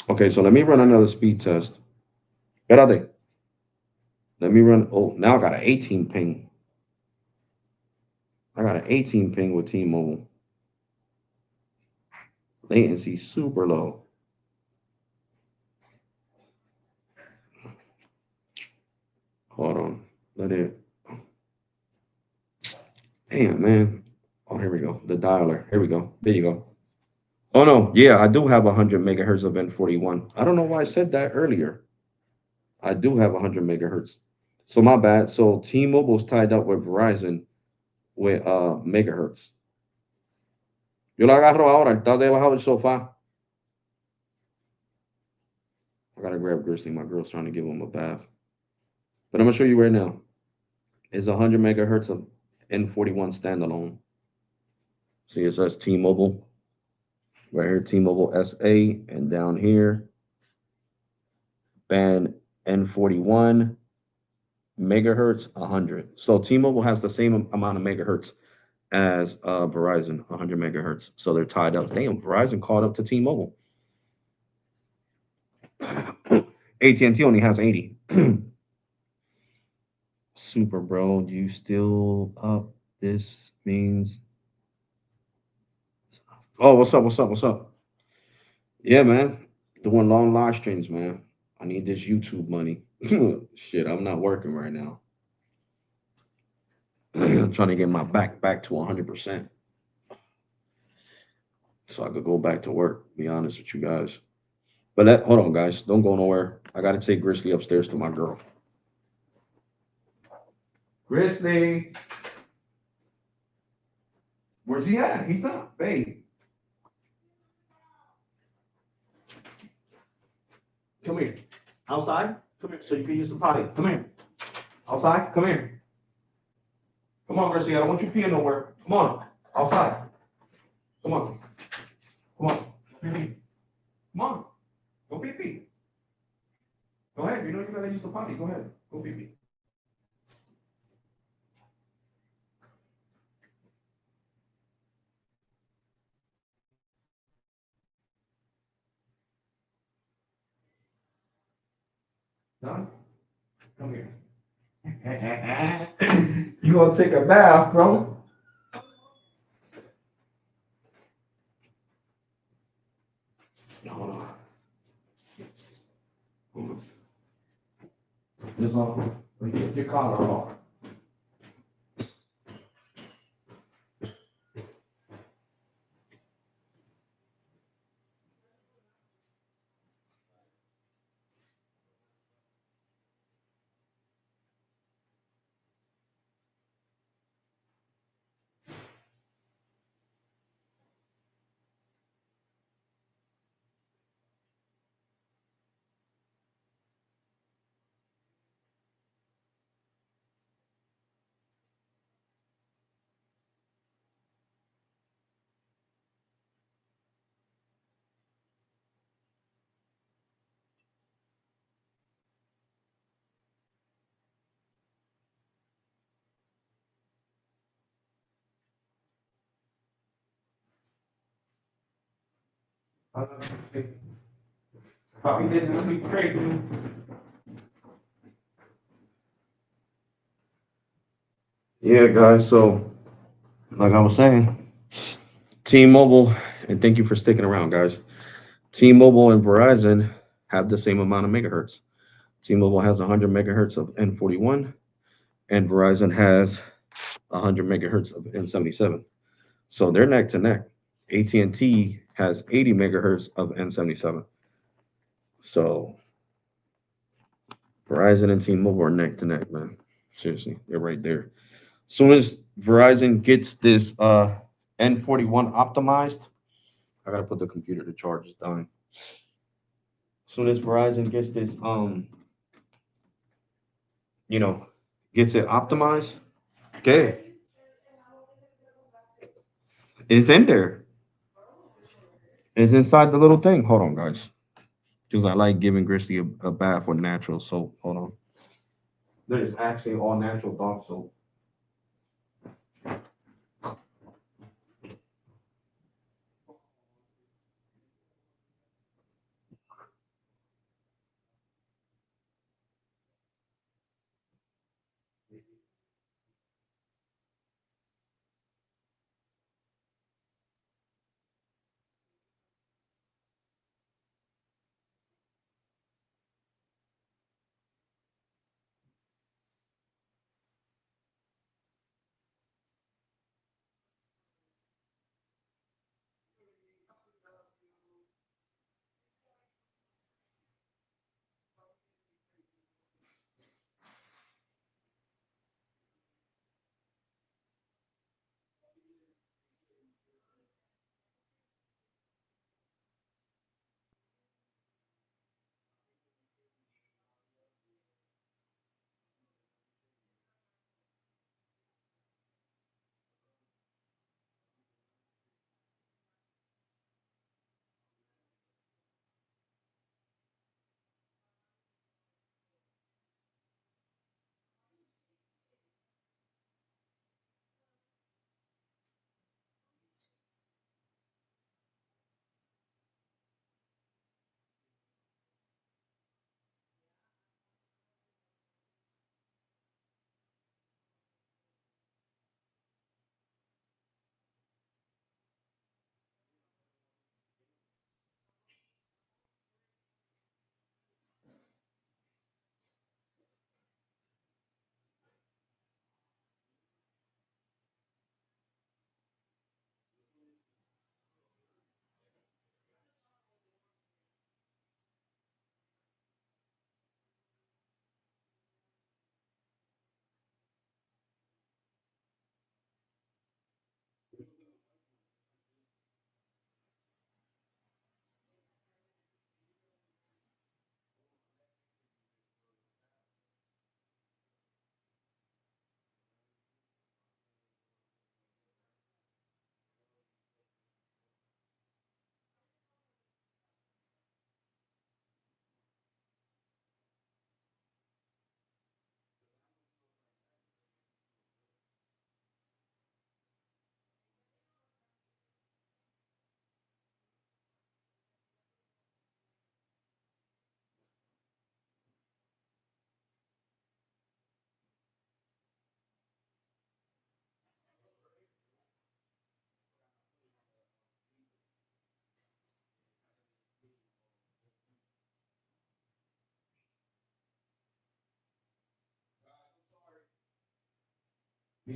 Okay, so let me run another speed test. Espérate. Let me run. Oh, now I got an 18 ping. I got an 18 ping with T-Mobile. Latency super low. Hold on. Let it. Damn, man. Oh, here we go. The dialer. Here we go. There you go. Oh, no. Yeah, I do have 100 megahertz of N41. I don't know why I said that earlier. I do have 100 megahertz. So my bad. So T-Mobile's tied up with Verizon with megahertz. Yo lo agarro ahora, está debajo del sofá. I gotta grab Grizzly. My girl's trying to give him a bath. But I'm gonna show you right now. It's 100 megahertz of N41 standalone. See, it says T-Mobile right here, T-Mobile SA, and down here, band N41 megahertz 100. So T-Mobile has the same amount of megahertz as Verizon, 100 megahertz. So they're tied up. Damn, Verizon caught up to T-Mobile. AT&T only has 80. Super, bro. You still up? This means. Oh, what's up? What's up? What's up? Yeah, man. Doing long live streams, man. I need this YouTube money. Shit, I'm not working right now. I'm trying to get my back to 100%, so I could go back to work. Be honest with you guys. But hold on, guys. Don't go nowhere. I got to take Grizzly upstairs to my girl. Grizzly, where's he at? He's not, babe. Come here. Outside? Come here so you can use the potty. Come here. Outside? Come here. Come on, Grizzly. I don't want you peeing nowhere. Come on. Outside. Come on. Come on. Pee-pee. Come on. Go pee pee. Go ahead. You know you gotta use the potty. Go ahead. Go pee pee. Done? Come here. You gonna take a bath, bro? Hold on. This on. Get your collar off. Probably didn't let me trade you. Yeah, guys. So, like I was saying, T-Mobile, and thank you for sticking around, guys. T-Mobile and Verizon have the same amount of megahertz. T-Mobile has 100 megahertz of N41, and Verizon has 100 megahertz of N77. So they're neck to neck. AT&T has 80 megahertz of N77. So Verizon and T-Mobile are neck to neck, man. Seriously, they're right there. As soon as Verizon gets this N41 optimized, I gotta put the computer to charge. It's dying. As soon as Verizon gets this, you know, gets it optimized, okay, it's in there. It's inside the little thing. Hold on, guys, because I like giving Grizzly a bath with natural soap. Hold on. That is actually all natural dog soap. I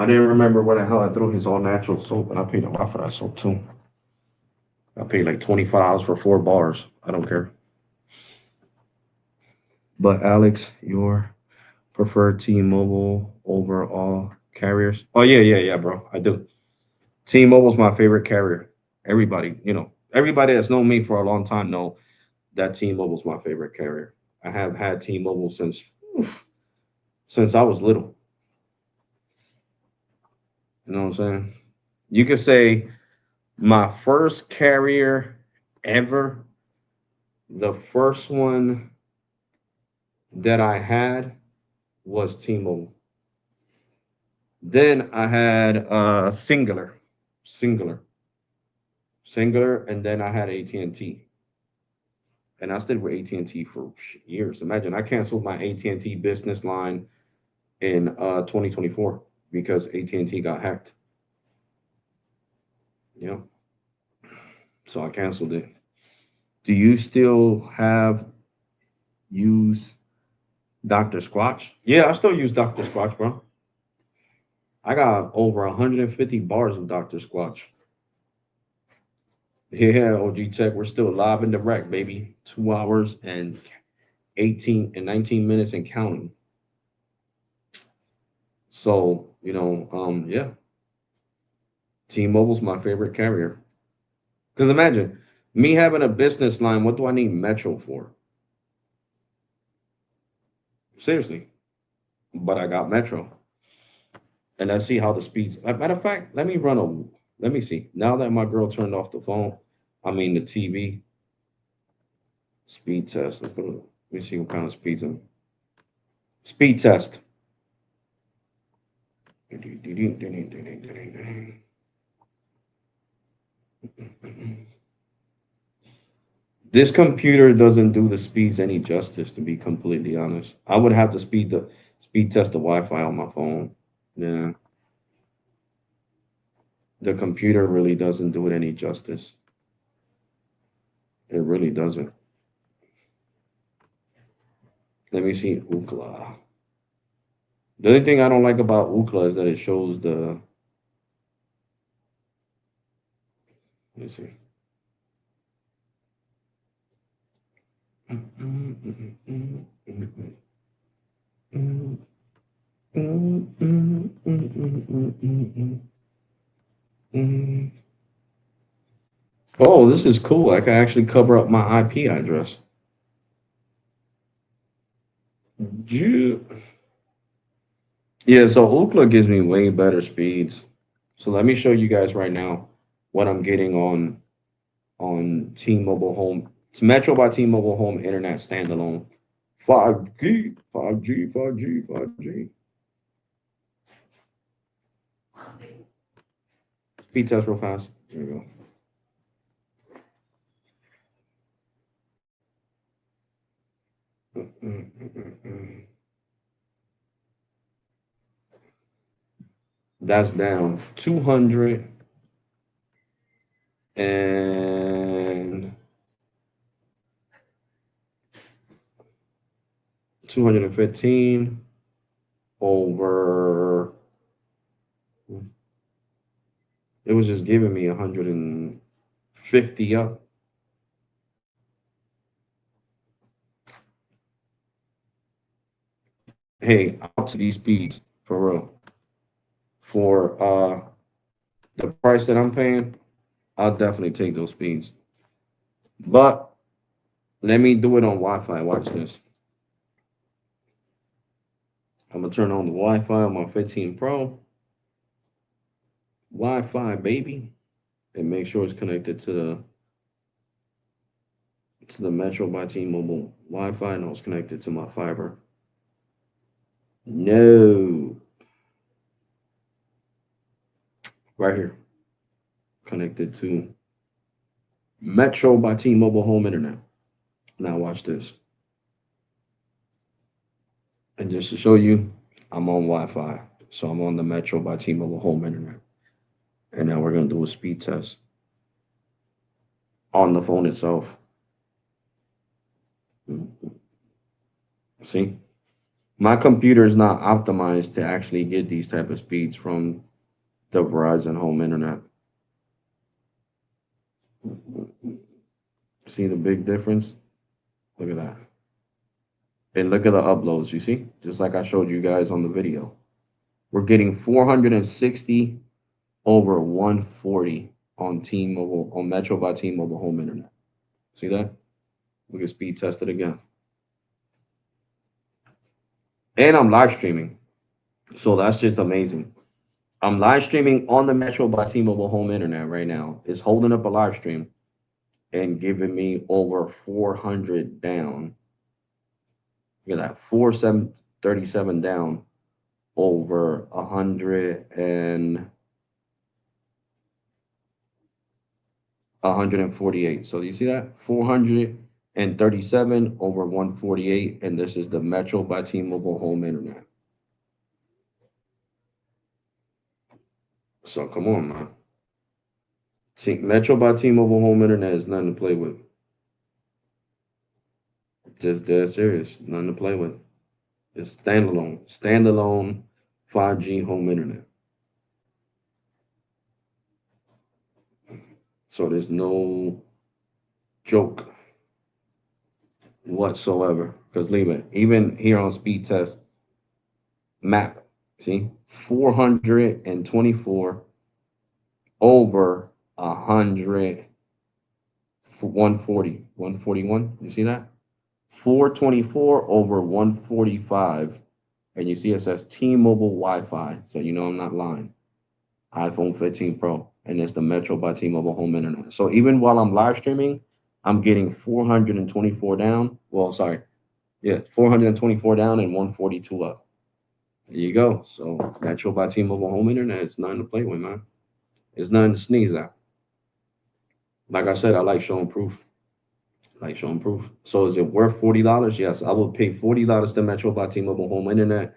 didn't remember where the hell I threw his all natural soap, and I paid a lot for that soap too. I paid like $25 for 4 bars. I don't care. But Alex, your preferred T-Mobile over all carriers? Oh yeah, bro. I do. T-Mobile's my favorite carrier. Everybody that's known me for a long time know that T-Mobile's my favorite carrier. I have had T-Mobile since I was little. You know what I'm saying? You could say my first carrier ever, the first one that I had was T-Mobile. Then I had singular, singular, and then I had AT&T. And I stayed with AT&T for years. Imagine I canceled my AT&T business line in 2024 because AT&T got hacked. You know, so I canceled it. Do you still have use Dr. Squatch? Yeah, I still use Dr. Squatch, bro. I got over 150 bars of Dr. Squatch. Yeah, OG Tech, we're still live and direct, baby. 2 hours and 18 and 19 minutes and counting. So, yeah, T-Mobile's my favorite carrier. Because imagine me having a business line, what do I need Metro for? Seriously. But I got Metro. And let's see how the speeds. Matter of fact, let me see. Now that my girl turned off the phone, I mean the TV, speed test. Let me see what kind of speeds I'm. Speed test. This computer doesn't do the speeds any justice, to be completely honest. I would have to speed test the Wi-Fi on my phone. Yeah, the computer really doesn't do it any justice. It really doesn't. Let me see Ookla. The only thing I don't like about Ookla is that it shows the. Let me see. Oh, this is cool. I can actually cover up my IP address. Ju- Yeah, so Ookla gives me way better speeds. So let me show you guys right now what I'm getting on T-Mobile Home. It's Metro by T-Mobile Home Internet standalone. 5G, 5G, 5G, 5G. Speed test real fast. Here we go. That's down 215 over. It was just giving me 150 up. Hey, out to these speeds for real. For the price that I'm paying, I'll definitely take those speeds. But let me do it on Wi-Fi. Watch this. I'm gonna turn on the Wi-Fi on my 15 Pro. Wi-Fi, baby, and make sure it's connected to the Metro by T-Mobile Wi-Fi. No, it's connected to my fiber. No, right here, connected to Metro by T-Mobile Home Internet. Now watch this. And just to show you, I'm on Wi-Fi. So I'm on the Metro by T-Mobile Home Internet. And now we're going to do a speed test on the phone itself. See? My computer is not optimized to actually get these type of speeds from the Verizon Home Internet. See the big difference? Look at that. And look at the uploads, you see? Just like I showed you guys on the video. We're getting 460 over 140 on T-Mobile, on Metro by T-Mobile Home Internet. See that? We can speed test it again. And I'm live streaming. So that's just amazing. I'm live streaming on the Metro by T-Mobile Home Internet right now. It's holding up a live stream and giving me over 400 down. Look at that, 4737 down over 148. So you see that? 437 over 148, and this is the Metro by T-Mobile Home Internet. So come on, man. See, Metro by T-Mobile Home Internet is nothing to play with. Just dead serious, nothing to play with. It's standalone 5G home internet. So there's no joke whatsoever. Because leave it, even here on speed test map, see, 424 over 100, 140, 141. You see that? 424 over 145. And you see it says T-Mobile Wi-Fi. So you know I'm not lying. iPhone 15 Pro. And it's the Metro by T-Mobile Home Internet. So even while I'm live streaming, I'm getting 424 down. Well, sorry. Yeah, 424 down and 142 up. There you go. So Metro by T-Mobile Home Internet, it's nothing to play with, man. It's nothing to sneeze at. Like I said, I like showing proof. So is it worth $40? Yes, I will pay $40 to Metro by T-Mobile Home Internet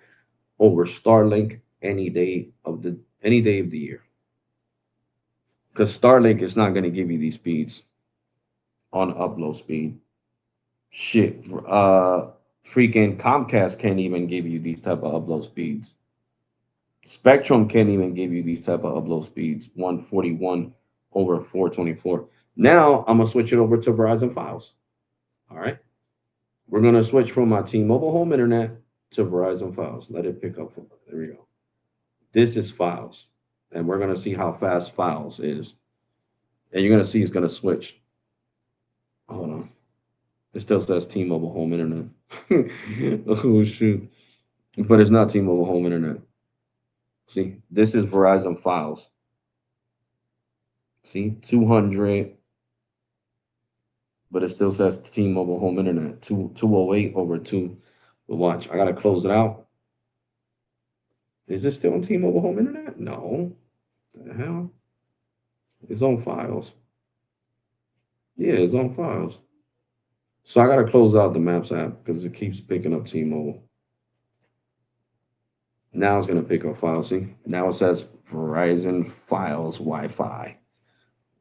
over Starlink any day of the year. Because Starlink is not going to give you these speeds on upload speed. Shit, freaking Comcast can't even give you these type of upload speeds. Spectrum can't even give you these type of upload speeds. 141 over 424. Now I'm gonna switch it over to Verizon Files. All right, we're gonna switch from my T-Mobile Home Internet to Verizon Files. Let it pick up. There we go. This is Files, and we're gonna see how fast Files is. And you're gonna see it's gonna switch. Hold on. It still says T-Mobile Home Internet. Oh shoot! But it's not T-Mobile Home Internet. See, this is Verizon Files. See, 200, but it still says T-Mobile Home Internet. 208 over 2. But watch, I gotta close it out. Is it still on T-Mobile Home Internet? No. The hell? It's on Files. Yeah, it's on Files. So I gotta close out the Maps app because it keeps picking up T-Mobile. Now it's gonna pick up Files. See, now it says Verizon Files Wi-Fi.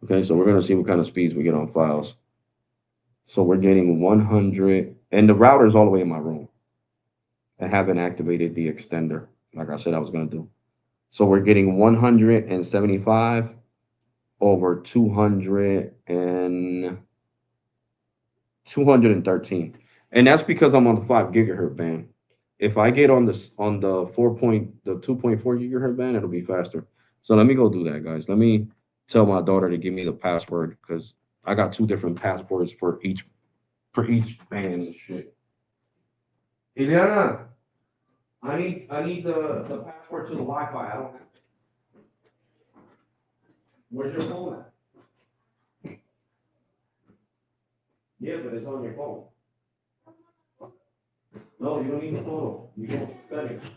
Okay, so we're gonna see what kind of speeds we get on Files. So we're getting 100, and the router is all the way in my room. I haven't activated the extender, like I said I was gonna do. So we're getting 175 over 213, and that's because I'm on the 5 gigahertz band. If I get on the 2.4 gigahertz band, it'll be faster. So let me go do that, guys. Let me tell my daughter to give me the password because I got 2 different passwords for each band and shit. Ileana, I need the password to the Wi-Fi. I don't have it. Where's your phone at? Yeah, but it's on your phone. No, you don't need the photo. You don't settings.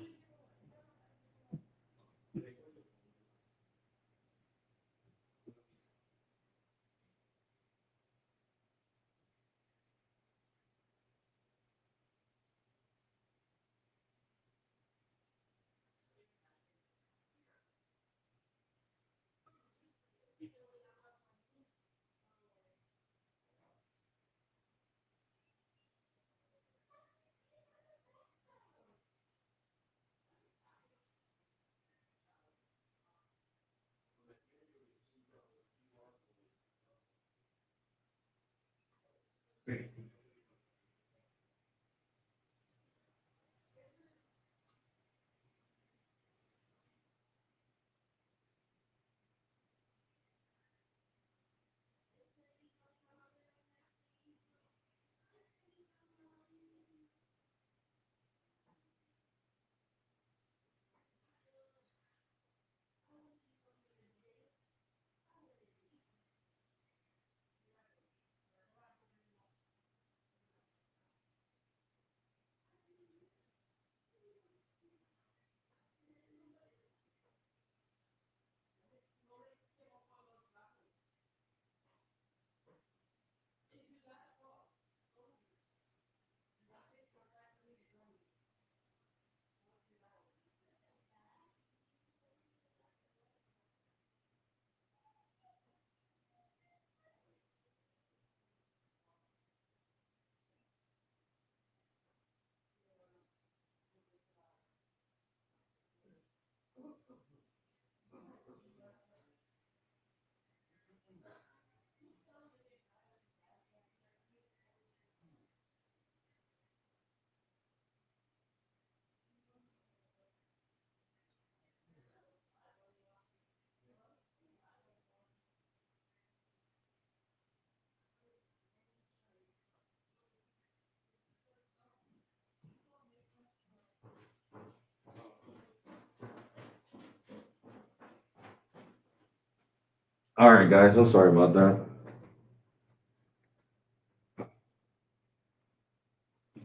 All right, guys, I'm sorry about that.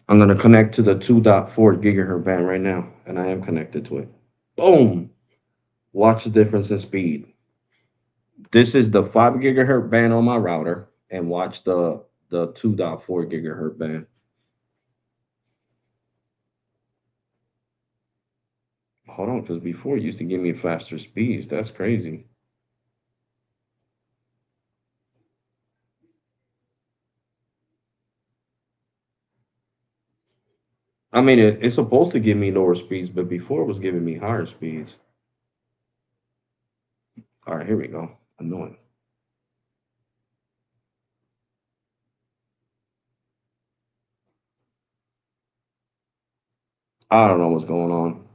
I'm gonna connect to the 2.4 gigahertz band right now, and I am connected to it. Boom! Watch the difference in speed. This is the 5 gigahertz band on my router, and watch the 2.4 gigahertz band. Hold on, because before it used to give me faster speeds. That's crazy. I mean, it's supposed to give me lower speeds, but before it was giving me higher speeds. All right, here we go. Annoying. I don't know what's going on.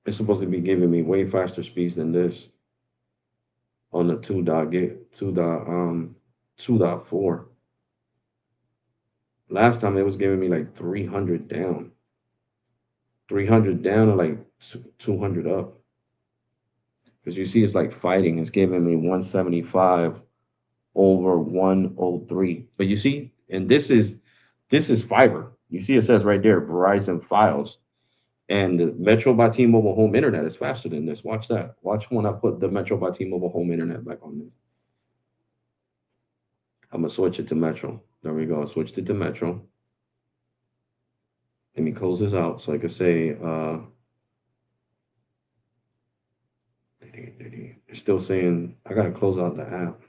It's supposed to be giving me way faster speeds than this on the 2.4. Last time it was giving me like 300 down, 300 down, and like 200 up. Because you see, it's like fighting. It's giving me 175 over 103. But you see, and this is fiber. You see, it says right there, Verizon Files. And the Metro by T-Mobile Home Internet is faster than this. Watch that. Watch when I put the Metro by T-Mobile Home Internet back on this. I'm gonna switch it to Metro. There we go. I switched it to Metro. Let me close this out so I can say it's still saying I gotta close out the app.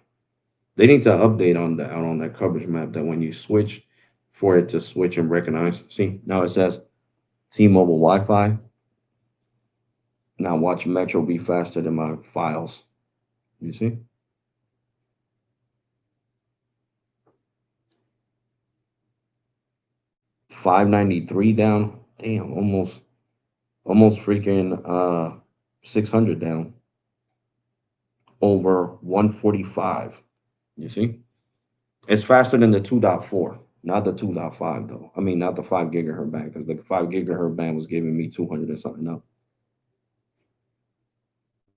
They need to update on that coverage map that when you switch for it to switch and recognize. See, now it says T-Mobile Wi-Fi. Now watch Metro be faster than my files. You see? $593 down. Damn, almost freaking 600 down over 145. You see? It's faster than the 2.4, not the 2.5 though. I mean, not the 5 gigahertz band, because the 5 gigahertz band was giving me 200 and something up.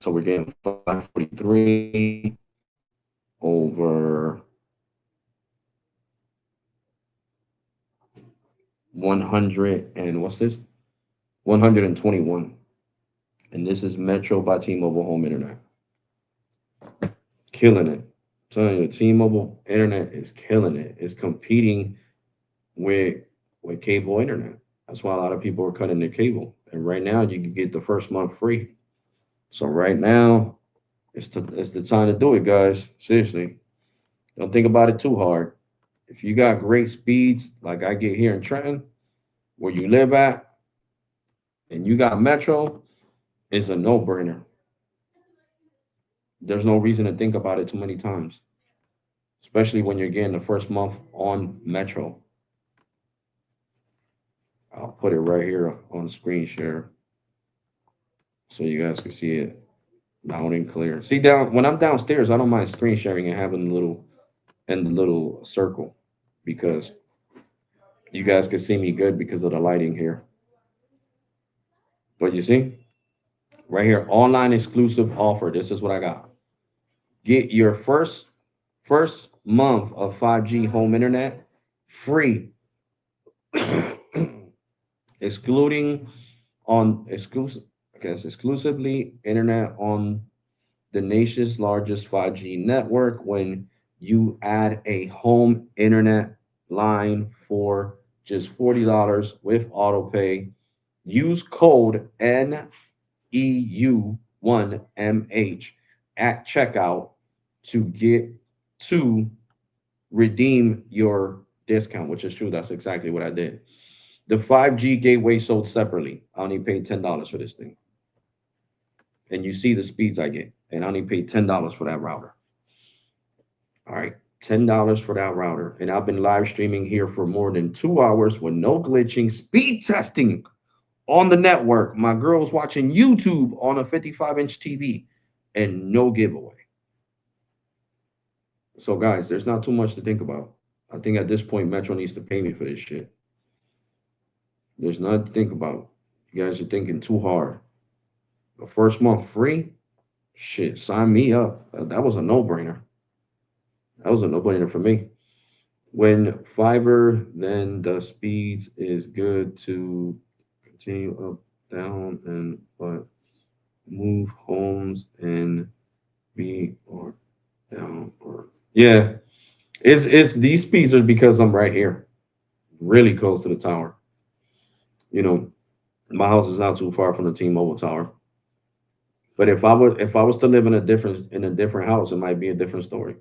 So we're getting 543 over 100 and what's this? 121. And this is Metro by T-Mobile Home Internet. Killing it. I'm telling you, T-Mobile Internet is killing it. It's competing with cable internet. That's why a lot of people are cutting their cable. And right now, you can get the first month free. So right now, it's the time to do it, guys. Seriously, don't think about it too hard. If you got great speeds like I get here in Trenton, where you live at, and you got Metro, it's a no-brainer. There's no reason to think about it too many times, especially when you're getting the first month on Metro. I'll put it right here on screen share so you guys can see it loud and clear. See, down when I'm downstairs, I don't mind screen sharing and having the little circle because you guys can see me good because of the lighting here. But you see, right here, online exclusive offer. This is what I got. Get your first month of 5G home internet free, excluding on exclusive, I guess exclusively internet on the nation's largest 5G network when you add a home internet line for just $40 with auto pay. Use code NEU1MH at checkout to to redeem your discount, which is true. That's exactly what I did. The 5G gateway sold separately. I only paid $10 for this thing. And you see the speeds I get. And I only paid $10 for that router. All right, $10 for that router. And I've been live streaming here for more than 2 hours with no glitching, speed testing on the network. My girl's watching YouTube on a 55-inch TV and no giveaway. So, guys, there's not too much to think about. I think at this point, Metro needs to pay me for this shit. There's nothing to think about. You guys are thinking too hard. The first month free, Shit, sign me up. That was a no-brainer. That was a no-brainer for me. When fiber, then the speeds is good to continue up, down, and but move homes and be or down or yeah. It's these speeds are because I'm right here, really close to the tower. You know, my house is not too far from the T-Mobile tower. But if I was to live in a different house, it might be a different story.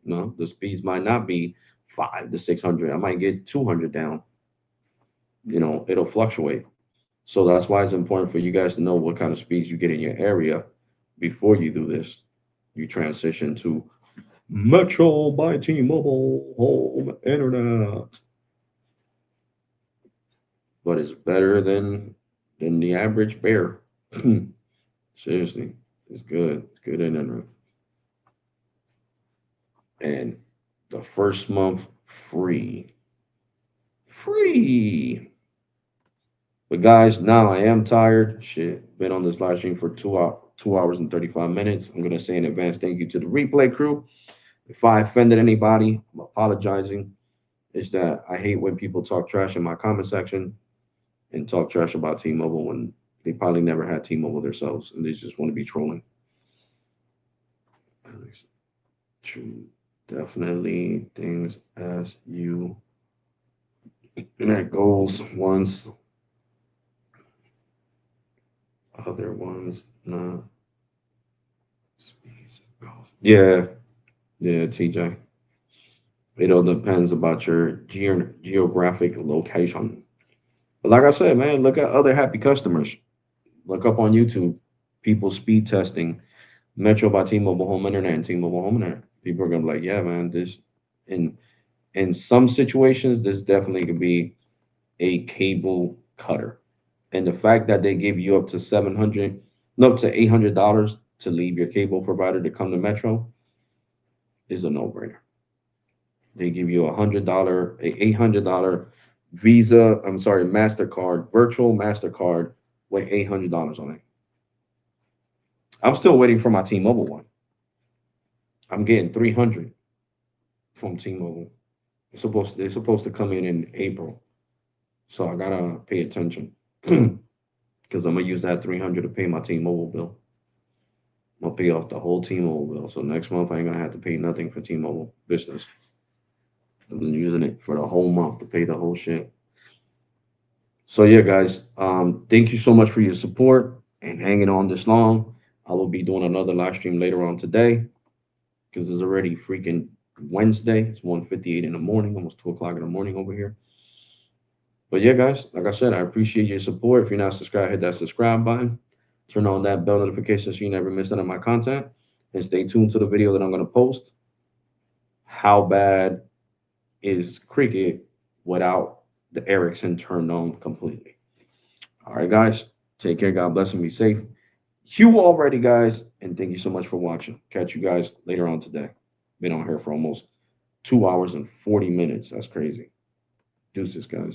No, the speeds might not be 5 to 600. I might get 200 down. It'll fluctuate. So that's why it's important for you guys to know what kind of speeds you get in your area before you do this. You transition to Metro by T-Mobile home internet, but it's better than the average bear. Seriously, it's good. It's good internet, and the first month free, free. But guys, now I am tired. Shit, been on this live stream for 2 hours and 35 minutes. I'm gonna say in advance thank you to the replay crew. If I offended anybody, I'm apologizing. Is that I hate when people talk trash in my comment section and talk trash about T-Mobile when they probably never had T-Mobile themselves and they just want to be trolling. True, definitely things as you that goals once, other ones not. Yeah, yeah, TJ. It all depends about your geographic location. But like I said, man, look at other happy customers. Look up on YouTube, people speed testing Metro by T-Mobile Home Internet and T-Mobile Home Internet. People are gonna be like, yeah, man, this in some situations, this definitely could be a cable cutter. And the fact that they give you up to 700, no, up to $800 to leave your cable provider to come to Metro is a no-brainer. They give you a $800 Visa, I'm sorry, MasterCard, virtual MasterCard with $800 on it. I'm still waiting for my T-Mobile one. I'm getting 300 from T-Mobile. They're supposed to come in April, so I gotta pay attention because I'm gonna use that 300 to pay my T-Mobile bill. I'm gonna pay off the whole T-Mobile bill, so next month I ain't gonna have to pay nothing for T-Mobile business. I've been using it for the whole month to pay the whole shit. So yeah, guys, thank you so much for your support and hanging on this long. I will be doing another live stream later on today because it's already freaking Wednesday. It's 1:58 in the morning, almost 2 o'clock in the morning over here. But yeah, guys, like I said, I appreciate your support. If you're not subscribed, hit that subscribe button. Turn on that bell notification so you never miss any of my content. And stay tuned to the video that I'm going to post. How bad is Cricket without the Ericsson turned on completely? All right, guys. Take care. God bless and be safe. You already, guys. And thank you so much for watching. Catch you guys later on today. Been on here for almost 2 hours and 40 minutes. That's crazy. Deuces, guys.